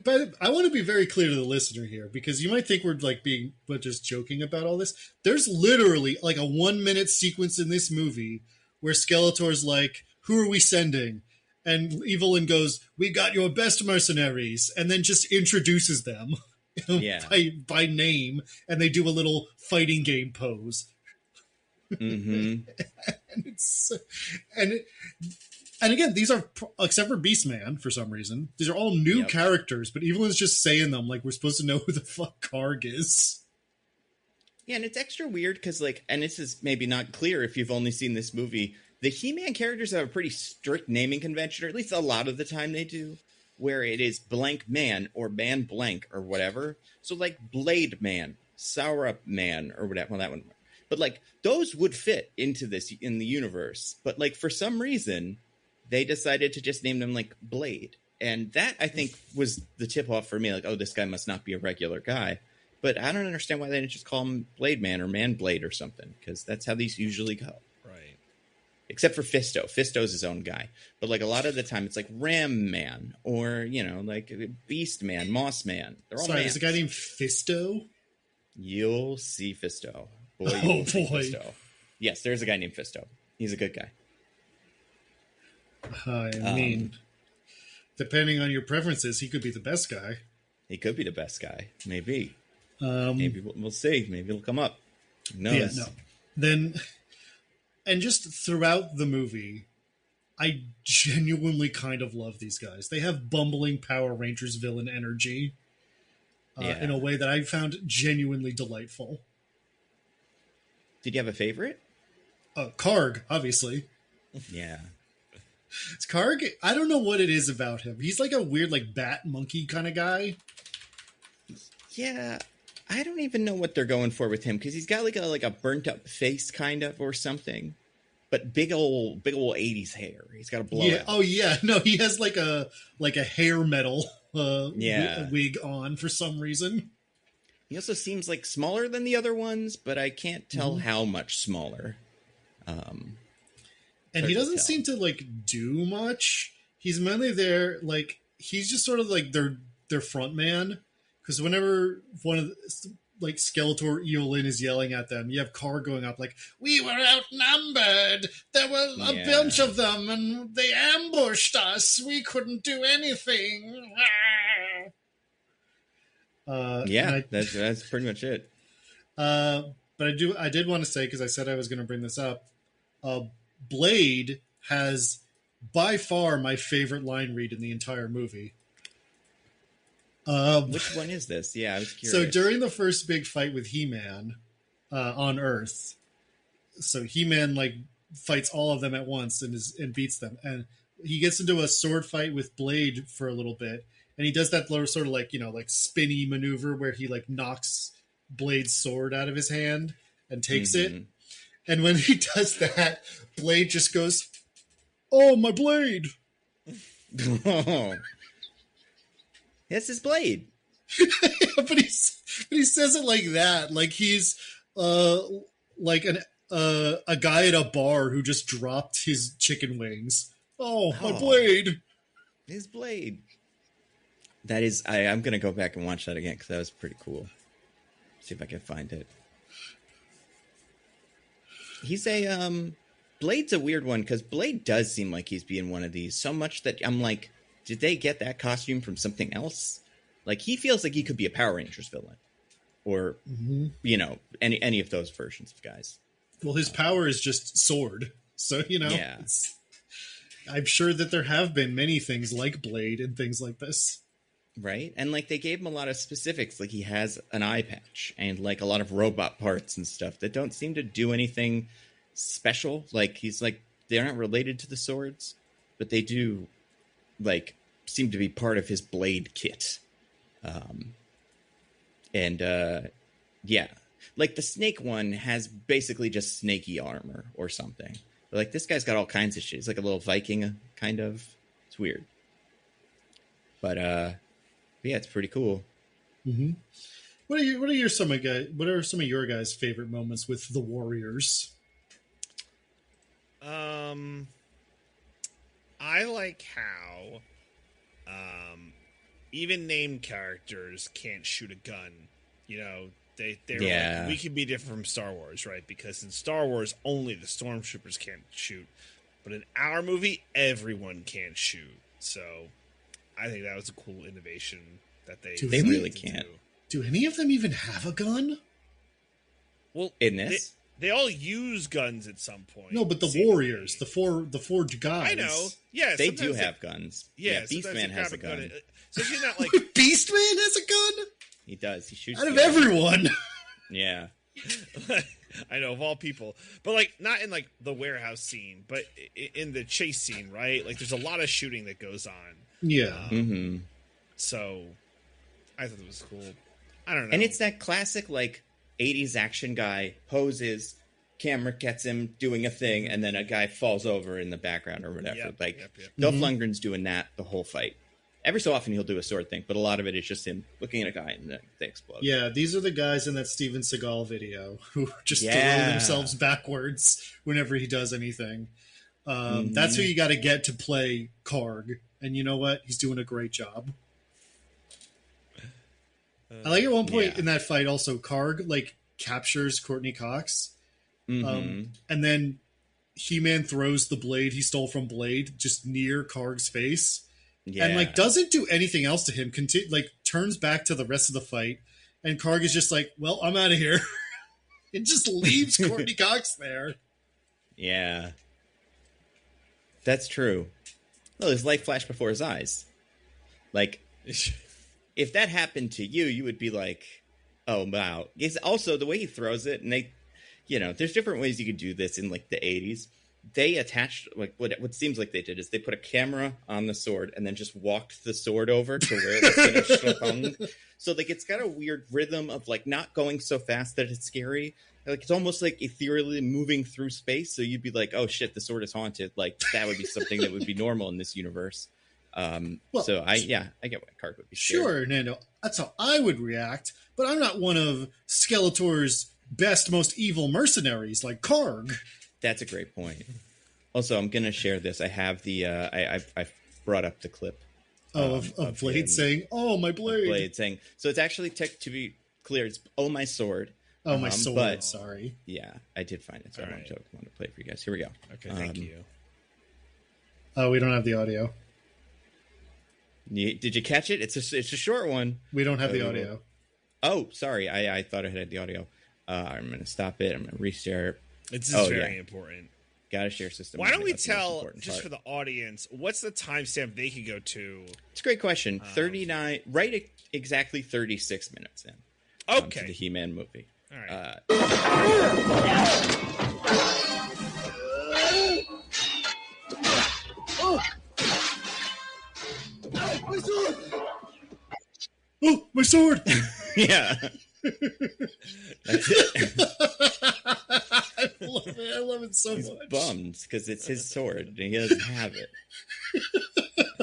But I want to be very clear to the listener here, because you might think we're just joking about all this. There's literally like a 1-minute sequence in this movie where Skeletor's like, "Who are we sending?" And Evelyn goes, "We got your best mercenaries," and then just introduces them by name, and they do a little fighting game pose. And again, these are, except for Beastman, for some reason, these are all new characters, but Evelyn's just saying them like we're supposed to know who the fuck Karg is. Yeah, and it's extra weird because, and this is maybe not clear if you've only seen this movie, the He-Man characters have a pretty strict naming convention, or at least a lot of the time they do, where it is blank man or man blank or whatever. So, Blade Man, Saurup Man, or whatever. Well, that one. But, those would fit into this, in the universe. But, for some reason, they decided to just name them, Blade. And that, I think, was the tip-off for me. Oh, this guy must not be a regular guy. But I don't understand why they didn't just call him Blade Man or Man Blade or something, because that's how these usually go. Right. Except for Fisto. Fisto's his own guy. But, a lot of the time, it's Ram Man or, Beast Man, Moss Man. They're all there's a guy named Fisto? You'll see Fisto. Boy, see Fisto. Yes, there's a guy named Fisto. He's a good guy. I mean, depending on your preferences, he could be the best guy. He could be the best guy. Maybe. Maybe we'll see. Maybe it'll come up. Who knows? Yeah, no. Then, and just throughout the movie, I genuinely kind of love these guys. They have bumbling Power Rangers villain energy in a way that I found genuinely delightful. Did you have a favorite? Karg, obviously. Yeah. It's Karg. I don't know what it is about him. He's like a weird, bat monkey kind of guy. Yeah, I don't even know what they're going for with him because he's got like a burnt up face kind of or something, but big old 80s hair. He's got a blowout. Yeah. Oh yeah. No, he has like a hair metal wig on for some reason. He also seems smaller than the other ones, but I can't tell how much smaller. And he doesn't seem to do much. He's mainly there he's just sort of their front man, because whenever one of the, like Skeletor Evelyn is yelling at them, you have Karg going up like, "We were outnumbered. There were a bunch of them, and they ambushed us. We couldn't do anything." That's pretty much it. But I did want to say, because I said I was going to bring this up, Blade has by far my favorite line read in the entire movie. Which one is this? Yeah, I was curious. So during the first big fight with He-Man on Earth, so He-Man like fights all of them at once and beats them, and he gets into a sword fight with Blade for a little bit, and he does that sort of like, like spinny maneuver where he like knocks Blade's sword out of his hand and takes it. And when he does that, Blade just goes, "Oh, my blade." This is Blade. But he says it like that, like he's like a guy at a bar who just dropped his chicken wings. Oh, my blade. His blade. That is, I'm going to go back and watch that again because that was pretty cool. See if I can find it. He's Blade's a weird one because Blade does seem like he's being one of these so much that I'm like, did they get that costume from something else? Like, he feels like he could be a Power Rangers villain or, any of those versions of guys. Well, his power is just sword. So, yeah. I'm sure that there have been many things like Blade and things like this. Right? And, like, they gave him a lot of specifics. Like, he has an eye patch and, like, a lot of robot parts and stuff that don't seem to do anything special. Like, he's, like, they aren't related to the swords, but they do, like, seem to be part of his blade kit. Yeah. Like, the snake one has basically just snaky armor or something. But, like, this guy's got all kinds of shit. He's like a little Viking, kind of. It's weird. But yeah, it's pretty cool. Mm-hmm. What are some of your guys' favorite moments with the Warriors? I like how even named characters can't shoot a gun. They're like, we can be different from Star Wars, right? Because in Star Wars, only the stormtroopers can't shoot. But in our movie, everyone can shoot. So I think that was a cool innovation that they really can't. Do any of them even have a gun? Well, in this, they all use guns at some point. No, but the Warriors, the four guys. I know. Yeah, they do have guns. Yeah, Beastman has a gun. So you're not like Beastman has a gun. He does. He shoots out of everyone. Yeah. I know, of all people. But, like, not in, like, the warehouse scene, but in the chase scene, right? Like, there's a lot of shooting that goes on. Yeah. So, I thought it was cool. I don't know. And it's that classic, like, 80s action guy poses, camera gets him doing a thing, and then a guy falls over in the background or whatever. Dolph Lundgren's doing that the whole fight. Every so often he'll do a sword thing, but a lot of it is just him looking at a guy and they explode. Yeah, these are the guys in that Steven Seagal video who just throw themselves backwards whenever he does anything. That's who you got to get to play Karg. And you know what? He's doing a great job. I like at one point in that fight also, Karg like captures Courtney Cox. And then He-Man throws the blade he stole from Blade just near Karg's face. Yeah. And like doesn't do anything else to him. Turns back to the rest of the fight, and Karg is just like, "Well, I'm out of here." It just leaves Courtney Cox there. Yeah, that's true. Well, his life flashed before his eyes. Like, if that happened to you, you would be like, "Oh wow!" It's also the way he throws it, and there's different ways you could do this in like the 80s. They attached, like, what seems like they did is they put a camera on the sword and then just walked the sword over to where it was going to hung. So, like, it's got a weird rhythm of, like, not going so fast that it's scary. Like, it's almost like ethereally moving through space. So you'd be like, oh, shit, the sword is haunted. Like, that would be something that would be normal in this universe. So, I get why Karg would be scared. Sure, Nando. That's how I would react. But I'm not one of Skeletor's best, most evil mercenaries like Karg. That's a great point. Also, I'm going to share this. I have the I brought up the clip. of Blade him, saying, "Oh, my blade." Blade saying. So it's actually to be clear, it's "Oh, my sword." Oh, my sword. But, sorry. Yeah, I did find it. So I want to play it for you guys. Here we go. Okay, thank you. Oh, we don't have the audio. Did you catch it? It's a short one. We don't have the audio. Oh, sorry. I thought I had the audio. I'm going to stop it. I'm going to reshare it. It's very important. Got to share system. Why don't we tell, just for the audience, what's the timestamp they can go to? It's a great question. 39, right exactly 36 minutes in. Okay. To the He-Man movie. All right. My sword! Oh, my sword! Yeah. That's it. I love it so He's much. bummed because it's his sword and he doesn't have it.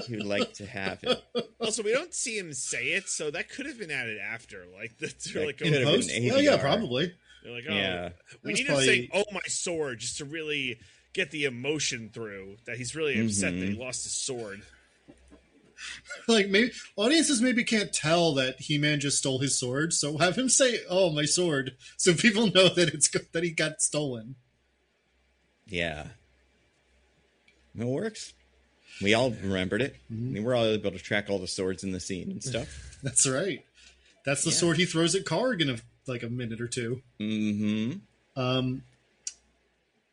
He would like to have it. Also, we don't see him say it, so that could have been added after. Like, in post? Oh, yeah, probably. They're like, oh, we need him saying, "Oh, my sword," just to really get the emotion through that he's really upset that he lost his sword. Like, maybe audiences can't tell that He-Man just stole his sword, so have him say, "Oh, my sword," so people know that he got stolen. Yeah, it works. We all remembered it. Mm-hmm. I mean, we're all able to track all the swords in the scene and stuff. That's right. That's the sword he throws at Karg in a minute or two. Mm-hmm.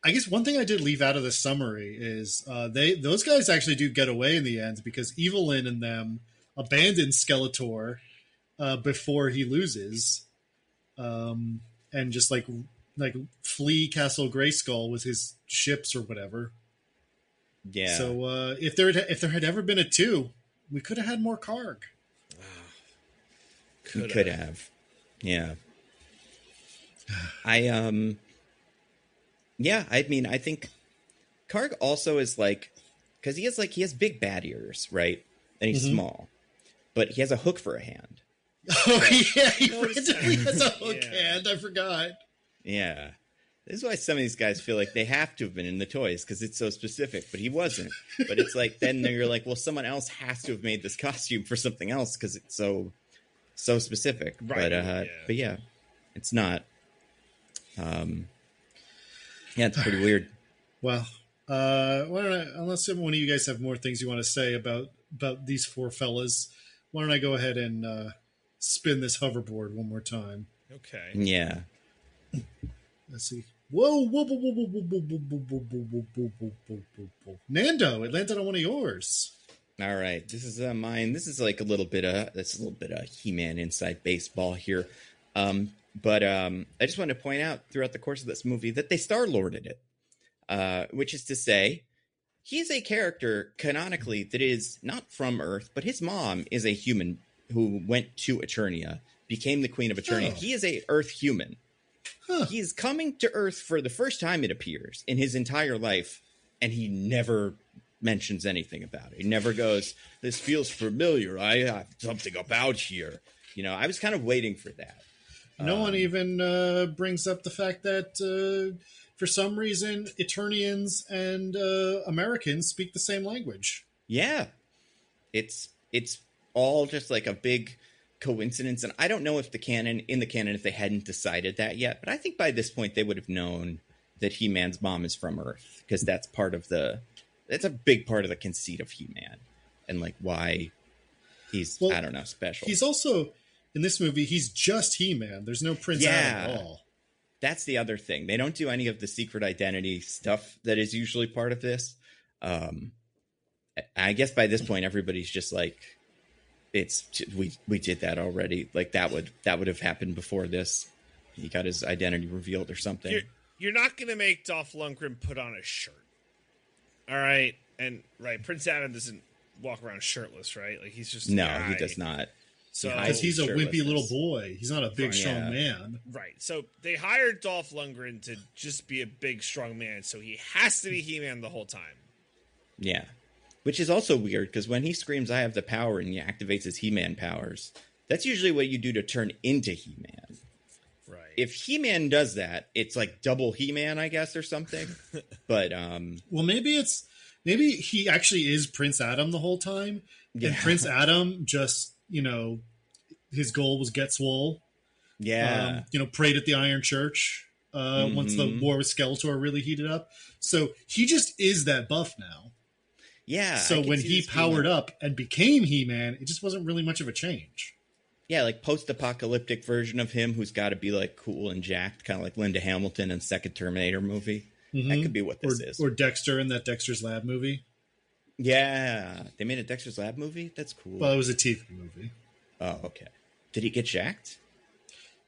I guess one thing I did leave out of the summary is those guys actually do get away in the end because Evelyn and them abandon Skeletor before he loses, and just like flee Castle Grayskull with his ships or whatever. Yeah. So if there had ever been a 2, we could have had more Karg. We could have. Yeah. Yeah, I mean, I think Karg also is because he has big bad ears, right? And he's small, but he has a hook for a hand. Oh yeah, he randomly has a hook hand. I forgot. Yeah, this is why some of these guys feel like they have to have been in the toys because it's so specific, but he wasn't. But it's like then you're like, well, someone else has to have made this costume for something else because it's so specific. Right. But yeah, it's not. Yeah, it's pretty weird. Well, unless one of you guys have more things you want to say about these 4 fellas, why don't I go ahead and spin this hoverboard one more time? Okay. Yeah. Let's see. Whoa, whoa, whoa, whoa, whoa, whoa, whoa, whoa, whoa, whoa, whoa, whoa, whoa, whoa. Nando, it landed on one of yours. All right, this is mine. This is like a little bit of He-Man inside baseball here. But I just wanted to point out throughout the course of this movie that they Star-Lorded it, which is to say, he's a character canonically that is not from Earth, but his mom is a human who went to Eternia, became the Queen of Eternia. Oh. He is a Earth human. Huh. He is coming to Earth for the first time, it appears, in his entire life, and he never mentions anything about it. He never goes, "This feels familiar. I have something about here." You know, I was kind of waiting for that. No one even brings up the fact that for some reason Eternians and Americans speak the same language. Yeah, it's all just like a big coincidence, and I don't know if in the canon if they hadn't decided that yet, but I think by this point they would have known that He-Man's mom is from Earth because that's a big part of the conceit of He-Man and like why he's I don't know special. He's also in this movie, he's just He-Man. There's no Prince Adam at all. That's the other thing. They don't do any of the secret identity stuff that is usually part of this. I guess by this point, everybody's just like, we did that already. Like that would have happened before this. He got his identity revealed or something. You're not going to make Dolph Lundgren put on a shirt. All right. And Prince Adam doesn't walk around shirtless, right? Like he's just he does not. So because he's a wimpy little boy, he's not a big strong man, right? So they hired Dolph Lundgren to just be a big strong man, so he has to be He-Man the whole time. Yeah, which is also weird because when he screams, "I have the power," and he activates his He-Man powers, that's usually what you do to turn into He-Man. Right. If He-Man does that, it's like double He-Man, I guess, or something. But well, maybe he actually is Prince Adam the whole time. And Prince Adam just, his goal was get swole. Yeah. Prayed at the Iron Church once the war with Skeletor really heated up. So he just is that buff now. Yeah. So when he powered up and became He-Man, it just wasn't really much of a change. Yeah, like post-apocalyptic version of him who's got to be like cool and jacked, kind of like Linda Hamilton in the second Terminator movie. Mm-hmm. That could be what this is. Or Dexter in that Dexter's Lab movie. Yeah. They made a Dexter's Lab movie? That's cool. Well, it was a TV movie. Oh, okay. Did he get jacked?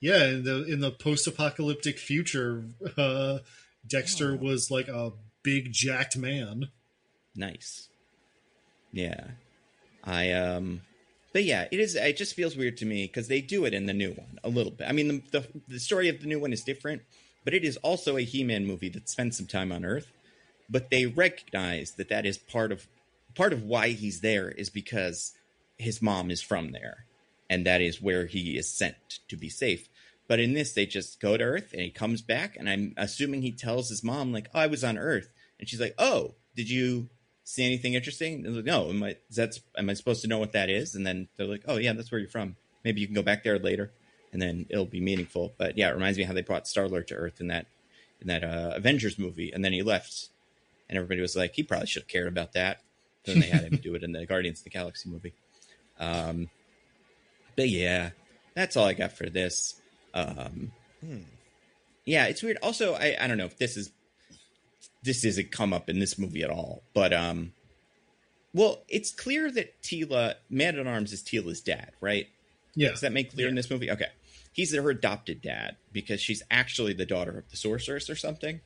Yeah, in the post-apocalyptic future, Dexter was like a big jacked man. Nice. Yeah. But yeah, it just feels weird to me because they do it in the new one a little bit. I mean, the story of the new one is different, but it is also a He-Man movie that spends some time on Earth. But they recognize that is part of why he's there is because his mom is from there, and that is where he is sent to be safe. But in this, they just go to Earth, and he comes back, and I'm assuming he tells his mom, like, "Oh, I was on Earth," and she's like, "Oh, did you see anything interesting?" And like, "No, am I supposed to know what that is?" And then they're like, "Oh yeah, that's where you're from. Maybe you can go back there later, and then it'll be meaningful." But yeah, it reminds me how they brought Star-Lord to Earth in that Avengers movie, and then he left, and everybody was like, "He probably should have cared about that." Then they had him do it in the Guardians of the Galaxy movie. But yeah, that's all I got for this. Yeah, it's weird. Also, I don't know if this isn't come up in this movie at all, but well, it's clear that Man-at-Arms is Teela's dad, right? Yeah. Does that make clear in this movie? Okay. He's her adopted dad because she's actually the daughter of the sorceress or something,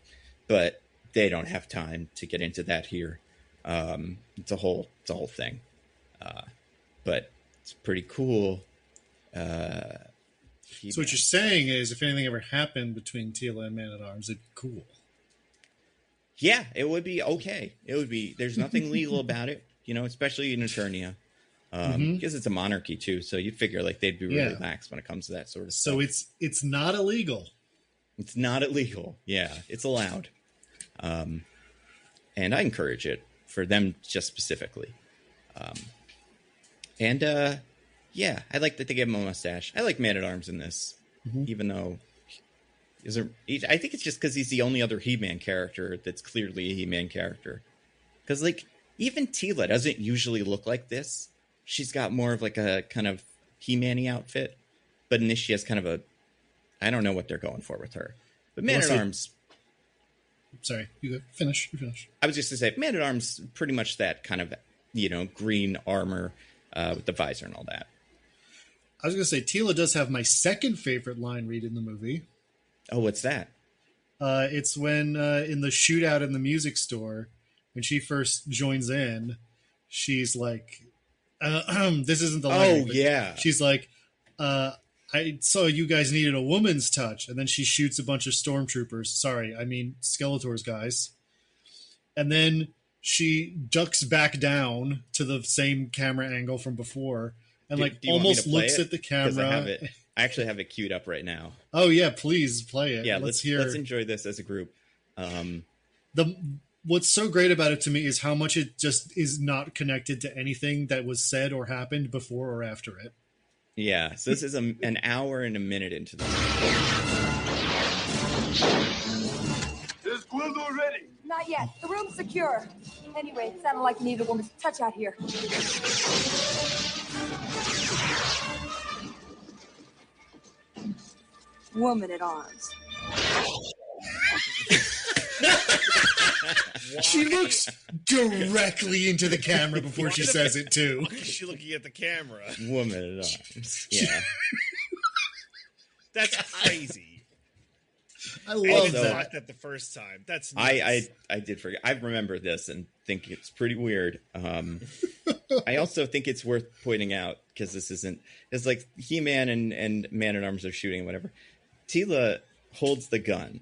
but they don't have time to get into that here. It's a whole thing. But it's pretty cool. So what you're saying is if anything ever happened between Teela and Man-at-Arms, it'd be cool. Yeah, it would be okay. It would be. There's nothing legal about it, especially in Eternia, because it's a monarchy too. So you figure like they'd be really lax when it comes to that sort of stuff. So it's not illegal. It's not illegal. Yeah, it's allowed, and I encourage it for them just specifically. Yeah, I like that they gave him a mustache. I like Man-at-Arms in this, even though. I think it's just because he's the only other He-Man character that's clearly a He-Man character. Because, like, even Teela doesn't usually look like this. She's got more of, like, a kind of He-Man-y outfit. But in this, she has kind of a... I don't know what they're going for with her. But Man-at-Arms... Sorry, you finish. I was just to say, Man-at-Arms, pretty much that kind of, green armor with the visor and all that. I was going to say, Teela does have my second favorite line read in the movie. Oh, what's that? It's when in the shootout in the music store, when she first joins in, she's like, this isn't the line. Oh, yeah. She's like, I saw you guys needed a woman's touch. And then she shoots a bunch of stormtroopers. Sorry, I mean Skeletor's guys. And then she ducks back down to the same camera angle from before and do almost looks at the camera. I actually have it queued up right now. Oh yeah, please play it. Yeah, let's enjoy this as a group. What's so great about it to me is how much it just is not connected to anything that was said or happened before or after it. Yeah, so this is an hour and a minute into the Is Gwildo ready? Not yet. The room's secure. Anyway, it sounded like you needed a woman's touch out here. Woman-at-Arms. She looks directly into the camera before she says it too. Why is she looking at the camera? Woman-at-Arms. Yeah. That's crazy. I love that. that. That the first time. That's nuts. I did forget. I remember this and think it's pretty weird. I also think it's worth pointing out because it's like He-Man and Man-at-Arms are shooting whatever. Teela holds the gun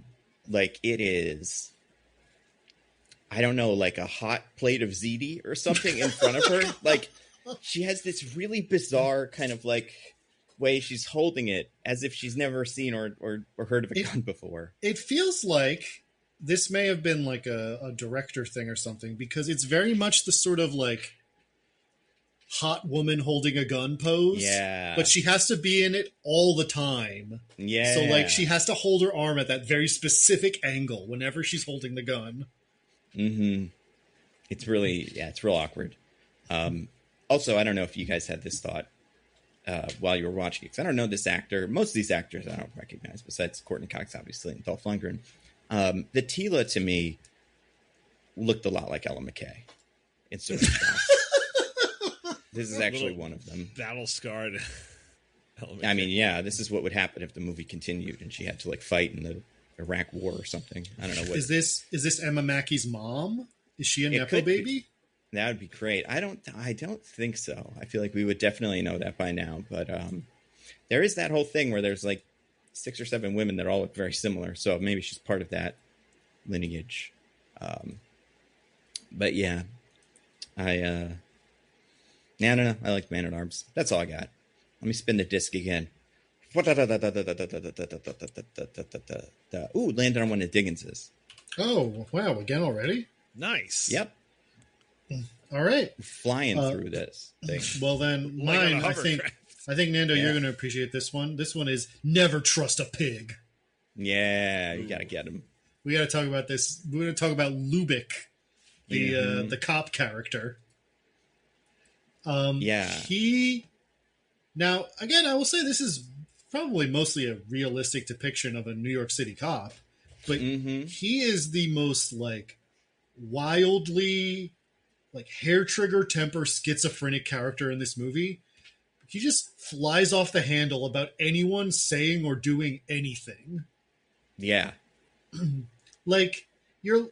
like it is, I don't know, like a hot plate of ziti or something in front of her. Like she has this really bizarre kind of like way she's holding it as if she's never seen or heard of a gun before. It feels like this may have been like a director thing or something because it's very much the sort of like hot woman holding a gun pose. Yeah. But she has to be in it all the time. Yeah. So, like, she has to hold her arm at that very specific angle whenever she's holding the gun. Mm-hmm. It's really, it's real awkward. Also, I don't know if you guys had this thought while you were watching it, because I don't know this actor. Most of these actors I don't recognize, besides Courtney Cox, obviously, and Dolph Lundgren. The Tila, to me, looked a lot like Ella McKay in certain shots. This is actually one of them. Battle-scarred. I mean, yeah, this is what would happen if the movie continued and she had to, like, fight in the Iraq War or something. I don't know what. Is this Emma Mackey's mom? Is she a Nepo baby? That would be great. I don't think so. I feel like we would definitely know that by now. But there is that whole thing where there's like 6 or 7 women that all look very similar. So maybe she's part of that lineage. But yeah, I don't know. I like Man at Arms. That's all I got. Let me spin the disc again. Ooh, landed on one of Diggins's. Oh, wow. Again already? Nice. Yep. All right. Flying through this thing. Well, then mine, I think, Nando, you're going to appreciate this one. This one is Never Trust a Pig. Yeah, you got to get him. We got to talk about this. We're going to talk about Lubick, the cop character. Now, again, I will say this is probably mostly a realistic depiction of a New York City cop, but he is the most, like, wildly, like, hair trigger temper schizophrenic character in this movie. He just flies off the handle about anyone saying or doing anything. Yeah. Like, you're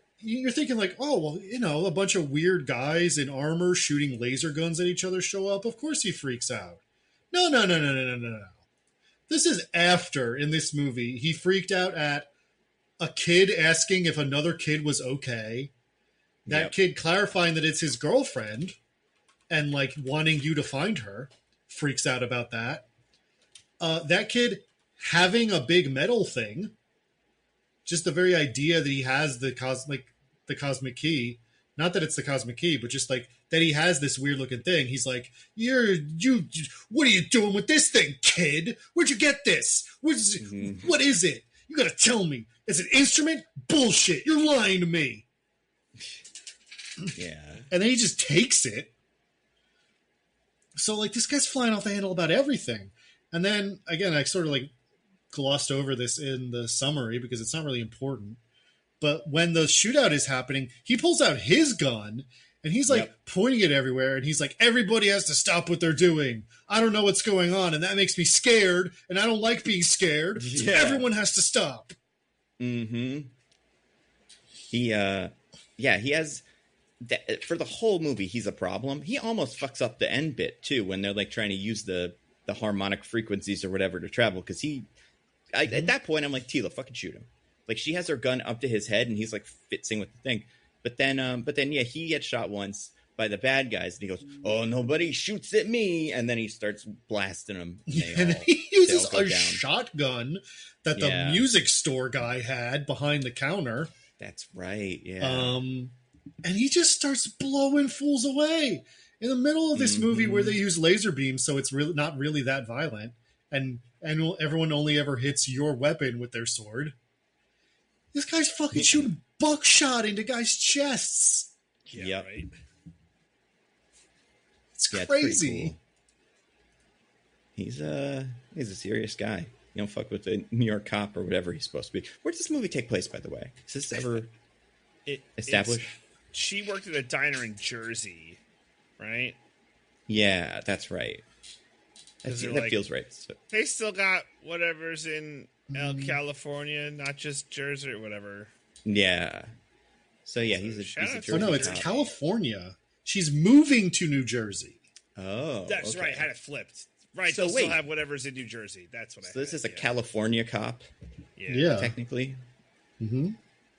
thinking, like, oh, well, you know, a bunch of weird guys in armor shooting laser guns at each other show up. Of course he freaks out. No. This is after, in this movie, he freaked out at a kid asking if another kid was okay. That kid clarifying that it's his girlfriend and, like, wanting you to find her. Freaks out about that. That kid having a big metal thing. Just the very idea that he has the cosmic key. Not that it's the cosmic key, but just, like, that he has this weird looking thing. He's like, what are you doing with this thing, kid? Where'd you get this? What is it? You gotta tell me. It's an instrument? Bullshit. You're lying to me. Yeah. And then he just takes it. So, like, this guy's flying off the handle about everything. And then, again, I sort of, like, glossed over this in the summary because it's not really important. But when the shootout is happening, he pulls out his gun and he's, like, pointing it everywhere. And he's like, everybody has to stop what they're doing. I don't know what's going on. And that makes me scared. And I don't like being scared. So everyone has to stop. Mm-hmm. He has... for the whole movie, he's a problem. He almost fucks up the end bit too when they're like trying to use the harmonic frequencies or whatever to travel. Because at that point, I'm like, Tila, fucking shoot him. Like, she has her gun up to his head and he's like fitzing with the thing. But then, he gets shot once by the bad guys and he goes, "Oh, nobody shoots at me!" And then he starts blasting them. And then he uses a shotgun that the music store guy had behind the counter. That's right. Yeah. And he just starts blowing fools away in the middle of this movie where they use laser beams, so it's really not really that violent, and everyone only ever hits your weapon with their sword. This guy's fucking shooting buckshot into guys' chests. Yeah, right. It's crazy. Cool. He's a serious guy. You don't fuck with a New York cop or whatever he's supposed to be. Where does this movie take place, by the way? Is this ever established? She worked at a diner in Jersey, right? Yeah, that's right. That feels right. So. They still got whatever's in California, not just Jersey or whatever. Yeah. So yeah, he's a Jersey. Oh no, it's California. She's moving to New Jersey. Oh, that's right. Had it flipped. Right. So still have whatever's in New Jersey. That's what I. So this is a California cop. Yeah. Technically. Mm-hmm.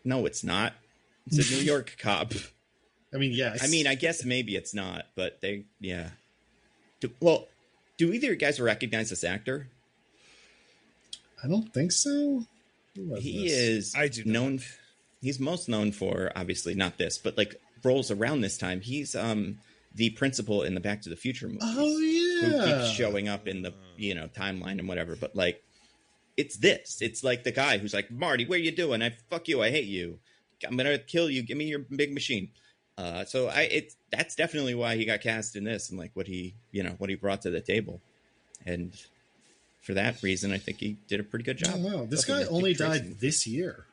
No, it's not. It's a New York cop. I mean, yes. I mean, I guess maybe it's not, but do either of you guys recognize this actor? I don't think so. He is known. He's most known for, obviously not this, but like roles around this time. He's the principal in the Back to the Future movies. Oh yeah, who keeps showing up in the timeline and whatever. But like, it's this. It's like the guy who's like, Marty, what are you doing? Fuck you. I hate you. I'm gonna kill you. Give me your big machine. So that's definitely why he got cast in this and like what he brought to the table. And for that reason, I think he did a pretty good job. Oh, wow. This guy only died this year.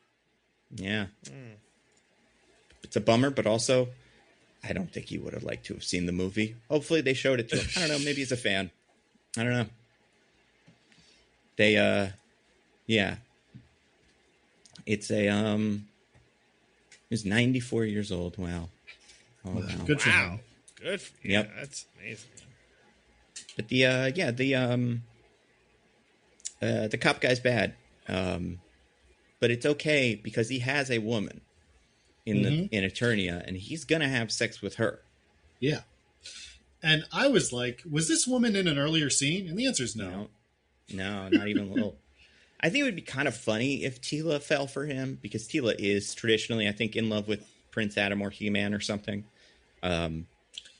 Yeah. It's a bummer, but also I don't think he would have liked to have seen the movie. Hopefully they showed it to him. I don't know. Maybe he's a fan. I don't know. They, yeah. It's he's 94 years old. Wow. Oh, wow. Good for him. Good for you. Yep. That's amazing. But the cop guy's bad. But it's okay because he has a woman in Eternia, and he's gonna have sex with her. Yeah. And I was like, was this woman in an earlier scene? And the answer is no. No, not even a little. I think it would be kind of funny if Tila fell for him, because Tila is traditionally, I think, in love with Prince Adam or He-Man or something. But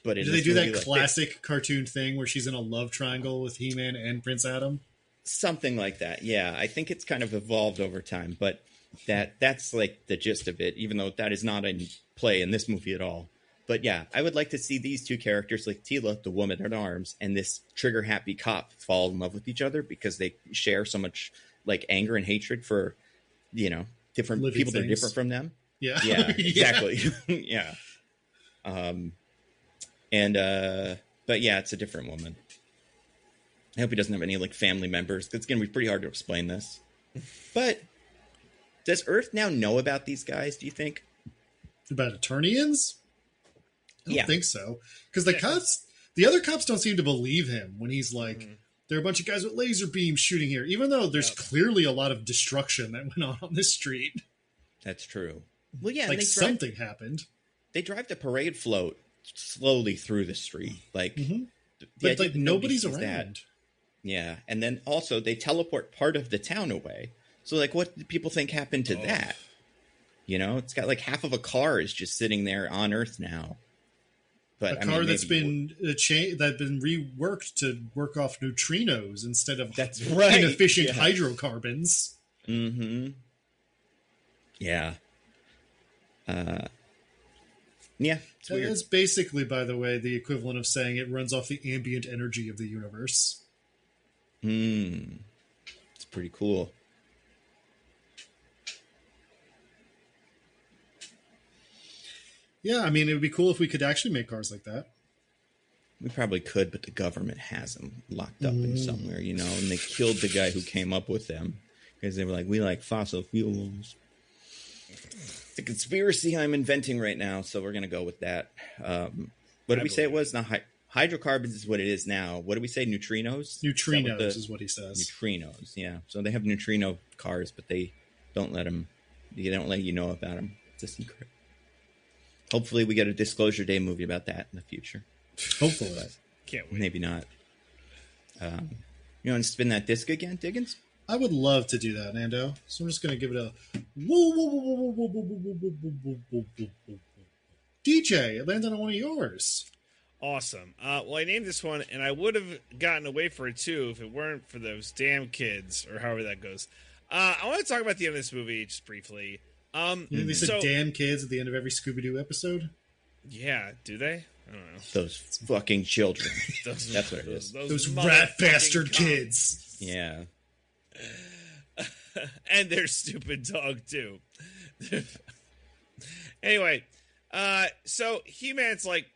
do they do that classic cartoon thing where she's in a love triangle with He-Man and Prince Adam? Something like that. Yeah, I think it's kind of evolved over time, but that's like the gist of it, even though that is not in play in this movie at all. But yeah, I would like to see these two characters, like Tila, the woman at arms, and this trigger-happy cop fall in love with each other because they share so much like anger and hatred for, different living people things. that are different from them. Yeah. Yeah, exactly. Yeah. But yeah, it's a different woman. I hope he doesn't have any like family members. It's going to be pretty hard to explain this. But does Earth now know about these guys, do you think? About Eternians? I don't think so. Because the other cops don't seem to believe him when he's like, there are a bunch of guys with laser beams shooting here, even though there's clearly a lot of destruction that went on this street. That's true. Well, yeah, like something happened. They drive the parade float slowly through the street, like, but like nobody's around. Yeah, and then also they teleport part of the town away. So like, what do people think happened to that? It's got like half of a car is just sitting there on Earth now. But a car that's been reworked to work off neutrinos instead of inefficient hydrocarbons. Mm-hmm. Yeah. Yeah, it's weird. That's basically, by the way, the equivalent of saying it runs off the ambient energy of the universe. It's pretty cool. Yeah, I mean, it would be cool if we could actually make cars like that. We probably could, but the government has them locked up in somewhere, and they killed the guy who came up with them because they were like, we like fossil fuels. It's a conspiracy I'm inventing right now, so we're going to go with that. What did we say it was? Now, hydrocarbons is what it is now. What did we say? Neutrinos? Neutrinos is what he says. Neutrinos, yeah. So they have neutrino cars, but they don't let you know about them. It's a secret. Hopefully we get a Disclosure Day movie about that in the future. Hopefully. But can't wait. Maybe not. You want to spin that disc again, Diggins? I would love to do that, Nando. So I'm just going to give it a... DJ, it landed on one of yours. Awesome. Well, I named this one, and I would have gotten away for it, too, if it weren't for those damn kids, or however that goes. I want to talk about the end of this movie, just briefly. They said damn kids at the end of every Scooby-Doo episode? Yeah, do they? I don't know. Those fucking children. That's what it is. Those rat bastard kids. Yeah. And their stupid dog, too. Anyway, so He-Man's like,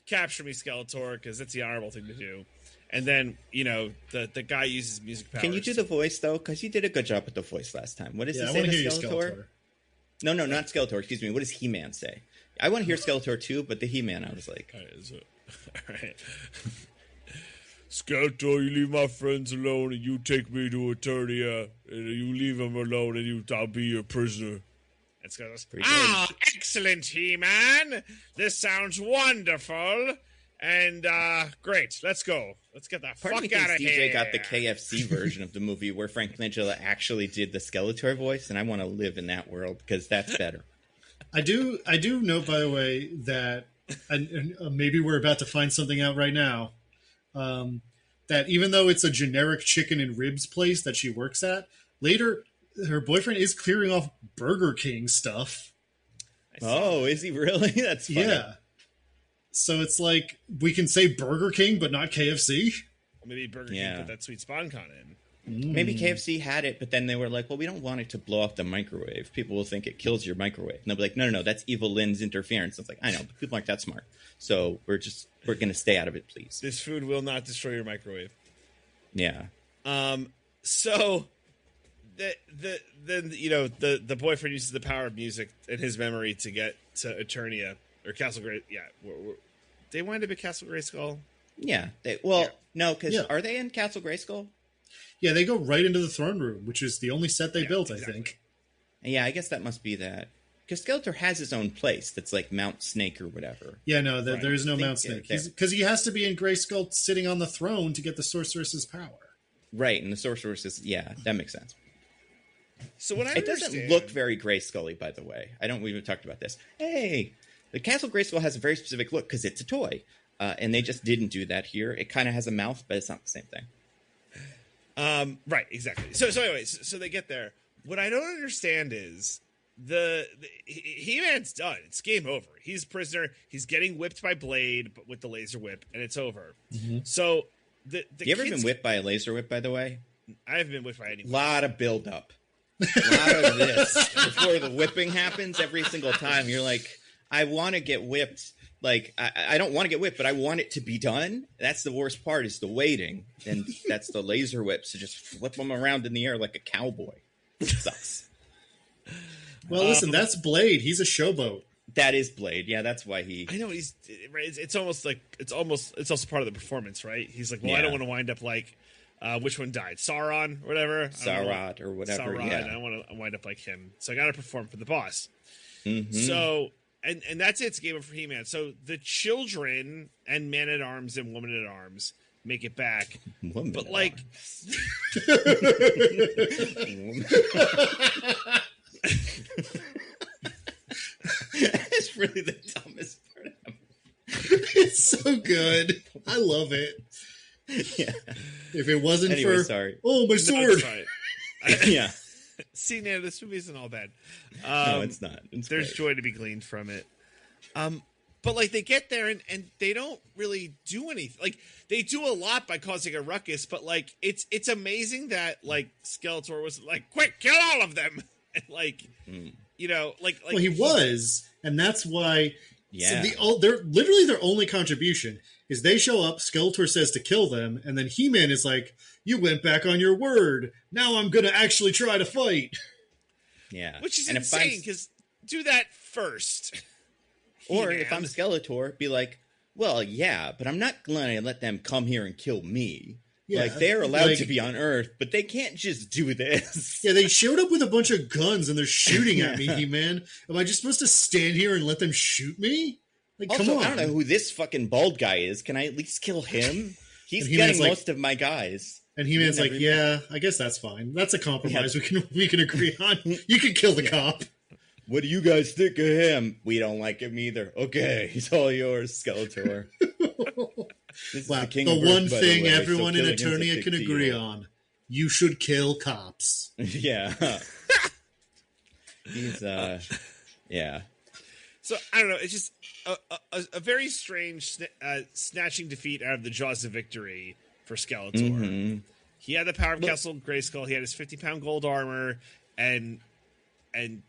capture me, Skeletor, because that's the honorable thing to do. And then, the guy uses music powers. Can you do the voice, though? Because you did a good job with the voice last time. What does he say to Skeletor? No, not Skeletor. Excuse me. What does He-Man say? I want to hear Skeletor, too, but the He-Man, I was like... All right. Skeletor, you leave my friends alone, and you take me to Eternia, and you leave them alone, and I'll be your prisoner. And Skeletor, excellent, He-Man! This sounds wonderful! And, great, let's go. Let's get the fuck out of here. Part of me thinks DJ got the KFC version of the movie where Frank Langella actually did the Skeletor voice, and I want to live in that world, because that's better. I do note, by the way, that and maybe we're about to find something out right now. That even though it's a generic chicken and ribs place that she works at, later her boyfriend is clearing off Burger King stuff. Oh, is he really? That's funny. Yeah. So it's like we can say Burger King, but not KFC. Or maybe Burger King put that sweet spawn con in. Maybe KFC had it, but then they were like, well, we don't want it to blow off the microwave. People will think it kills your microwave. And they'll be like, no, that's Evil Lynn's interference. It's like, I know, but people aren't that smart. So we're going to stay out of it, please. This food will not destroy your microwave. Yeah. So the boyfriend uses the power of music and his memory to get to Eternia or Castle Grey. Yeah. They wind up at Castle Grayskull? Yeah. No, because are they in Castle Grayskull? Yeah, they go right into the throne room, which is the only set they built, exactly. I think. Yeah, I guess that must be that. Because Skeletor has his own place that's like Mount Snake or whatever. Yeah, no, there is no Mount Snake. Because he has to be in Grayskull sitting on the throne to get the sorceress's power. Right, and the sorceress is... Yeah, that makes sense. So what it doesn't look very Grayskully, by the way. We even talked about this. Hey, the Castle Grayskull has a very specific look because it's a toy. And they just didn't do that here. It kind of has a mouth, but it's not the same thing. Right, exactly. So anyways, so they get there. What I don't understand is the He-Man's done. It's game over. He's a prisoner. He's getting whipped by Blade but with the laser whip, and it's over. Mm-hmm. So you ever been whipped by a laser whip, by the way? I haven't been whipped by anyone. A lot of build-up. A lot of this before the whipping happens every single time. You're like, I want to get whipped. Like, I don't want to get whipped, but I want it to be done. That's the worst part, is the waiting. And that's the laser whips. So just flip them around in the air like a cowboy. It sucks. Well, listen, that's Blade. He's a showboat. That is Blade. Yeah, that's why he... I know, he's... It's almost like... It's also part of the performance, right? He's like, well, I don't want to wind up like... which one died? Sauron or whatever? Sauron or whatever, Sauron. Yeah. I don't want to wind up like him. So I got to perform for the boss. Mm-hmm. So... And that's it. It's game over for He-Man. So the children and Man-at-Arms and Woman-at-Arms make it back. But like... It's really the dumbest part ever. It's so good. I love it. Yeah. If it wasn't sorry. Oh, my sword. Yeah. See, Nando, this movie isn't all bad. No, it's not. There's joy to be gleaned from it. But like they get there and they don't really do anything. Like they do a lot by causing a ruckus, but like it's amazing that like Skeletor was like, quick, kill all of them. And like well, he was, and that's why. Yeah. So they're literally their only contribution is they show up. Skeletor says to kill them, and then He-Man is like, "You went back on your word. Now I'm gonna actually try to fight." Yeah, which is insane because do that first. Or if I'm Skeletor, be like, well, yeah, but I'm not going to let them come here and kill me. Yeah, like, they're allowed to be on Earth, but they can't just do this. Yeah, they showed up with a bunch of guns, and they're shooting at me, He-Man. Am I just supposed to stand here and let them shoot me? Like, also, come on. I don't know who this fucking bald guy is. Can I at least kill him? He's getting most of my guys. And He-Man's like, yeah, I guess that's fine. That's a compromise we can agree on. You can kill the cop. What do you guys think of him? We don't like him either. Okay, he's all yours, Skeletor. Wow, the one thing everyone in Eternia can agree on. You should kill cops. Yeah. He's, yeah. So, I don't know, it's just a very strange snatching defeat out of the jaws of victory for Skeletor. Mm-hmm. He had the power of Castle Grayskull, he had his 50-pound gold armor, and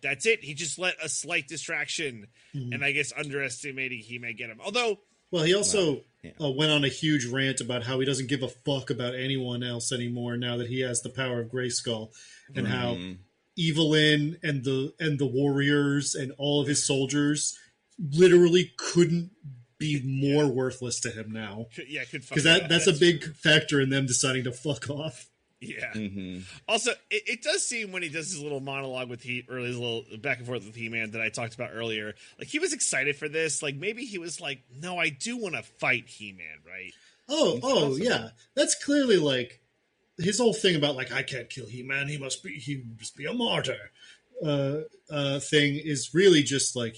that's it. He just let a slight distraction, and I guess underestimating he may get him. Although... Well, he also went on a huge rant about how he doesn't give a fuck about anyone else anymore now that he has the power of Grayskull, and how Evelyn and the warriors and all of his soldiers literally couldn't be more worthless to him now. Yeah, because that's a big factor in them deciding to fuck off. Yeah. Mm-hmm. Also, it does seem when he does his little monologue with his little back and forth with He-Man that I talked about earlier, like he was excited for this. Like maybe he was like, "No, I do want to fight He-Man, right?" Oh, yeah. That's clearly like his whole thing about like I can't kill He-Man. He must be a martyr. Thing is really just like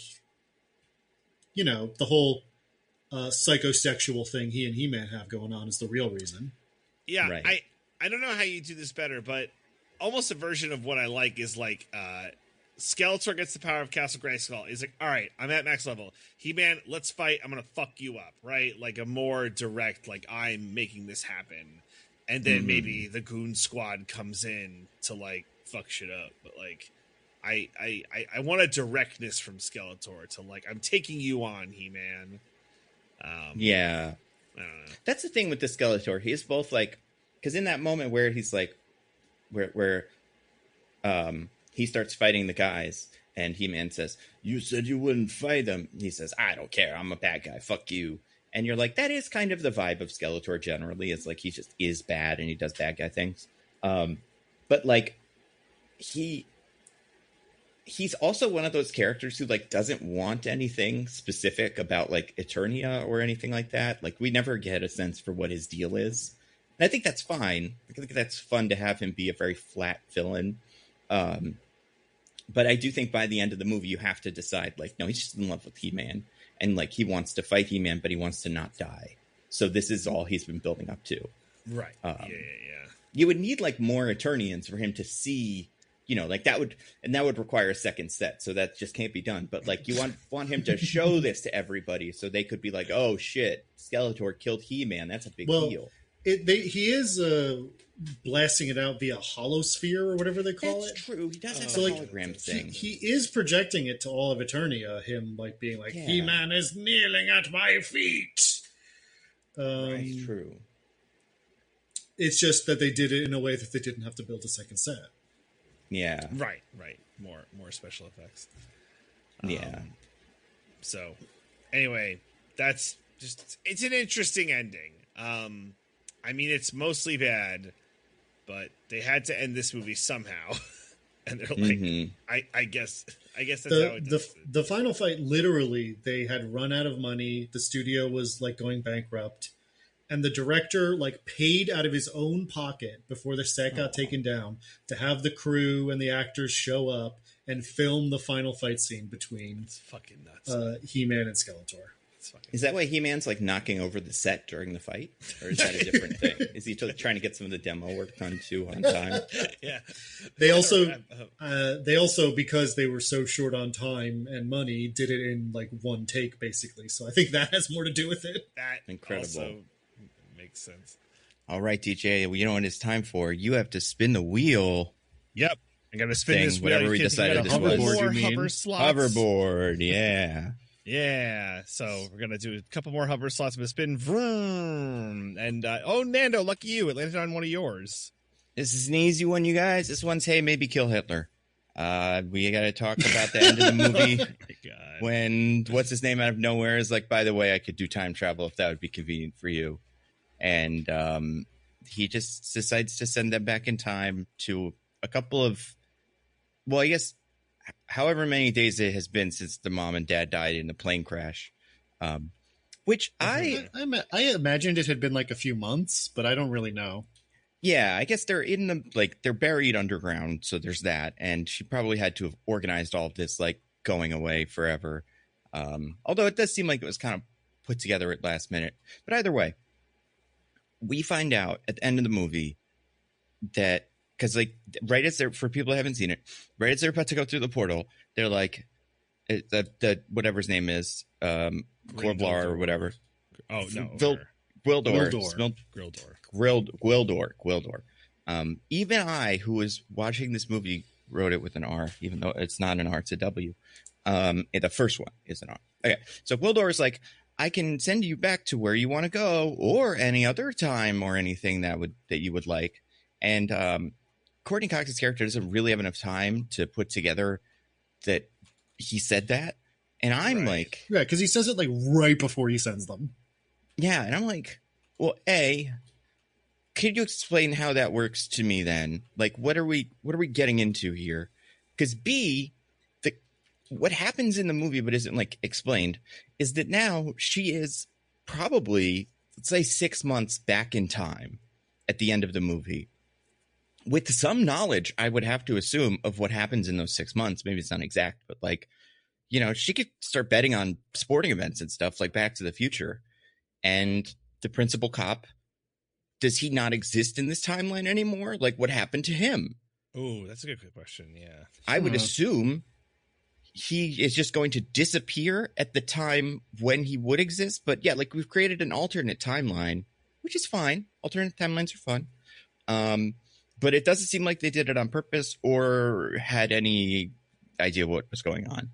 the whole psychosexual thing he and He-Man have going on is the real reason. Yeah, Right. I don't know how you do this better, but almost a version of what I like is like Skeletor gets the power of Castle Grayskull. He's like, all right, I'm at max level. He-Man, let's fight. I'm going to fuck you up, right? Like a more direct, like I'm making this happen. And then maybe the Goon Squad comes in to like fuck shit up. But like, I want a directness from Skeletor to like, I'm taking you on, He-Man. Yeah. I don't know. That's the thing with the Skeletor. He's both like, because in that moment where he's like, where he starts fighting the guys, and He-Man says, "You said you wouldn't fight them." He says, "I don't care. I'm a bad guy. Fuck you." And you're like, that is kind of the vibe of Skeletor generally. It's like he just is bad and he does bad guy things. But like he's also one of those characters who like doesn't want anything specific about like Eternia or anything like that. Like we never get a sense for what his deal is. And I think that's fine. I think that's fun to have him be a very flat villain. But I do think by the end of the movie, you have to decide, like, no, he's just in love with He-Man. And, like, he wants to fight He-Man, but he wants to not die. So this is all he's been building up to. Right. Yeah. You would need, like, more Eternians for him to see, like, that would require a second set. So that just can't be done. But, like, you want him to show this to everybody so they could be like, oh, shit, Skeletor killed He-Man. That's a big deal. He is blasting it out via holosphere or whatever they call it. That's true. He does have So, a like, hologram thing. He is projecting it to all of Eternia, him like being like, He-Man is kneeling at my feet. Right, true. It's just that they did it in a way that they didn't have to build a second set. Yeah. Right. More special effects. Yeah. So, anyway, that's just, it's an interesting ending. I mean, it's mostly bad, but they had to end this movie somehow. And they're like, I guess that's how it does. The final fight, literally, they had run out of money. The studio was like going bankrupt. And the director like paid out of his own pocket before the set got taken down to have the crew and the actors show up and film the final fight scene between It's fucking nuts. He-Man and Skeletor. Is that why He-Man's like knocking over the set during the fight? Or is that a different thing? Is he trying to get some of the demo work done too on time? Yeah. They also, because they were so short on time and money, did it in like one take basically. So I think that has more to do with it. That Incredible. Also makes sense. All right, DJ, you know what it's time for. You have to spin the wheel. Yep. I got to spin this wheel. Whatever we decided this was. Hover slots. Hoverboard, yeah. Yeah, so we're gonna do a couple more hover slots with a spin. Vroom. And Nando, lucky you, it landed on one of yours. This is an easy one, you guys. This one's, hey, maybe kill Hitler. We got to talk about the end of the movie Oh my God. when what's his name out of nowhere is like, by the way, I could do time travel if that would be convenient for you, and he just decides to send them back in time to a couple of, well, I guess, however many days it has been since the mom and dad died in the plane crash, which I imagined it had been like a few months, but I don't really know. Yeah, I guess they're in the, like, they're buried underground, so there's that. And she probably had to have organized all of this, like, going away forever. Although it does seem like it was kind of put together at last minute. But either way, we find out at the end of the movie that, because, like, right as they're, for people who haven't seen it, right as they're about to go through the portal, they're like, the whatever his name is, Corblar or whatever. Oh, no. Gwildor. Even I, who was watching this movie, wrote it with an R, even though it's not an R, it's a W. The first one is an R. Okay, so Gwildor is like, I can send you back to where you want to go, or any other time, or anything that you would like. And Courtney Cox's character doesn't really have enough time to put together that he said that. And I'm like, yeah, because he says it like right before he sends them. Yeah, and I'm like, well, A, could you explain how that works to me then? Like, what are we getting into here? Because B, what happens in the movie but isn't like explained is that now she is probably, let's say, 6 months back in time at the end of the movie with some knowledge, I would have to assume, of what happens in those 6 months. Maybe it's not exact, but like she could start betting on sporting events and stuff like Back to the Future. And the principal cop, does he not exist in this timeline anymore? Like, what happened to him? Oh, that's a good question. Yeah. I would assume he is just going to disappear at the time when he would exist. But yeah, like, we've created an alternate timeline, which is fine. Alternate timelines are fun. But it doesn't seem like they did it on purpose or had any idea what was going on.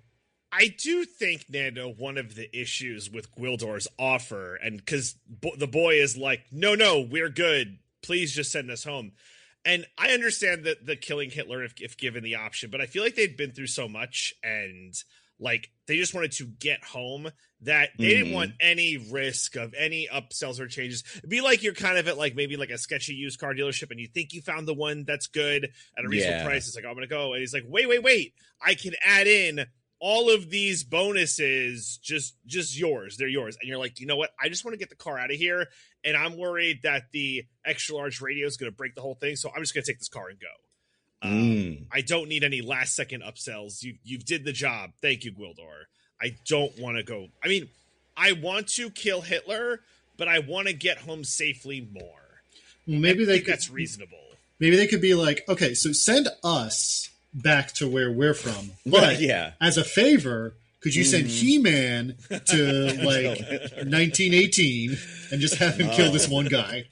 I do think, Nando, one of the issues with Gwildor's offer, and because the boy is like, no, we're good. Please just send us home. And I understand that the killing Hitler if given the option, but I feel like they'd been through so much and like they just wanted to get home that they didn't want any risk of any upsells or changes. It'd be like you're kind of at like maybe like a sketchy used car dealership and you think you found the one that's good at a reasonable price. It's like, oh, I'm going to go. And he's like, wait. I can add in all of these bonuses, just yours. They're yours. And you're like, you know what? I just want to get the car out of here. And I'm worried that the extra large radio is going to break the whole thing. So I'm just going to take this car and go. I don't need any last second upsells. You did the job. Thank you, Gwildor. I don't want to go. I mean, I want to kill Hitler, but I want to get home safely more. Well, maybe that's reasonable. Maybe they could be like, okay, so send us back to where we're from. But as a favor, could you send He-Man to like 1918 and just have him kill this one guy?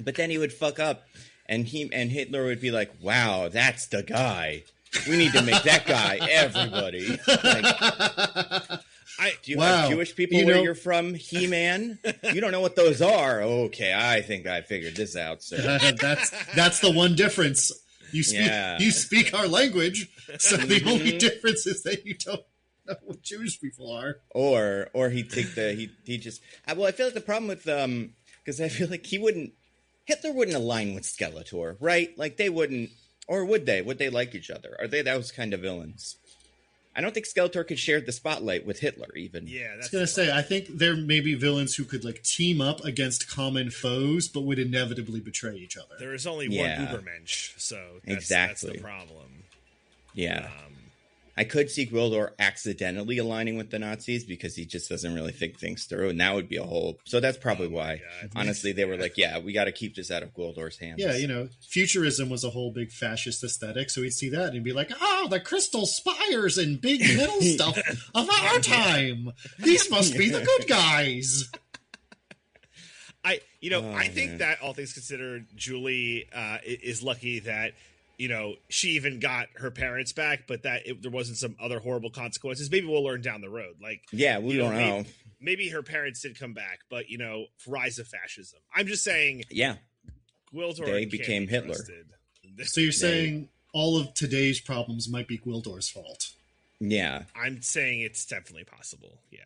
But then he would fuck up and Hitler would be like, wow, that's the guy. We need to make that guy everybody. Like, do you have Jewish people where you're from, He-Man? You don't know what those are. Okay, I think I figured this out, sir. That's the one difference. You speak our language, so the only difference is that you don't know what Jewish people are. Or he'd take he just. Well, I feel like the problem with because I feel like Hitler wouldn't align with Skeletor, right? Like they wouldn't, or would they? Would they like each other? Are they those kind of villains? I don't think Skeletor could share the spotlight with Hitler, even. Yeah, that's I was gonna say. I think there may be villains who could like team up against common foes, but would inevitably betray each other. There is only one Ubermensch, so that's the problem. Yeah, I could see Gwildor accidentally aligning with the Nazis because he just doesn't really think things through, and that would be a whole. So that's probably why. Honestly, they were like, "Yeah, we got to keep this out of Gwildor's hands." Yeah, futurism was a whole big fascist aesthetic, so he'd see that and he'd be like, "Oh, the crystal spires and big metal stuff of our time. These must be the good guys." I think that all things considered, Julie is lucky that. She even got her parents back, but that there wasn't some other horrible consequences. Maybe we'll learn down the road. Like, yeah, we don't know. Maybe her parents did come back, but rise of fascism. I'm just saying. Yeah, Gwildor they became Hitler. So you're saying all of today's problems might be Gwildor's fault? Yeah, I'm saying it's definitely possible. Yeah.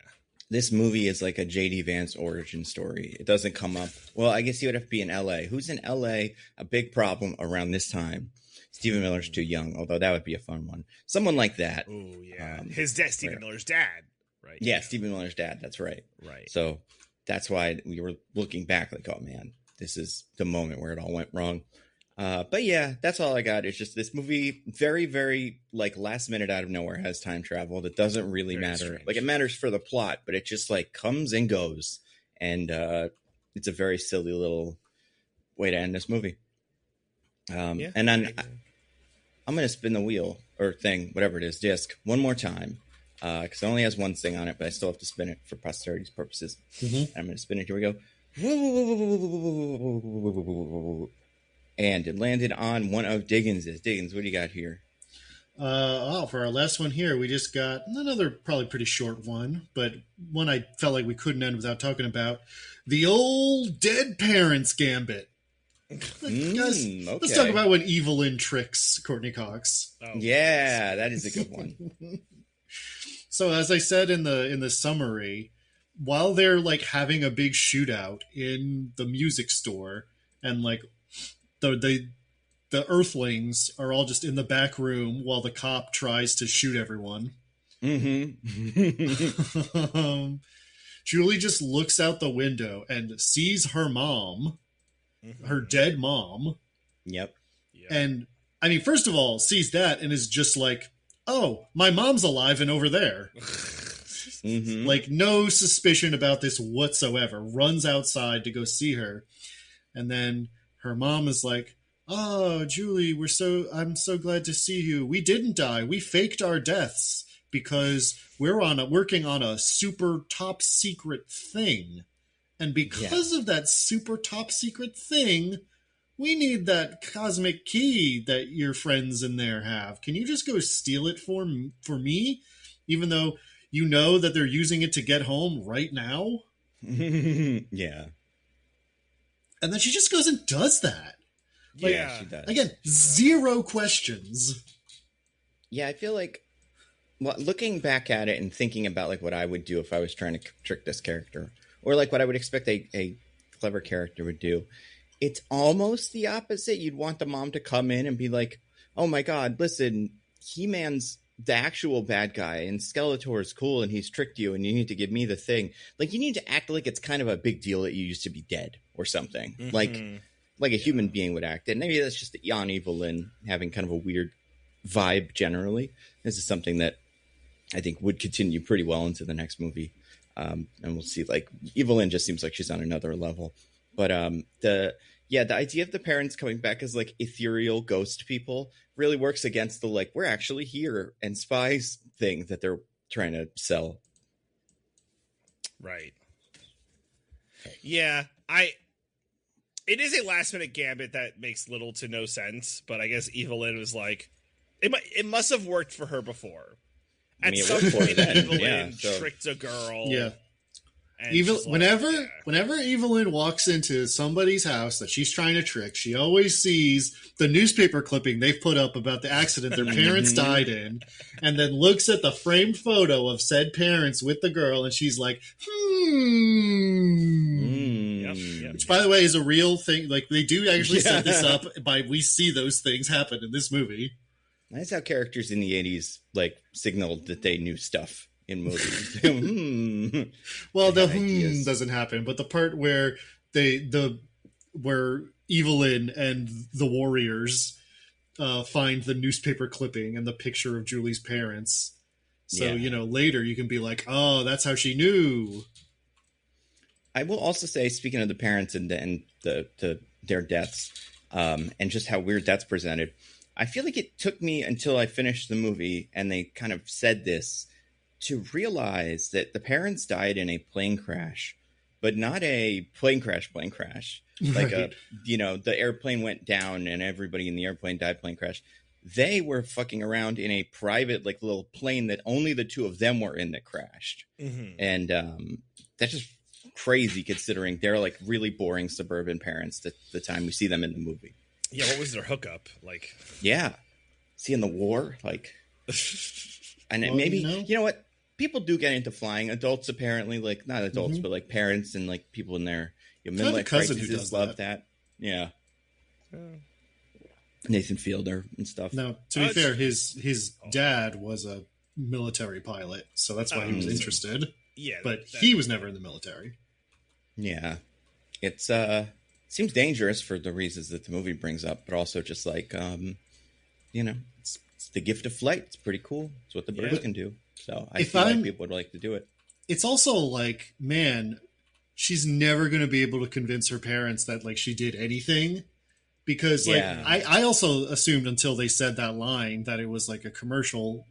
This movie is like a J.D. Vance origin story. It doesn't come up. Well, I guess he would have to be in L.A. Who's in L.A.? A big problem around this time. Stephen Miller's too young, although that would be a fun one. Someone like that. Oh, yeah. His dad, Stephen Miller's dad, right? Yeah, Stephen Miller's dad. That's right. Right. So that's why we were looking back like, oh, man, this is the moment where it all went wrong. But yeah, that's all I got. It's just this movie, very, very like last minute out of nowhere has time travel. That doesn't really matter. Strange. Like it matters for the plot, but it just like comes and goes. And it's a very silly little way to end this movie. And then I'm going to spin the wheel or thing, whatever it is, disc one more time. Because it only has one thing on it, but I still have to spin it for posterity's purposes. I'm going to spin it. Here we go. And it landed on one of Diggins's. Diggins, what do you got here? For our last one here, we just got another probably pretty short one, but one I felt like we couldn't end without talking about. The old dead parents gambit. Let's talk about when Evelyn tricks Courtney Cox. Yeah, that is a good one. So as I said in the summary, while they're like having a big shootout in the music store and like the Earthlings are all just in the back room while the cop tries to shoot everyone. Julie just looks out the window and sees her mom, her dead mom. Yep. And I mean, first of all, sees that and is just like, oh, my mom's alive and over there. Mhm. Like, no suspicion about this whatsoever. Runs outside to go see her. And then her mom is like, oh, Julie, I'm so glad to see you. We didn't die. We faked our deaths because we're working on a super top secret thing. And because of that super top secret thing, we need that cosmic key that your friends in there have. Can you just go steal it for me? Even though you know that they're using it to get home right now? Yeah. And then she just goes and does that. Like, Yeah. She does. Again, zero questions. Yeah, I feel like, well, looking back at it and thinking about like what I would do if I was trying to trick this character, or like what I would expect a clever character would do, it's almost the opposite. You'd want the mom to come in and be like, oh my God, listen, He-Man's the actual bad guy and Skeletor's cool and he's tricked you and you need to give me the thing. Like, you need to act like it's kind of a big deal that you used to be dead or something. Mhm. Like a human being would act. And maybe that's just Jan Evelyn having kind of a weird vibe generally. This is something that I think would continue pretty well into the next movie. And we'll see, like, Evelyn just seems like she's on another level. But the idea of the parents coming back as like ethereal ghost people really works against the like, we're actually here and spies thing that they're trying to sell. Right. Yeah, it is a last minute gambit that makes little to no sense, but I guess Evelyn was like, it must have worked for her before. I mean, At it some worked for her point, then, Evelyn yeah, so- tricked a girl. Yeah. and she's like, Whenever Evelyn walks into somebody's house that she's trying to trick, she always sees the newspaper clipping they've put up about the accident their parents died in, and then looks at the framed photo of said parents with the girl, and she's like, Yep. Which, by the way, is a real thing. Like, they do actually set this up we see those things happen in this movie. That's how characters in the 80s like signaled that they knew stuff in movies. Well, They the had ideas. doesn't happen, but the part where where Evelyn and the Warriors find the newspaper clipping and the picture of Julie's parents. So, Yeah. later you can be like, oh, that's how she knew. I will also say, speaking of the parents and their deaths, and just how weird that's presented, I feel like it took me until I finished the movie and they kind of said this to realize that the parents died in a plane crash, but not a plane crash. Like Right. the airplane went down and everybody in the airplane died plane crash. They were fucking around in a private like little plane that only the two of them were in that crashed. Mhm. And that's just crazy considering they're like really boring suburban parents at the time we see them in the movie. Yeah, what was their hookup? Like, Yeah. Seeing the war, like, and Well, maybe, you you know. know what? People do get into flying. Adults, apparently, like, not adults, but like parents and like people in their I have a midlife cousin who crises does love that. Yeah. Nathan Fielder and stuff. Now, to be it's- fair, his dad was a military pilot, so that's why he was Oh. interested. yeah, But that- he was never in the military. Yeah. It's, seems dangerous for the reasons that the movie brings up, but also just like, it's the gift of flight. It's pretty cool. It's what the birds Yeah. can do. So I If feel like I'm- people would like to do it. It's also like, man, she's never going to be able to convince her parents that like she did anything, because like Yeah. I also assumed until they said that line that it was like a commercial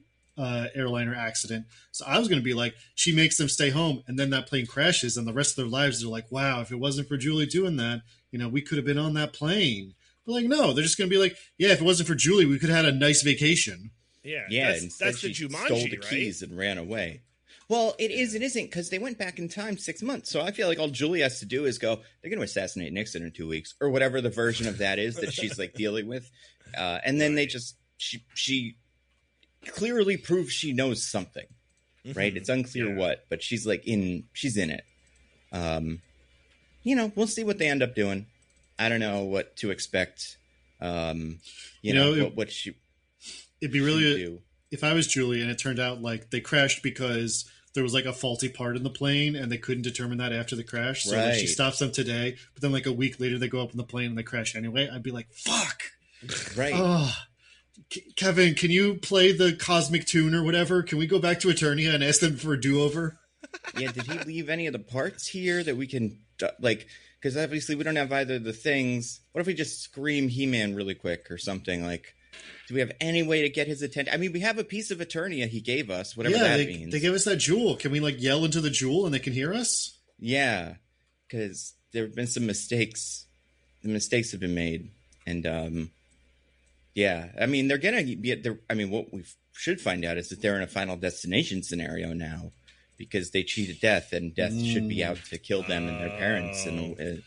airliner accident. So I was going to be like, she makes them stay home and then that plane crashes and the rest of their lives they're like, wow, if it wasn't for Julie doing that, we could have been on that plane. But like, no, they're just going to be like, yeah, if it wasn't for Julie, we could have had a nice vacation. yeah, Yeah, that's instead the she Jumanji, stole the right? keys and ran away. Well, it is and isn't, because they went back in time 6 months. So I feel like all Julie has to do is go, they're going to assassinate Nixon in 2 weeks, or whatever the version of that is that she's like dealing with. And then they just, she clearly proves she knows something, right? Mhm. It's unclear Yeah. what, but she's she's in it. We'll see what they end up doing. I don't know what to expect. What she It'd be should really, do. if I was Julie and it turned out like they crashed because there was like a faulty part in the plane and they couldn't determine that after the crash. So like, she Right. stops them today, but then like a week later they go up in the plane and they crash anyway. I'd be like, fuck. Right. Oh, Kevin, can you play the cosmic tune or whatever? Can we go back to Eternia and ask them for a do-over? Yeah, did he leave any of the parts here that we can, like, because obviously we don't have either of the things. What if we just scream He-Man really quick or something? Like, do we have any way to get his attention? I mean, we have a piece of Eternia he gave us, whatever that means. They gave us that jewel. Can we, like, yell into the jewel and they can hear us? Yeah, because there have been some mistakes. The mistakes have been made. And, yeah, I mean, they're going to be what we should find out is that they're in a Final Destination scenario now because they cheated Death, and Death should be out to kill them and their parents and,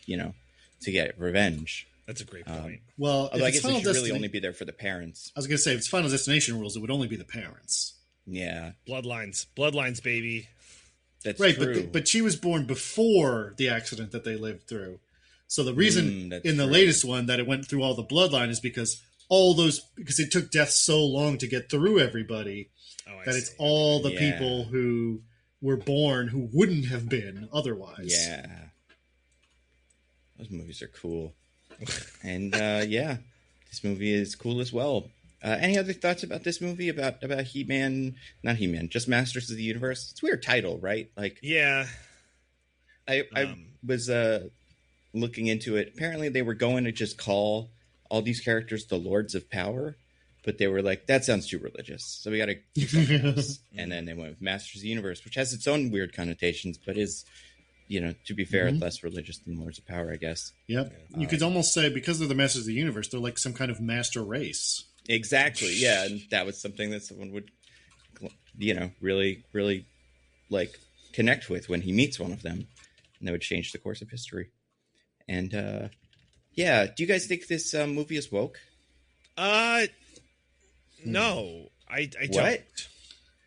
to get revenge. That's a great point. Well, although I guess they should really only be there for the parents. I was going to say, if it's Final Destination rules, it would only be the parents. Yeah. Bloodlines, baby. That's right, true. but she was born before the accident that they lived through. So the reason in the latest one that it went through all the bloodline is because because it took Death so long to get through everybody it's all the people who were born who wouldn't have been otherwise. Yeah. Those movies are cool. And this movie is cool as well. Any other thoughts about this movie, about He-Man? Not He-Man, just Masters of the Universe. It's a weird title, right? Like, yeah. I was looking into it. Apparently they were going to just call all these characters the Lords of Power, but they were like, that sounds too religious, so we got to do something else. And then they went with Masters of the Universe, which has its own weird connotations, but is, to be fair, less religious than Lords of Power, I guess. Yep. You could almost say, because they're the Masters of the Universe, they're like some kind of master race. Exactly, yeah. And that was something that someone would, really, really, like, connect with when he meets one of them. And that would change the course of history. And, do you guys think this movie is woke? No, I what? don't.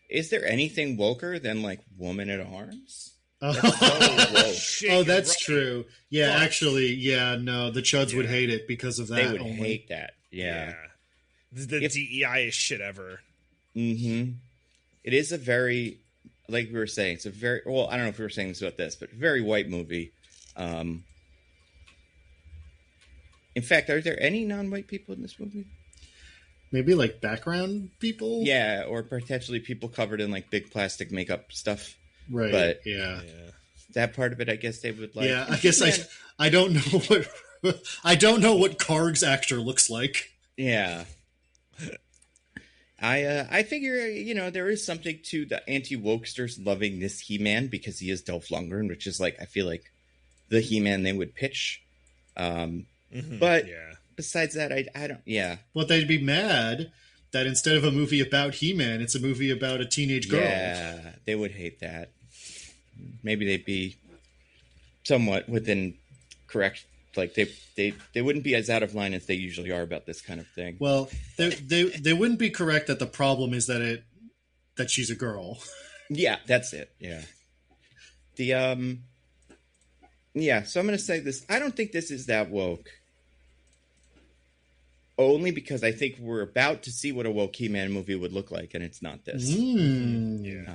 Is there anything woker than, like, Woman at Arms? That's so woke. That's true. Yeah, actually, no, the Chuds would hate it because of that. They would hate that. Yeah. The DEI is shit ever. Mm-hmm. It is a very, like we were saying, it's a very, well, I don't know if we were saying this about this, but very white movie. In fact, are there any non-white people in this movie? Maybe like background people? Yeah, or potentially people covered in like big plastic makeup stuff. Right. But yeah. That part of it, I guess they would like. Yeah, I guess I don't know what Karg's actor looks like. Yeah. I figure, there is something to the anti-wokesters loving this He-Man because he is Dolph Lundgren, which is like, I feel like the He-Man they would pitch. But besides that, I don't, Well, they'd be mad that instead of a movie about He-Man, it's a movie about a teenage girl. Yeah, they would hate that. Maybe they'd be somewhat within correct, like they wouldn't be as out of line as they usually are about this kind of thing. Well, they wouldn't be correct that the problem is that she's a girl. Yeah, that's it. Yeah. So I'm going to say this. I don't think this is that woke. Only because I think we're about to see what a woke He-Man movie would look like, and it's not this. It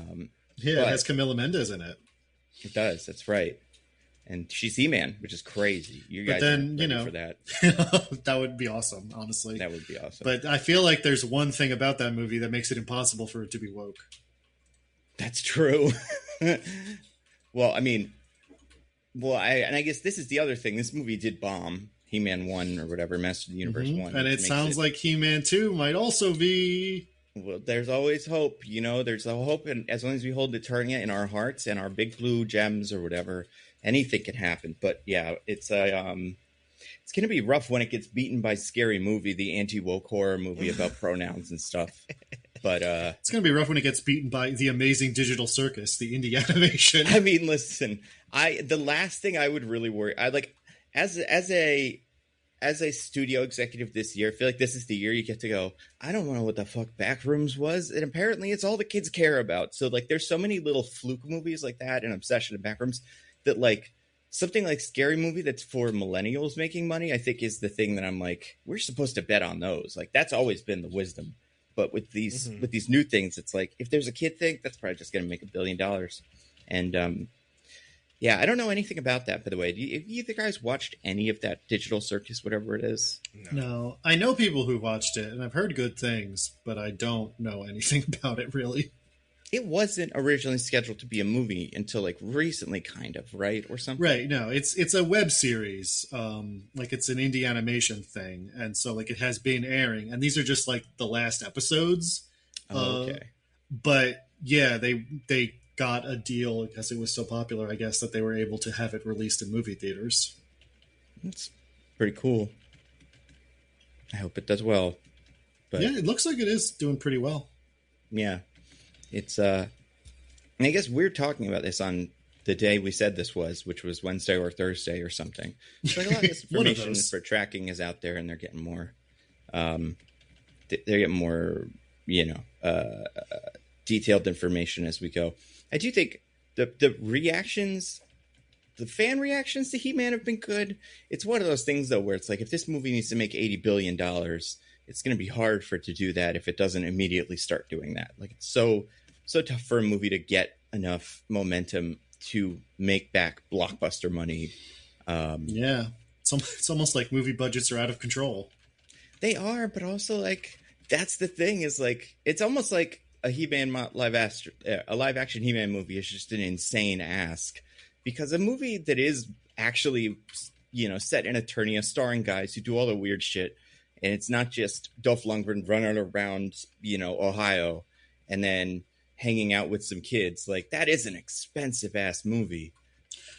has Camila Mendes in it. It does. That's right. And she's He-Man, which is crazy. You guys are ready for that. That would be awesome, honestly. That would be awesome. But I feel like there's one thing about that movie that makes it impossible for it to be woke. That's true. Well, I mean, I guess this is the other thing. This movie did bomb. He-Man 1 or whatever, Master of the Universe 1. And it sounds like He-Man 2 might also be... Well, there's always hope, there's a hope, and as long as we hold Eternia in our hearts and our big blue gems or whatever, anything can happen. But yeah, it's going to be rough when it gets beaten by Scary Movie, the anti-woke horror movie about pronouns and stuff. But it's going to be rough when it gets beaten by The Amazing Digital Circus, the indie animation. I mean, listen, the last thing I would really worry, as a studio executive this year, I feel like this is the year you get to go, I don't know what the fuck Backrooms was. And apparently it's all the kids care about. So like there's so many little fluke movies like that and Obsession and Backrooms that like something like Scary Movie that's for millennials making money, I think is the thing that I'm like, we're supposed to bet on those. Like that's always been the wisdom. But with these new things, it's like if there's a kid thing, that's probably just going to make $1 billion. And Yeah, I don't know anything about that, by the way. Have you guys watched any of that Digital Circus, whatever it is? No, I know people who watched it, and I've heard good things, but I don't know anything about it really. It wasn't originally scheduled to be a movie until like recently, kind of, right? Or something. Right, no, it's a web series. Like it's an indie animation thing, and so like it has been airing, and these are just like the last episodes. Okay. But yeah, they got a deal because it was so popular, I guess, that they were able to have it released in movie theaters. That's pretty cool. I hope it does well. But yeah, it looks like it is doing pretty well. Yeah. It's and I guess we're talking about this on the day we said this was, which was Wednesday or Thursday or something. So like a lot of this information for tracking is out there, and they're getting more detailed information as we go. I do think the reactions, the fan reactions to He-Man have been good. It's one of those things though where it's like if this movie needs to make $80 billion, it's going to be hard for it to do that if it doesn't immediately start doing that. Like it's so tough for a movie to get enough momentum to make back blockbuster money. Yeah, it's almost like movie budgets are out of control. They are, but also like that's the thing is like it's almost like a He-Man live action He-Man movie is just an insane ask, because a movie that is actually set in Eternia, starring guys who do all the weird shit, and it's not just Dolph Lundgren running around Ohio and then hanging out with some kids. Like that is an expensive ass movie.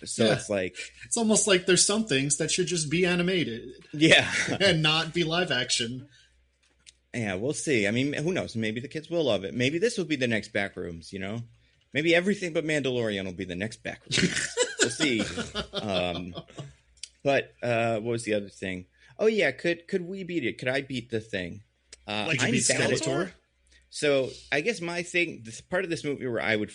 So it's like it's almost like there's some things that should just be animated. Yeah. And not be live action. Yeah, we'll see. I mean, who knows? Maybe the kids will love it. Maybe this will be the next Backrooms, Maybe everything but Mandalorian will be the next Backrooms. We'll see. But what was the other thing? Oh yeah, could we beat it? Could I beat the thing? Like you beat Skeletor? So I guess my thing, this part of this movie where I would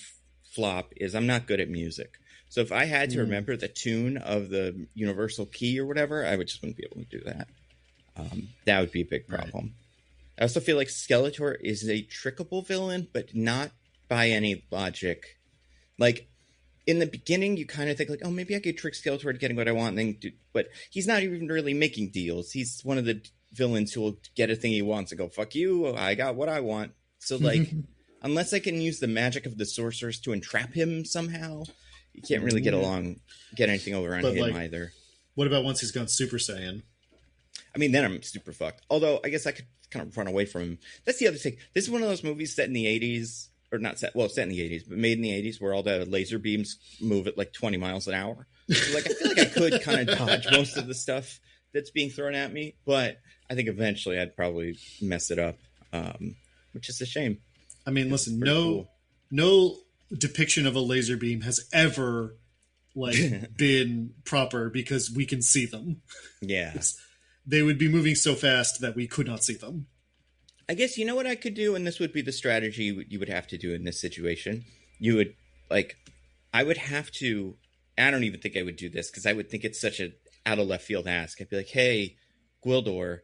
flop is I'm not good at music. So if I had to remember the tune of the Universal Key or whatever, I just wouldn't be able to do that. That would be a big problem. Right. I also feel like Skeletor is a trickable villain, but not by any logic. Like in the beginning, you kind of think like, oh, maybe I could trick Skeletor to getting what I want, but he's not even really making deals. He's one of the villains who will get a thing he wants and go, fuck you, I got what I want. So like, unless I can use the magic of the sorcerers to entrap him somehow, you can't really get anything over on him either. What about once he's gone Super Saiyan? I mean, then I'm super fucked. Although I guess I could kind of run away from him. That's the other thing. This is one of those movies set in the 80s, or not set, well, set in the 80s, but made in the 80s, where all the laser beams move at like 20 miles an hour. So like, I feel like I could kind of dodge most of the stuff that's being thrown at me, but I think eventually I'd probably mess it up, which is a shame. I mean, listen, no depiction of a laser beam has ever been proper because we can see them. Yeah. They would be moving so fast that we could not see them. I guess you know what I could do, and this would be the strategy you would have to do in this situation. You would, I would have to, I don't even think I would do this because I would think it's such a out of left field ask. I'd be like, hey, Gwildor,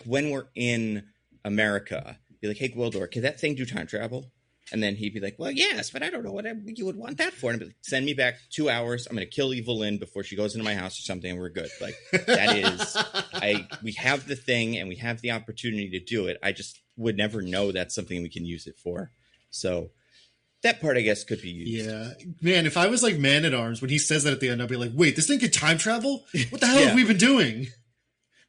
when we're in America, be like, hey, Gwildor, can that thing do time travel? And then he'd be like, well, yes, but I don't know what you would want that for. And I'd be like, send me back 2 hours. I'm going to kill Evil Lynn before she goes into my house or something, and we're good. That is, we have the thing and we have the opportunity to do it. I just would never know that's something we can use it for. So that part, I guess, could be used. Yeah. Man, if I was like Man-at-Arms, when he says that at the end, I'd be like, wait, this thing could time travel? What the hell have we been doing?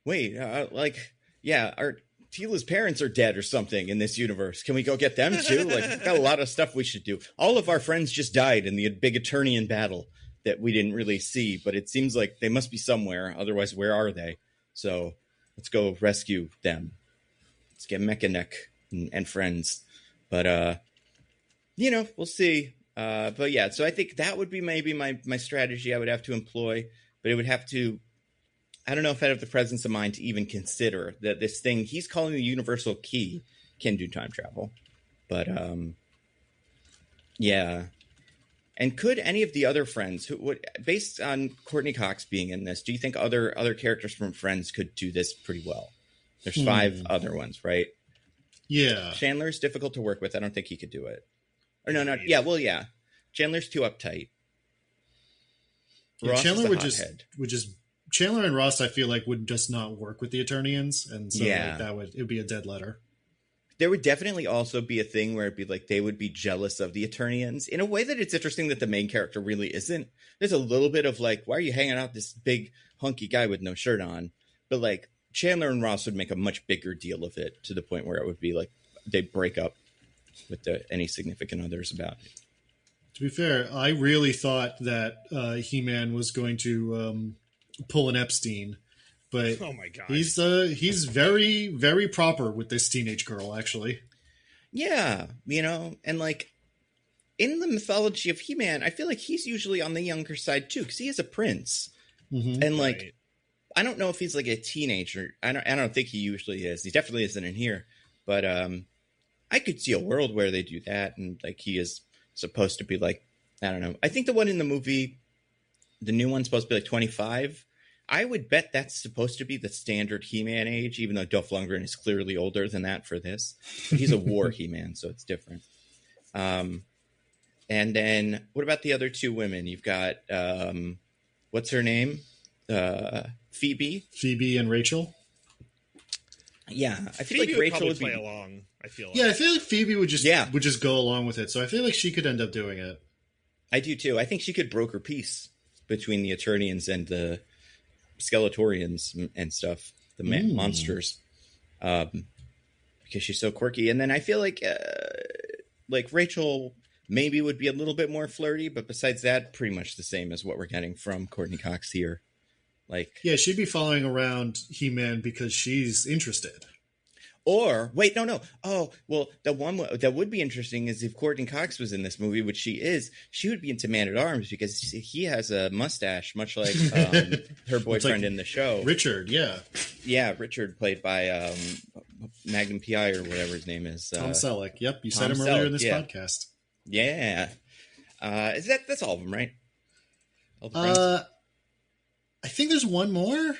Wait, our Tila's parents are dead or something in this universe. Can we go get them too? We've got a lot of stuff we should do. All of our friends just died in the big Eternian battle that we didn't really see, but it seems like they must be somewhere. Otherwise, where are they? So let's go rescue them. Let's get Mechanic and friends. But, we'll see. But yeah, so I think that would be maybe my strategy I would have to employ, but it would have to, I don't know if I'd have the presence of mind to even consider that this thing he's calling the Universal Key can do time travel. But, yeah. And could any of the other Friends, based on Courtney Cox being in this, do you think other characters from Friends could do this pretty well? There's 5 other ones, right? Yeah. Chandler's difficult to work with. I don't think he could do it. Or no. Yeah, well, yeah. Chandler's too uptight. Yeah, Ross Chandler is the would hothead. just Chandler and Ross, I feel like, would just not work with the Eternians, and so Yeah. like, it would be a dead letter. There would definitely also be a thing where it'd be like they would be jealous of the Eternians in a way that it's interesting that the main character really isn't. There's a little bit of like, why are you hanging out with this big hunky guy with no shirt on? But like Chandler and Ross would make a much bigger deal of it to the point where it would be like they'd break up with any significant others about it. To be fair, I really thought that He-Man was going to pull an Epstein, but Oh my god. he's very, very proper with this teenage girl, actually. Yeah, and like in the mythology of He-Man, I feel like he's usually on the younger side too, because he is a prince, and like Right. I don't know if he's like a teenager. I don't think he usually is. He definitely isn't in here, but I could see a world where they do that, and like he is supposed to be like, I don't know. I think the one in the movie, the new one's supposed to be like 25. I would bet that's supposed to be the standard He-Man age, even though Dolph Lundgren is clearly older than that for this. But he's a war He-Man, so it's different. And then what about the other two women? You've got what's her name? Phoebe and Rachel. Yeah, I feel Phoebe like Rachel would would play be. along. I feel like. Yeah, I feel like Phoebe would just go along with it. So I feel like she could end up doing it. I do too. I think she could broker peace between the Eternians and the Skeletorians and stuff, the monsters, because she's so quirky. And then I feel like Rachel maybe would be a little bit more flirty, but besides that, pretty much the same as what we're getting from Courtney Cox here. Like, yeah, she'd be following around He-Man because she's interested. Or wait, no. Oh, well, the one that would be interesting is if Courtney Cox was in this movie, which she is. She would be into Man at Arms because he has a mustache, much like her boyfriend in the show, Richard. Yeah, Richard, played by Magnum PI or whatever his name is. Tom Selleck. Yep, you said Tom him earlier in Selleck, this yeah. podcast. Yeah, that's all of them, right? All the friends? I think there's one more.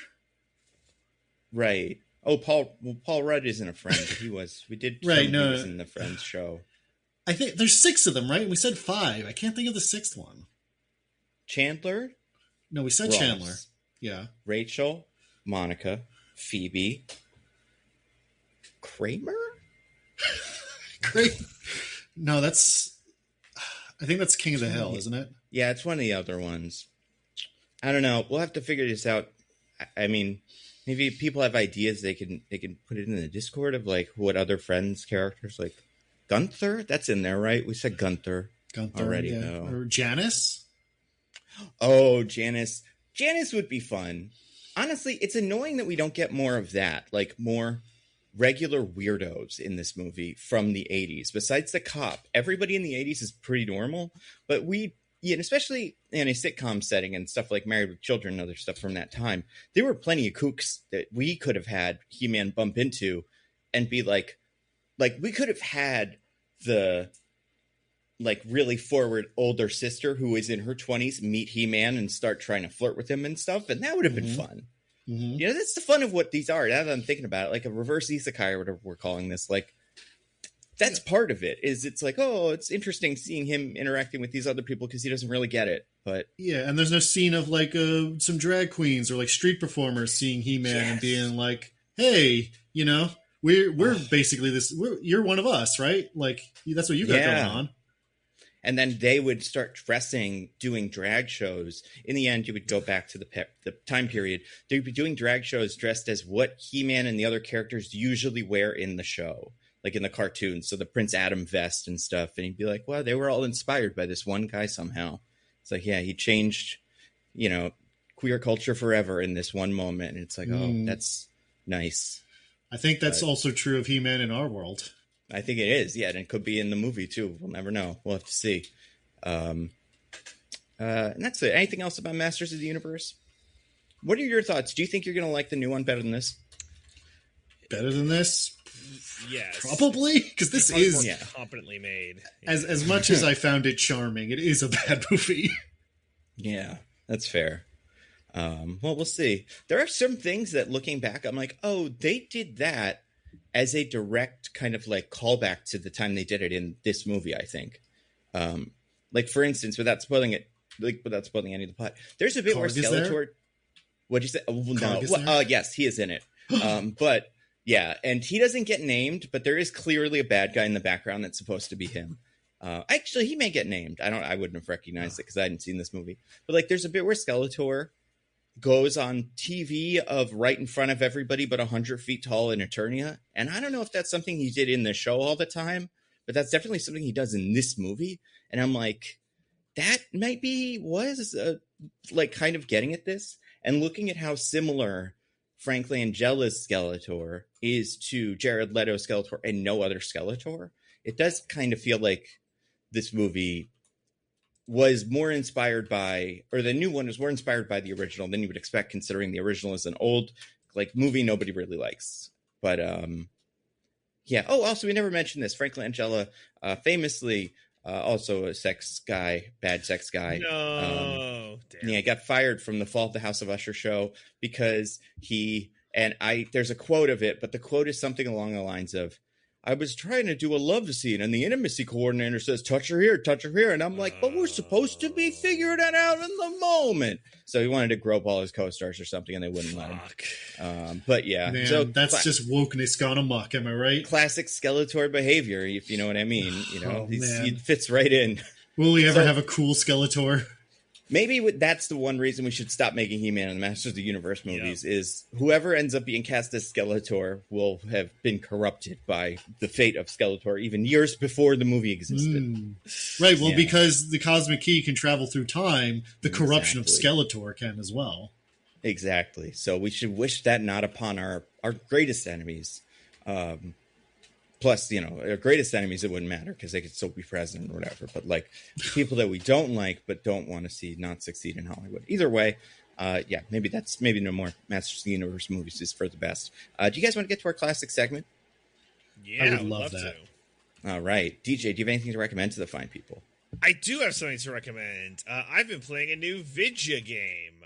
Right. Oh, Paul Rudd isn't a friend, but he was. We did. Right. He No, was in the Friends show. I think there's 6 of them, right? We said 5. I can't think of the 6th one. Chandler. No, we said Ross, Chandler. Yeah. Rachel, Monica, Phoebe, Kramer. Great. No, that's. I think that's King of the Hill, isn't it? Yeah, it's one of the other ones. I don't know. We'll have to figure this out. I mean, maybe if people have ideas, they can put it in the Discord of like what other Friends characters, like Gunther. That's in there, right? We said Gunther already. Yeah. Though. Or Janice. Oh, Janice. Janice would be fun. Honestly, it's annoying that we don't get more of that, like more regular weirdos in this movie from the 80s. Besides the cop, everybody in the 80s is pretty normal, but especially in a sitcom setting and stuff like Married with Children and other stuff from that time, there were plenty of kooks that we could have had He-Man bump into and be like we could have had the like really forward older sister who is in her 20s meet He-Man and start trying to flirt with him and stuff, and that would have been fun. Mm-hmm. That's the fun of what these are. Now that I'm thinking about it, like a reverse isekai or whatever we're calling this, like that's part of it. Is it's like, oh, it's interesting seeing him interacting with these other people because he doesn't really get it. But yeah, and there's no scene of like some drag queens or like street performers seeing He-Man and being like, "Hey, we're basically this. You're one of us, right? Like that's what you got going on." And then they would start dressing, doing drag shows. In the end, you would go back to the time period. They'd be doing drag shows dressed as what He-Man and the other characters usually wear in the show, like in the cartoons. So the Prince Adam vest and stuff. And he'd be like, well, they were all inspired by this one guy somehow. It's like, yeah, he changed, queer culture forever in this one moment. And it's like, oh, that's nice. I think that's also true of He-Man in our world. I think it is, yeah, and it could be in the movie too. We'll never know. We'll have to see. And that's it. Anything else about Masters of the Universe? What are your thoughts? Do you think you're going to like the new one better than this? Better than this? Yes, probably, because this is more competently made. As much as I found it charming, it is a bad movie. Yeah, that's fair. Well, we'll see. There are some things that, looking back, I'm like, oh, they did that as a direct kind of like callback to the time they did it in this movie, I think. Like, for instance, without spoiling it, like without spoiling any of the plot. There's a bit where Karg is there? Skeletor. What'd you say? Oh, no. Karg is Well, there? yes, he is in it. But yeah, and he doesn't get named, but there is clearly a bad guy in the background that's supposed to be him. Actually, he may get named. I wouldn't have recognized it because I hadn't seen this movie. But like, there's a bit where Skeletor goes on TV of right in front of everybody, but 100 feet tall in Eternia, and I don't know if that's something he did in the show all the time, but that's definitely something he does in this movie. And I'm like, that might be was like kind of getting at this, and looking at how similar Frank Langella's Skeletor is to Jared Leto's Skeletor and no other Skeletor. It does kind of feel like this movie was more inspired by, or the new one was more inspired by the original than you would expect, considering the original is an old like movie nobody really likes. But yeah. Oh, also we never mentioned this. Frank Langella, famously also a sex guy, bad sex guy. No, damn. Yeah, got fired from the Fall of the House of Usher show because there's a quote of it, but the quote is something along the lines of, I was trying to do a love scene, and the intimacy coordinator says, touch her here. And I'm like, but we're supposed to be figuring that out in the moment. So he wanted to grope all his co-stars or something, and they wouldn't let him. But yeah. Man, so that's just wokeness gone amok, am I right? Classic Skeletor behavior, if you know what I mean. You know, he fits right in. Will we ever have a cool Skeletor? Maybe that's the one reason we should stop making He-Man and the Masters of the Universe movies, is whoever ends up being cast as Skeletor will have been corrupted by the fate of Skeletor even years before the movie existed. Right, well, because the Cosmic Key can travel through time, the corruption of Skeletor can as well. Exactly. So we should wish that not upon our greatest enemies. Plus, you know, our greatest enemies, it wouldn't matter because they could still be president or whatever. But like people that we don't like but don't want to see not succeed in Hollywood. Either way, yeah, maybe no more Masters of the Universe movies is for the best. Do you guys want to get to our classic segment? Yeah, I would love that. to. All right. DJ, do you have anything to recommend to the fine people? I do have something to recommend. I've been playing a new Vidya game.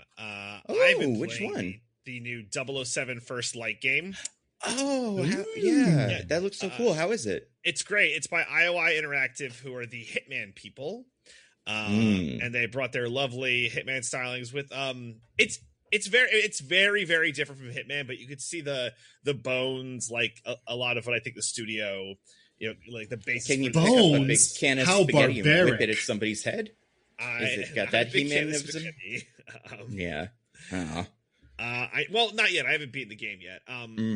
Which one? The new 007 First Light game. Oh, yeah, that looks so cool. How is it? It's great. It's by IOI Interactive, who are the Hitman people, and they brought their lovely Hitman stylings with. It's very very different from Hitman, but you could see the bones, like a lot of what I think the studio, you know, like the basis. Can you for pick bones? up a big can of How spaghetti and barbaric. whip it at somebody's head? Is it got that He-Man? Yeah. Oh. Well, not yet. I haven't beaten the game yet.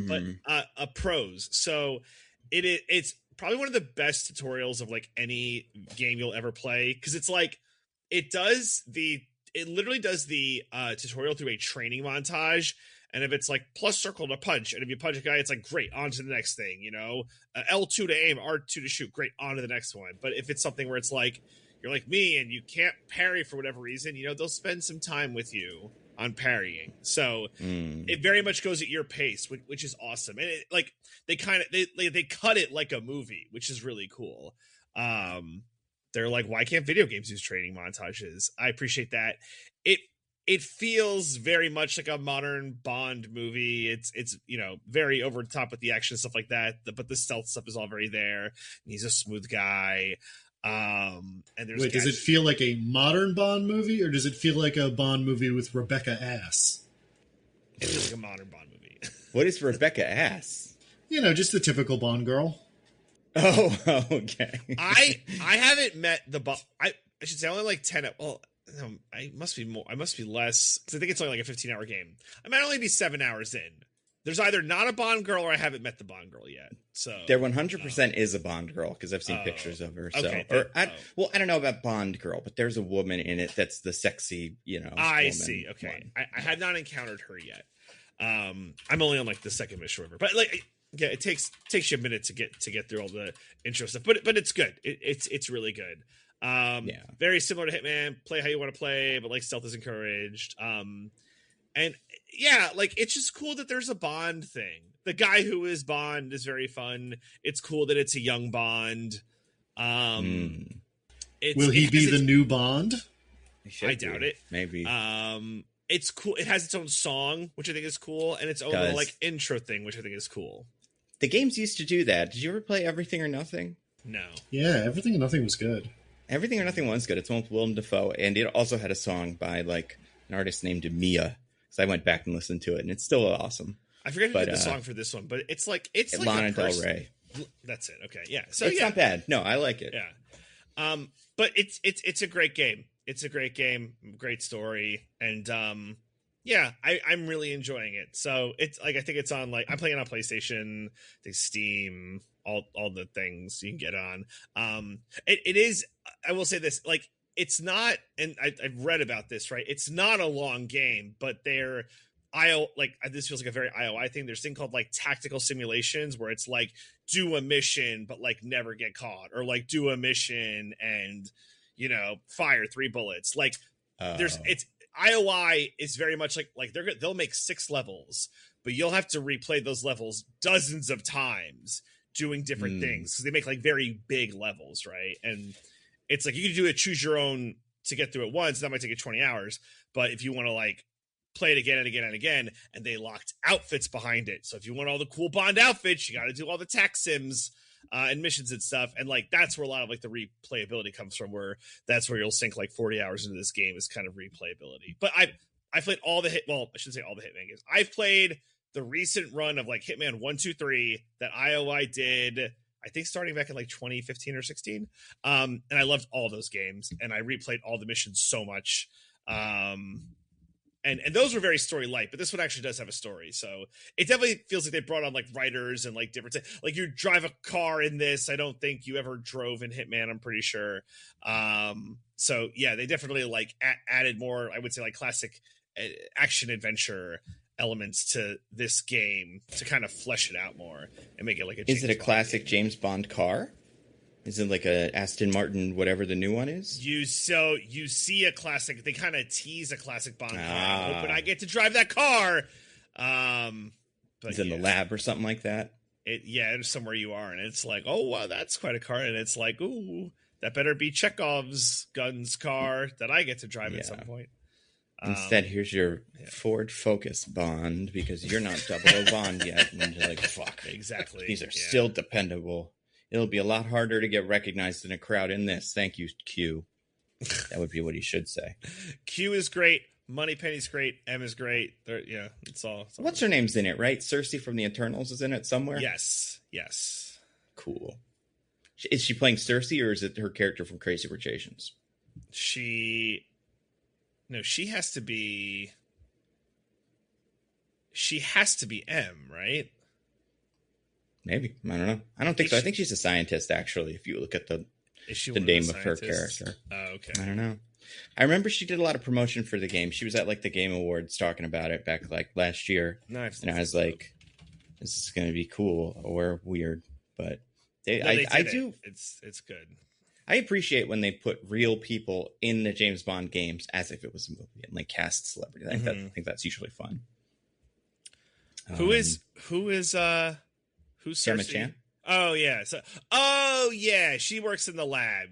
But pros. So it's probably one of the best tutorials of like any game you'll ever play, because it's like it literally does the tutorial through a training montage. And if it's like plus circle to punch, and if you punch a guy, it's like great, on to the next thing, you know, L2 to aim, R2 to shoot, great, on to the next one. But if it's something where it's like you're like me and you can't parry for whatever reason, you know, they'll spend some time with you on parrying. So it very much goes at your pace, which is awesome. And it, like they cut it like a movie, which is really cool. They're like, why can't video games use training montages? I appreciate that. It feels very much like a modern Bond movie. It's you know, very over the top with the action stuff like that, but the stealth stuff is all very there. He's a smooth guy. And there's Wait, does it feel like a modern Bond movie, or does it feel like a Bond movie with Rebecca Ass? It feels like a modern Bond movie. What is Rebecca Ass? You know, just the typical Bond girl. Oh, okay. I haven't met the Bond. I should say only like 10. Well, no, I must be more. I must be less, because I think it's only like a 15-hour game. I might only be 7 hours in. There's either not a Bond girl or I haven't met the Bond girl yet. So there 100% is a Bond girl, because I've seen pictures of her. So, okay, I don't know about Bond girl, but there's a woman in it that's the sexy, you know. I see. Okay, I had not encountered her yet. I'm only on like the second mission, but like, yeah, it takes you a minute to get through all the intro stuff, but it's good. It's really good. Very similar to Hitman. Play how you want to play, but like stealth is encouraged. And yeah, like it's just cool that there's a Bond thing. The guy who is Bond is very fun. It's cool that it's a young Bond. Will he be the new Bond? I doubt it. Maybe. It's cool. It has its own song, which I think is cool, and its own little, like intro thing, which I think is cool. The games used to do that. Did you ever play Everything or Nothing? No. Yeah, Everything and Nothing was good. Everything or Nothing one's good. It's one with Willem Dafoe, and it also had a song by like an artist named Mia. So I went back and listened to it, and it's still awesome. I forget who did the song for this one, but it's like Lana Del Rey. That's it. Okay, yeah. So it's not bad. No, I like it. Yeah. But it's a great game. It's a great game, great story, and yeah, I'm really enjoying it. So it's like I think it's on like I'm playing it on PlayStation, Steam, all the things you can get on. It is. I will say this, like it's not, and I've read about this, right? It's not a long game, but they're this feels like a very IOI thing. There's a thing called like tactical simulations where it's like do a mission but like never get caught, or like do a mission and fire 3 bullets. Like it's IOI is very much like they'll make 6 levels, but you'll have to replay those levels dozens of times doing different things because they make like very big levels, right? And it's like you can do it choose your own to get through it once. That might take you 20 hours, but if you want to like play it again and again and again, and they locked outfits behind it. So if you want all the cool Bond outfits, you got to do all the tax sims and missions and stuff. And like, that's where a lot of like the replayability comes from, where that's where you'll sink like 40 hours into this game is kind of replayability. But I've played all the I shouldn't say all the Hitman games. I've played the recent run of like Hitman 1, 2, 3 that IOI did, I think starting back in like 2015 or 16. And I loved all those games, and I replayed all the missions so much. And those were very story light, but this one actually does have a story. So it definitely feels like they brought on like writers and like different, like you drive a car in this. I don't think you ever drove in Hitman, I'm pretty sure. So yeah, they definitely like added more, I would say like classic action adventure elements to this game to kind of flesh it out more and make it like a James Is it a Bond classic game. James Bond car? Is it like a Aston Martin, whatever the new one is? You see a classic. They kind of tease a classic Bond car. Hoping I get to drive that car. But it's in the lab or something like that. It's somewhere you are, and it's like, oh wow, that's quite a car, and it's like, ooh, that better be Chekhov's gun's car that I get to drive at some point. Instead, here's your Ford Focus Bond, because you're not 00 Bond yet, and you're like, fuck, exactly. These are still dependable. It'll be a lot harder to get recognized in a crowd in this. Thank you, Q. That would be what he should say. Q is great. Moneypenny's great. M is great. It's all. What's her name's in it, right? Cersei from the Eternals is in it somewhere? Yes. Cool. Is she playing Cersei, or is it her character from Crazy Rich Asians? She has to be. She has to be M, right? Maybe. I don't know. I don't think so. I think she's a scientist, actually, if you look at the name of her character. Oh, okay. I don't know. I remember she did a lot of promotion for the game. She was at like the Game Awards talking about it back like last year. Nice. And I was like, this is going to be cool or weird. But I do. It's good. I appreciate when they put real people in the James Bond games as if it was a movie and like cast celebrities. I think that's usually fun. Who's Gemma Cersei? Chan? Oh yeah. She works in the lab.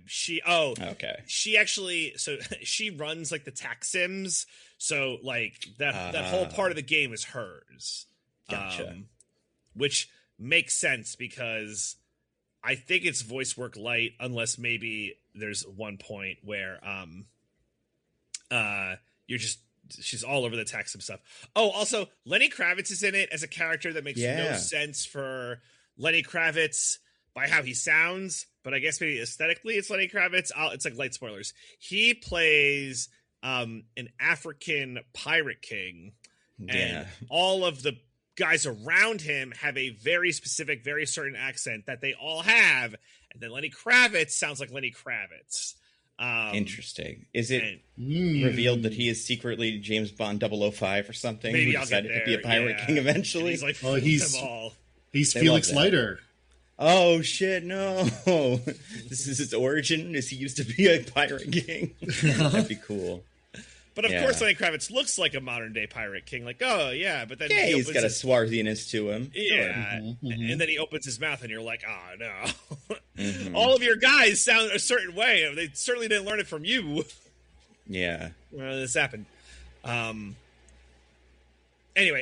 Okay. She actually, so she runs like the tax sims. So like that whole part of the game is hers. Gotcha. Which makes sense because I think it's voice work light, unless maybe there's one point where she's all over the tax sim stuff. Oh, also Lenny Kravitz is in it as a character that makes no sense for Lenny Kravitz by how he sounds, but I guess maybe aesthetically it's Lenny Kravitz. It's like light spoilers. He plays an African pirate king, and all of the guys around him have a very specific, very certain accent that they all have, and then Lenny Kravitz sounds like Lenny Kravitz. Interesting. Is it revealed that he is secretly James Bond 005 or something? Maybe who I'll get decided there. to be a pirate king eventually? And he's like, he's Felix Leiter. Oh shit! No, this is his origin. Is he used to be a pirate king? That'd be cool. But of course, Lenny Kravitz looks like a modern day pirate king. Like, oh yeah, but then he's got a swarthiness to him. Yeah, and then he opens his mouth, and you're like, oh no. All of your guys sound a certain way. They certainly didn't learn it from you. Yeah. Well, this happened. Anyway,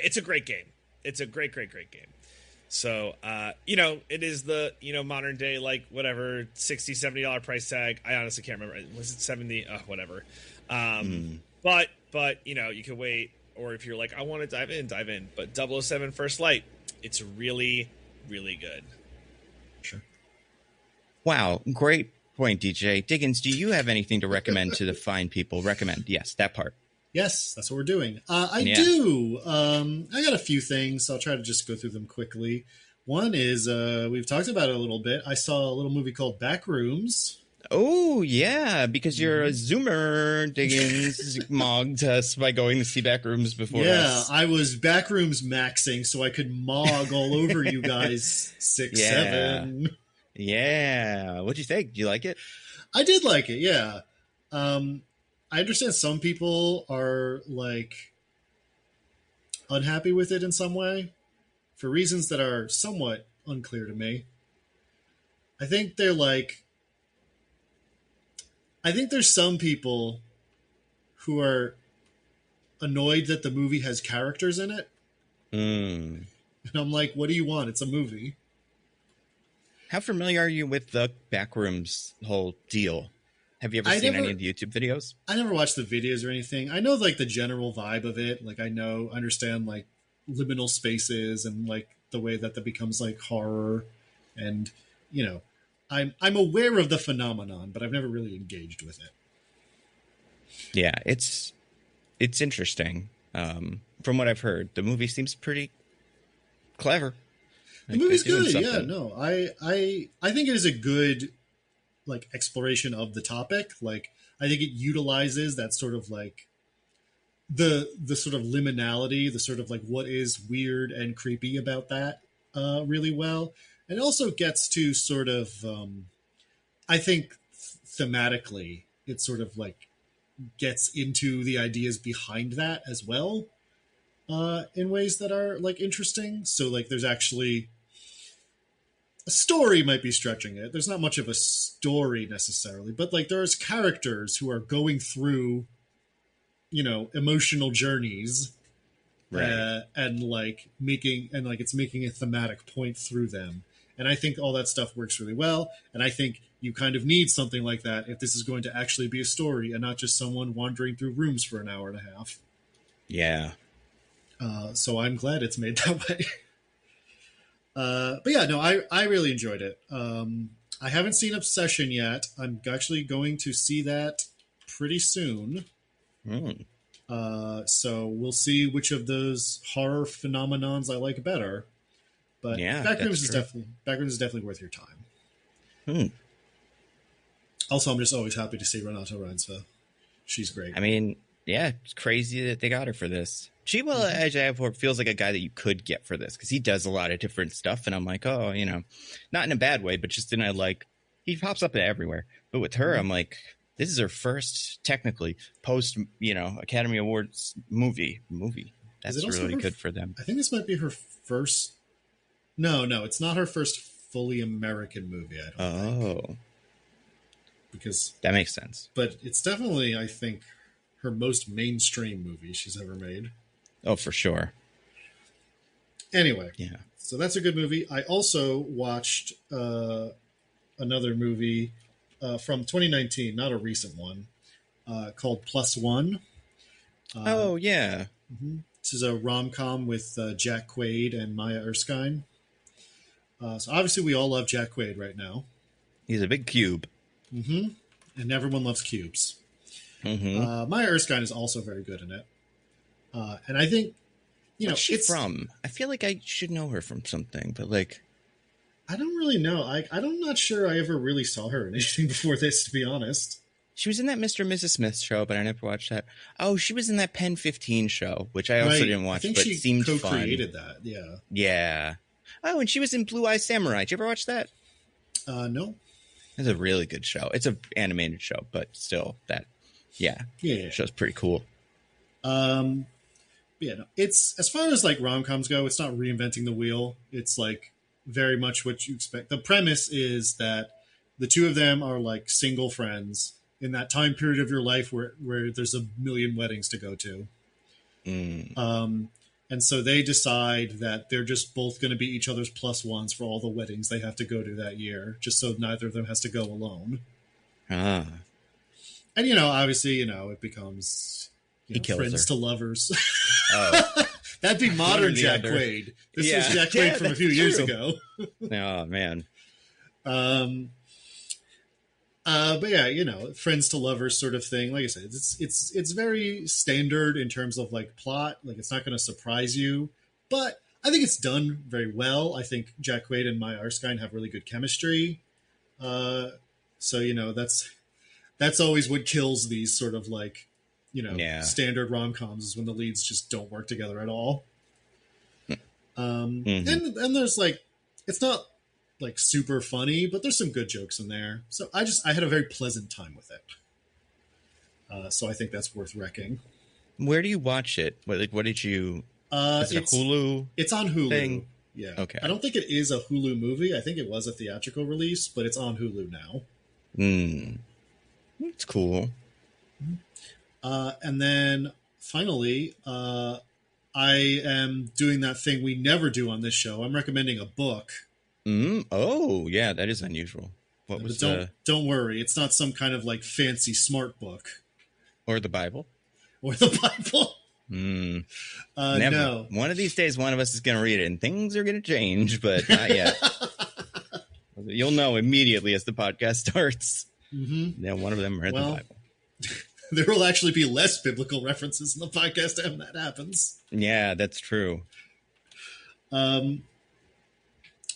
it's a great game. It's a great game. So, it is the, modern day, like, whatever, $60, $70 price tag. I honestly can't remember. Was it 70? Whatever. But, you can wait. Or if you're like, I want to dive in. But 007 First Light, it's really, really good. Sure. Wow. Great point, DJ. Diggins, do you have anything to recommend to the fine people? Recommend. Yes, that part. Yes, that's what we're doing. I do. I got a few things. So I'll try to just go through them quickly. One is, we've talked about it a little bit. I saw a little movie called Backrooms. Oh, yeah, because you're a Zoomer, Diggins mogged us by going to see Backrooms before us. I was Backrooms maxing so I could mog all over you guys 6-7. Yeah. What'd you think? Do you like it? I did like it, yeah. I understand some people are like unhappy with it in some way for reasons that are somewhat unclear to me. I think there's some people who are annoyed that the movie has characters in it. And I'm like, what do you want? It's a movie. How familiar are you with the Backrooms whole deal? Have you ever seen any of the YouTube videos? I never watched the videos or anything. I know like the general vibe of it. Like understand like liminal spaces and like the way that becomes like horror, and I'm aware of the phenomenon, but I've never really engaged with it. Yeah, it's interesting. From what I've heard, the movie seems pretty clever. The movie's good. Yeah, no, I think it is a good like exploration of the topic. Like I think it utilizes that sort of like the sort of liminality, the sort of like what is weird and creepy about that really well. And it also gets to sort of I think thematically it sort of like gets into the ideas behind that as well in ways that are like interesting. So like there's actually a story, might be stretching it. There's not much of a story necessarily, but like there's characters who are going through, emotional journeys, right? And like it's making a thematic point through them. And I think all that stuff works really well. And I think you kind of need something like that if this is going to actually be a story and not just someone wandering through rooms for an hour and a half. Yeah. So I'm glad it's made that way. But yeah, no, I really enjoyed it. I haven't seen Obsession yet. I'm actually going to see that pretty soon. So we'll see which of those horror phenomenons I like better. But yeah, Backrooms is definitely worth your time. Also, I'm just always happy to see Renata Reinsve. She's great. I mean, yeah, it's crazy that they got her for this. Chiwetel Ejiofor feels like a guy that you could get for this because he does a lot of different stuff, and I'm like, oh, not in a bad way, but just in a like he pops up everywhere. But with her, I'm like, this is her first technically post Academy Awards movie. That's really good for them. I think this might be her first. No, it's not her first fully American movie. I don't think. Because that makes sense. But it's definitely, I think, her most mainstream movie she's ever made. Oh, for sure. Anyway, yeah. So that's a good movie. I also watched another movie from 2019, not a recent one, called Plus One. Oh, yeah. This is a rom-com with Jack Quaid and Maya Erskine. So obviously we all love Jack Quaid right now. He's a big cube. And everyone loves cubes. Maya Erskine is also very good in it. And I think, what's she from? I feel like I should know her from something, but like... I don't really know. I'm not sure I ever really saw her in anything before this, to be honest. She was in that Mr. and Mrs. Smith show, but I never watched that. Oh, she was in that Pen 15 show, which I also didn't watch, but seemed fun. She co-created that, yeah. Yeah. Oh, and she was in Blue Eye Samurai. Did you ever watch that? No. It's a really good show. It's an animated show, but still, yeah. Show's pretty cool. Yeah, no, it's as far as like rom-coms go, it's not reinventing the wheel. It's like very much what you expect. The premise is that the two of them are like single friends in that time period of your life where there's a million weddings to go to. And so they decide that they're just both going to be each other's plus ones for all the weddings they have to go to that year, just so neither of them has to go alone. Ah. And, obviously, it becomes friends to lovers. Oh. That'd be modern the Jack other. Quaid. This Yeah. was Jack Quaid Yeah, from a that's few years true. ago. Oh, man. But yeah, friends to lovers sort of thing. Like I said, it's very standard in terms of like plot. Like it's not going to surprise you, but I think it's done very well. I think Jack Quaid and Maya Erskine have really good chemistry. So that's always what kills these sort of like standard rom-coms is when the leads just don't work together at all. And there's like it's not like super funny, but there's some good jokes in there. So I had a very pleasant time with it. So I think that's worth wrecking. Where do you watch it? What did you? Is it a Hulu? It's on Hulu. Thing? Yeah. Okay. I don't think it is a Hulu movie. I think it was a theatrical release, but it's on Hulu now. It's cool. And then finally, I am doing that thing we never do on this show. I'm recommending a book. Oh, yeah, that is unusual. What was don't worry, it's not some kind of like fancy smart book. Or the Bible? Or the Bible. Never. No. One of these days, one of us is going to read it, and things are going to change, but not yet. You'll know immediately as the podcast starts. Mm-hmm. Yeah, one of them read the Bible. There will actually be less biblical references in the podcast when that happens. Yeah, that's true.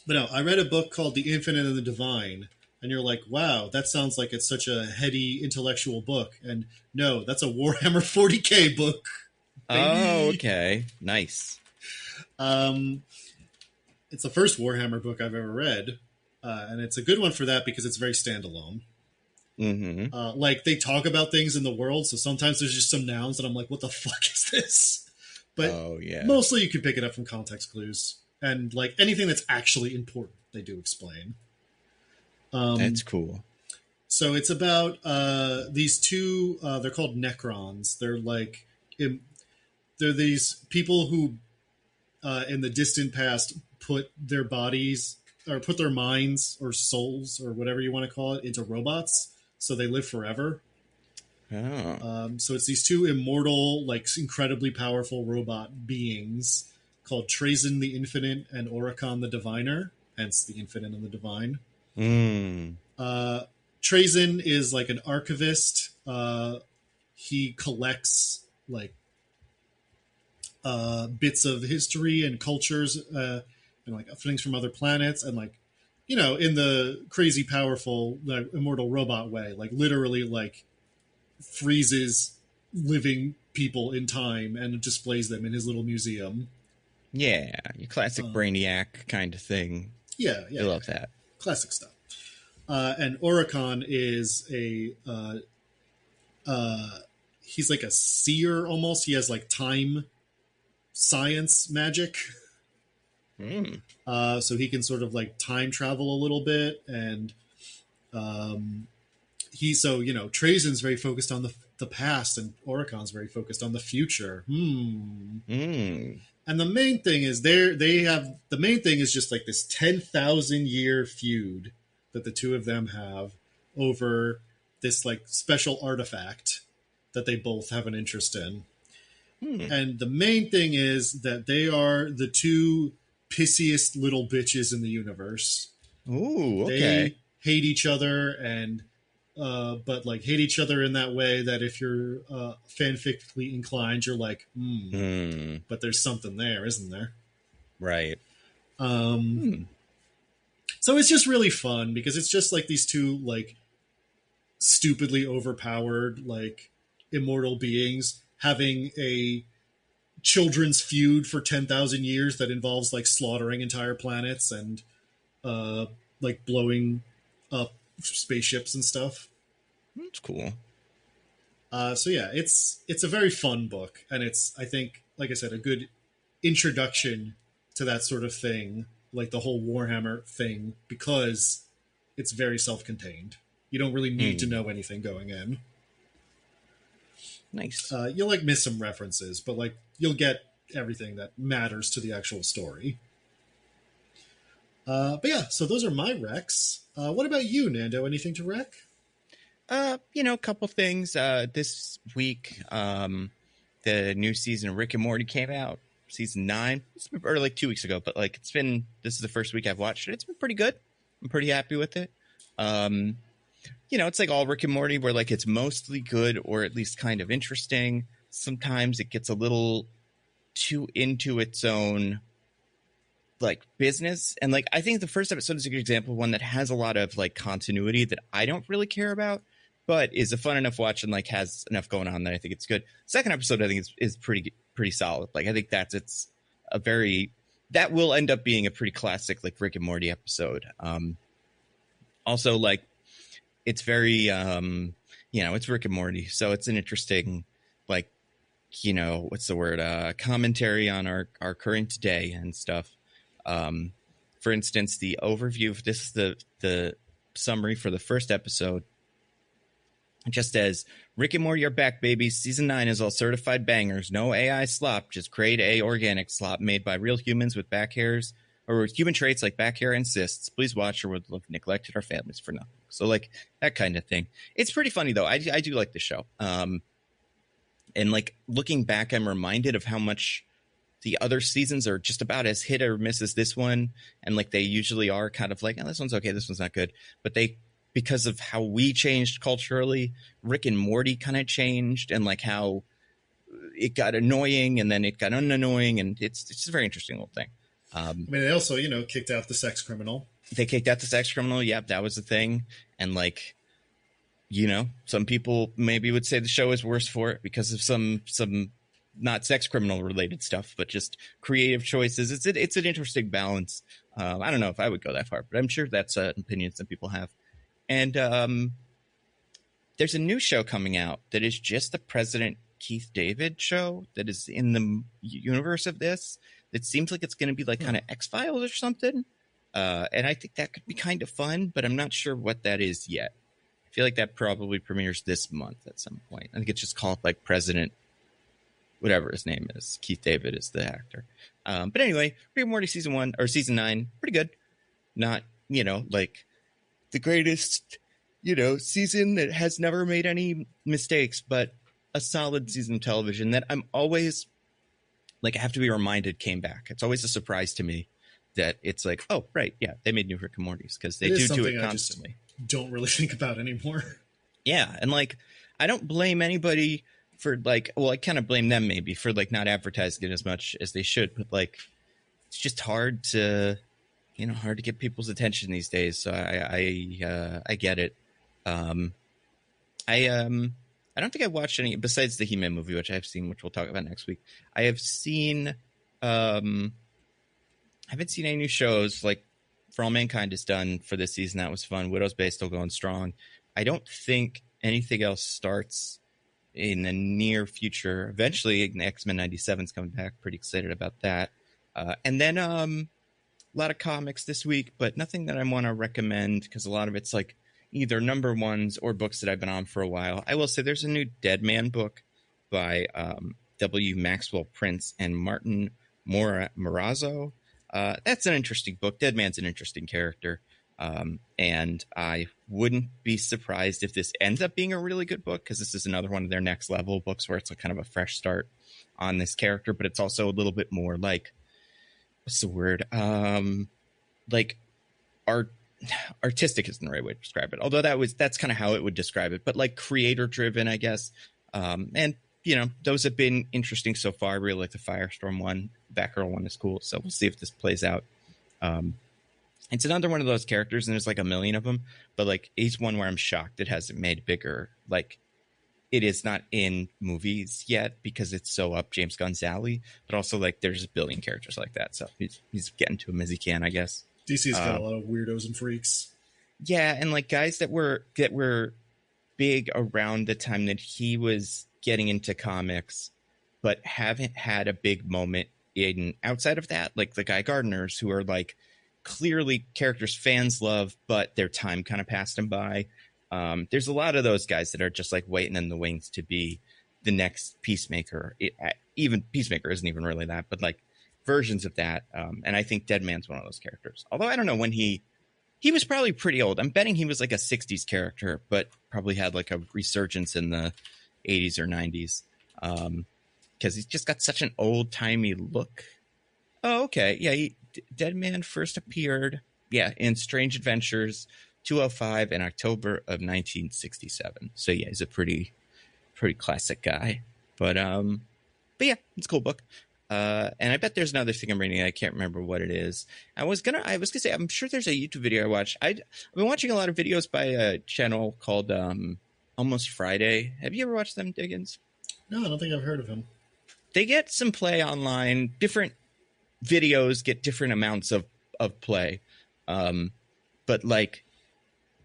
But no, I read a book called The Infinite and the Divine, and you're like, wow, that sounds like it's such a heady intellectual book. And no, that's a Warhammer 40K book. Baby. Oh, okay. Nice. It's the first Warhammer book I've ever read, and it's a good one for that because it's very standalone. Mm-hmm. Like they talk about things in the world, so sometimes there's just some nouns that I'm like, what the fuck is this? But mostly you can pick it up from context clues. And like anything that's actually important, they do explain. That's cool. So it's about these two. They're called Necrons. They're like they're these people who, in the distant past, put their bodies or put their minds or souls or whatever you want to call it into robots, so they live forever. Oh. So it's these two immortal, like incredibly powerful robot beings called Trazyn the Infinite and Oricon the Diviner, hence the Infinite and the Divine. Trazyn is like an archivist. He collects like bits of history and cultures and like things from other planets, and like in the crazy powerful like, immortal robot way, like literally like freezes living people in time and displays them in his little museum. Yeah, your classic Brainiac kind of thing. Yeah. I love that. Classic stuff. And Oricon is he's like a seer almost. He has like time science magic. So he can sort of like time travel a little bit. And Trazyn's very focused on the past, and Oricon's very focused on the future. And the main thing is the main thing is just like this 10,000 year feud that the two of them have over this like special artifact that they both have an interest in. And the main thing is that they are the two pissiest little bitches in the universe. Ooh, okay. They hate each other and but like hate each other in that way that if you're fanfically inclined, you're like, but there's something there, isn't there? Right. So it's just really fun because it's just like these two like stupidly overpowered like immortal beings having a children's feud for 10,000 years that involves like slaughtering entire planets and like blowing up spaceships and stuff. That's cool. So yeah, it's a very fun book, and it's, I think, like I said, a good introduction to that sort of thing, like the whole Warhammer thing, because it's very self-contained. You don't really need to know anything going in. Nice. You'll like miss some references, but like you'll get everything that matters to the actual story. But yeah, so those are my recs. What about you, Nando? Anything to rec? A couple things. This week, the new season of Rick and Morty came out, season 9. Or like 2 weeks ago, but like this is the first week I've watched it. It's been pretty good. I'm pretty happy with it. It's like all Rick and Morty, where like it's mostly good or at least kind of interesting. Sometimes it gets a little too into its own like business, and like I think the first episode is a good example of one that has a lot of like continuity that I don't really care about, but is a fun enough watch and like has enough going on that I think it's good. Second episode I think is pretty solid. Like I think that will end up being a pretty classic like Rick and Morty episode. Also like it's very it's Rick and Morty, so it's an interesting like what's the word, commentary on our current day and stuff. For instance, the overview of this is the summary for the first episode. It just says, Rick and Morty are back, baby. Season 9 is all certified bangers. No AI slop, just grade A organic slop made by real humans with back hairs or with human traits like back hair and cysts. Please watch or we'll have neglected our families for nothing. So like that kind of thing. It's pretty funny though. I do like the show. And like looking back, I'm reminded of how much the other seasons are just about as hit or miss as this one. And like they usually are kind of like, oh, this one's okay, this one's not good. But because of how we changed culturally, Rick and Morty kind of changed, and like how it got annoying and then it got unannoying, and it's just a very interesting little thing. They also, kicked out the sex criminal. They kicked out the sex criminal. Yep, that was the thing. And like, some people maybe would say the show is worse for it because of some not sex criminal related stuff, but just creative choices. It's an interesting balance. I don't know if I would go that far, but I'm sure that's an opinion some people have. And there's a new show coming out that is just the President Keith David show that is in the universe of this. It seems like it's going to be like kind of X-Files or something. And I think that could be kind of fun, but I'm not sure what that is yet. I feel like that probably premieres this month at some point. I think it's just called like President, whatever his name is. Keith David is the actor. But anyway, Rick and Morty season 9, pretty good. Not, like the greatest, season that has never made any mistakes, but a solid season of television that I'm always like, I have to be reminded came back. It's always a surprise to me that it's like, oh, right. Yeah. They made new Rick and Mortys because they do it constantly. I just don't really think about anymore. Yeah. And like, I don't blame anybody for like, well, I kind of blame them maybe for like not advertising it as much as they should, but like, it's just hard to get people's attention these days. So I get it. I don't think I've watched any besides the He-Man movie, which I've seen, which we'll talk about next week. I have seen, I haven't seen any new shows. Like For All Mankind is done for this season. That was fun. Widow's Bay still going strong. I don't think anything else starts in the near future. Eventually, X-Men 97 is coming back. Pretty excited about that. And then a lot of comics this week, but nothing that I want to recommend because a lot of it's like either number ones or books that I've been on for a while. I will say there's a new Deadman book by W. Maxwell Prince and Martin Morazzo. That's an interesting book. Deadman's an interesting character. And I wouldn't be surprised if this ends up being a really good book because this is another one of their next level books where it's like kind of a fresh start on this character, but it's also a little bit more like, what's the word? Like artistic isn't the right way to describe it. Although that's kind of how it would describe it, but like creator driven, I guess. And those have been interesting so far. I really like the Firestorm one. Batgirl one is cool. So we'll see if this plays out. It's another one of those characters, and there's like a million of them, but like he's one where I'm shocked it hasn't made bigger. Like it is not in movies yet because it's so up James Gunn's alley, but also like there's a billion characters like that. So he's getting to them as he can, I guess. DC's got a lot of weirdos and freaks. Yeah. And like guys that were big around the time that he was getting into comics, but haven't had a big moment in outside of that, like the Guy Gardners, who are like clearly characters fans love, but their time kind of passed them by. There's a lot of those guys that are just like waiting in the wings to be the next Peacemaker even Peacemaker isn't even really that, but like versions of that. And I think Deadman's one of those characters. Although I don't know when he was probably pretty old. I'm betting he was like a 60s character, but probably had like a resurgence in the 80s or 90s. Because he's just got such an old timey look. Oh, okay. Yeah, Deadman first appeared, in Strange Adventures 205 in October of 1967. So yeah, he's a pretty classic guy. But yeah, it's a cool book. And I bet there's another thing I'm reading. I can't remember what it is. I was gonna say I'm sure there's a YouTube video I watched. I've been watching a lot of videos by a channel called Almost Friday. Have you ever watched them, Diggins? No, I don't think I've heard of him. They get some play online. Different videos get different amounts of play. But like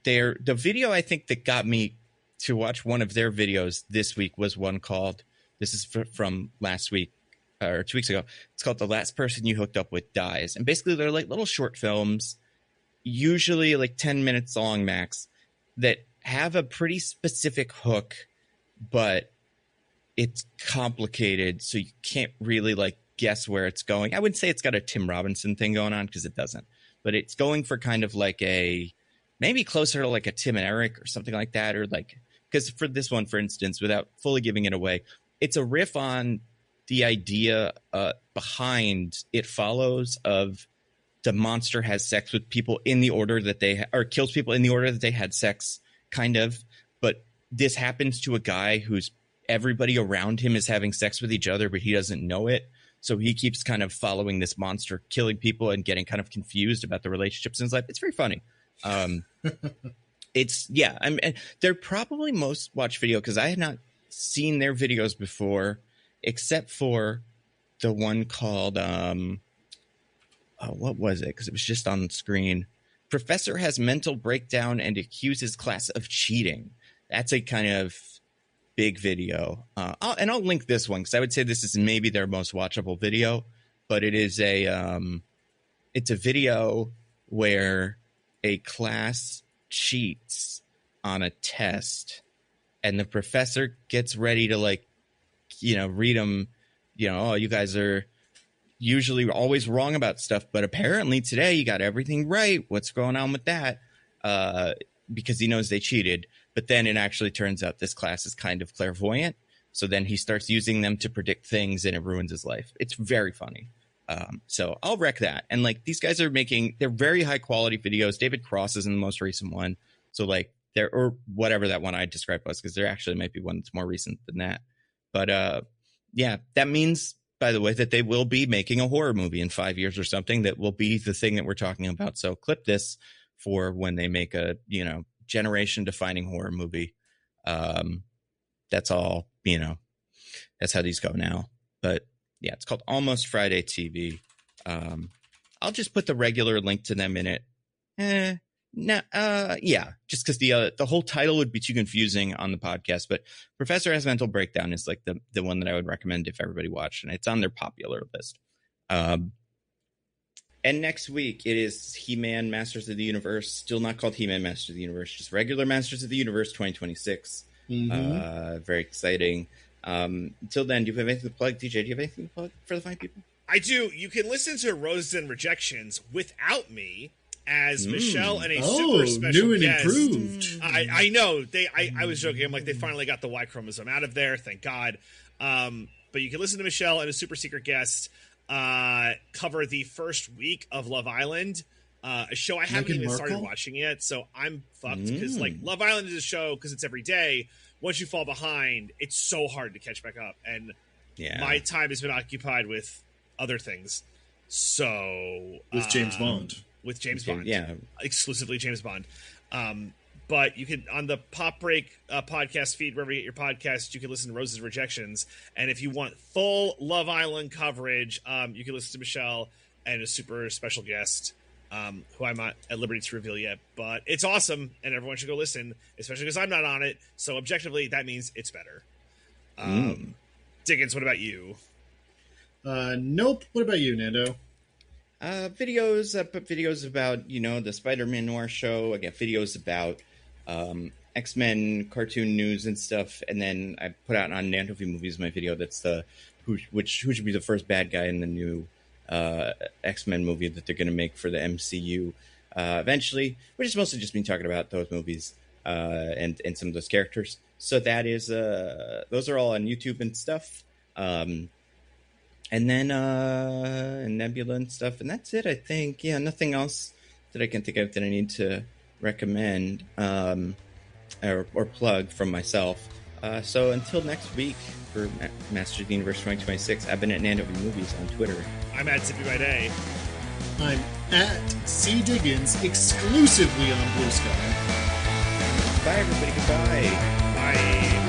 the video I think that got me to watch one of their videos this week was one called, this is from last week or 2 weeks ago. It's called The Last Person You Hooked Up With Dies. And basically they're like little short films, usually like 10 minutes long max, that have a pretty specific hook, but it's complicated. So you can't really like guess where it's going. I wouldn't say it's got a Tim Robinson thing going on because it doesn't, but it's going for kind of like maybe closer to like a Tim and Eric or something like that. Or like, because for this one, for instance, without fully giving it away, it's a riff on the idea behind It Follows of the monster has sex with people in the order that they or kills people in the order that they had sex, kind of. But this happens to a guy who's everybody around him is having sex with each other, but he doesn't know it. So he keeps kind of following this monster, killing people and getting kind of confused about the relationships in his life. It's very funny. They're probably most watched video because I had not seen their videos before, except for the one called, what was it? Because it was just on the screen. Professor has mental breakdown and accuses class of cheating. That's a kind of big video. I'll link this one because I would say this is maybe their most watchable video, but it is it's a video where a class cheats on a test and the professor gets ready to read them, oh, you guys are usually always wrong about stuff, but apparently today you got everything right. What's going on with that? Because he knows they cheated. But then it actually turns out this class is kind of clairvoyant. So then he starts using them to predict things and it ruins his life. It's very funny. So I'll wreck that. And like these guys are they're very high quality videos. David Cross is in the most recent one. So like or whatever that one I described was, because there actually might be one that's more recent than that. But yeah, that means, by the way, that they will be making a horror movie in 5 years or something that will be the thing that we're talking about. So clip this for when they make a, generation defining horror movie. That's all, that's how these go now. But yeah, it's called Almost Friday TV. I'll just put the regular link to them in it. Just because the whole title would be too confusing on the podcast. But Professor Has Mental Breakdown is like the one that I would recommend if everybody watched, and it's on their popular list. And next week, it is He-Man Masters of the Universe. Still not called He-Man Masters of the Universe, just regular Masters of the Universe 2026. Mm-hmm. Very exciting. Until then, do you have anything to plug? DJ, do you have anything to plug for the fine people? I do. You can listen to Roses and Rejections without me as Michelle and a super special new and guest. Improved. I know. I was joking. I'm like, they finally got the Y chromosome out of there. Thank God. But you can listen to Michelle and a super secret guest cover the first week of Love Island, a show I haven't even started watching yet, so I'm fucked because like Love Island is a show because it's every day. Once you fall behind, it's so hard to catch back up, and my time has been occupied with other things. So with James Bond, exclusively James Bond. But you can, on the Pop Break podcast feed, wherever you get your podcast, you can listen to Rose's Rejections. And if you want full Love Island coverage, you can listen to Michelle and a super special guest, who I'm not at liberty to reveal yet. But it's awesome, and everyone should go listen, especially because I'm not on it. So objectively, that means it's better. Diggins, what about you? Nope. What about you, Nando? Videos. I put videos about, the Spider-Man Noir show. I get videos about X-Men cartoon news and stuff. And then I put out on Nando V Movies my video that's the who should be the first bad guy in the new X-Men movie that they're going to make for the MCU eventually, which is mostly just me talking about those movies and some of those characters. So that is those are all on YouTube and stuff. And then Nebula and stuff, and that's it, I think. Yeah, nothing else that I can think of that I need to recommend or plug from myself. So until next week for Masters of the Universe 2026, I've been at Nando Movies on Twitter. I'm at Zippy by Day. I'm at C Diggins exclusively on Bluesky. Bye, everybody. Goodbye. Bye.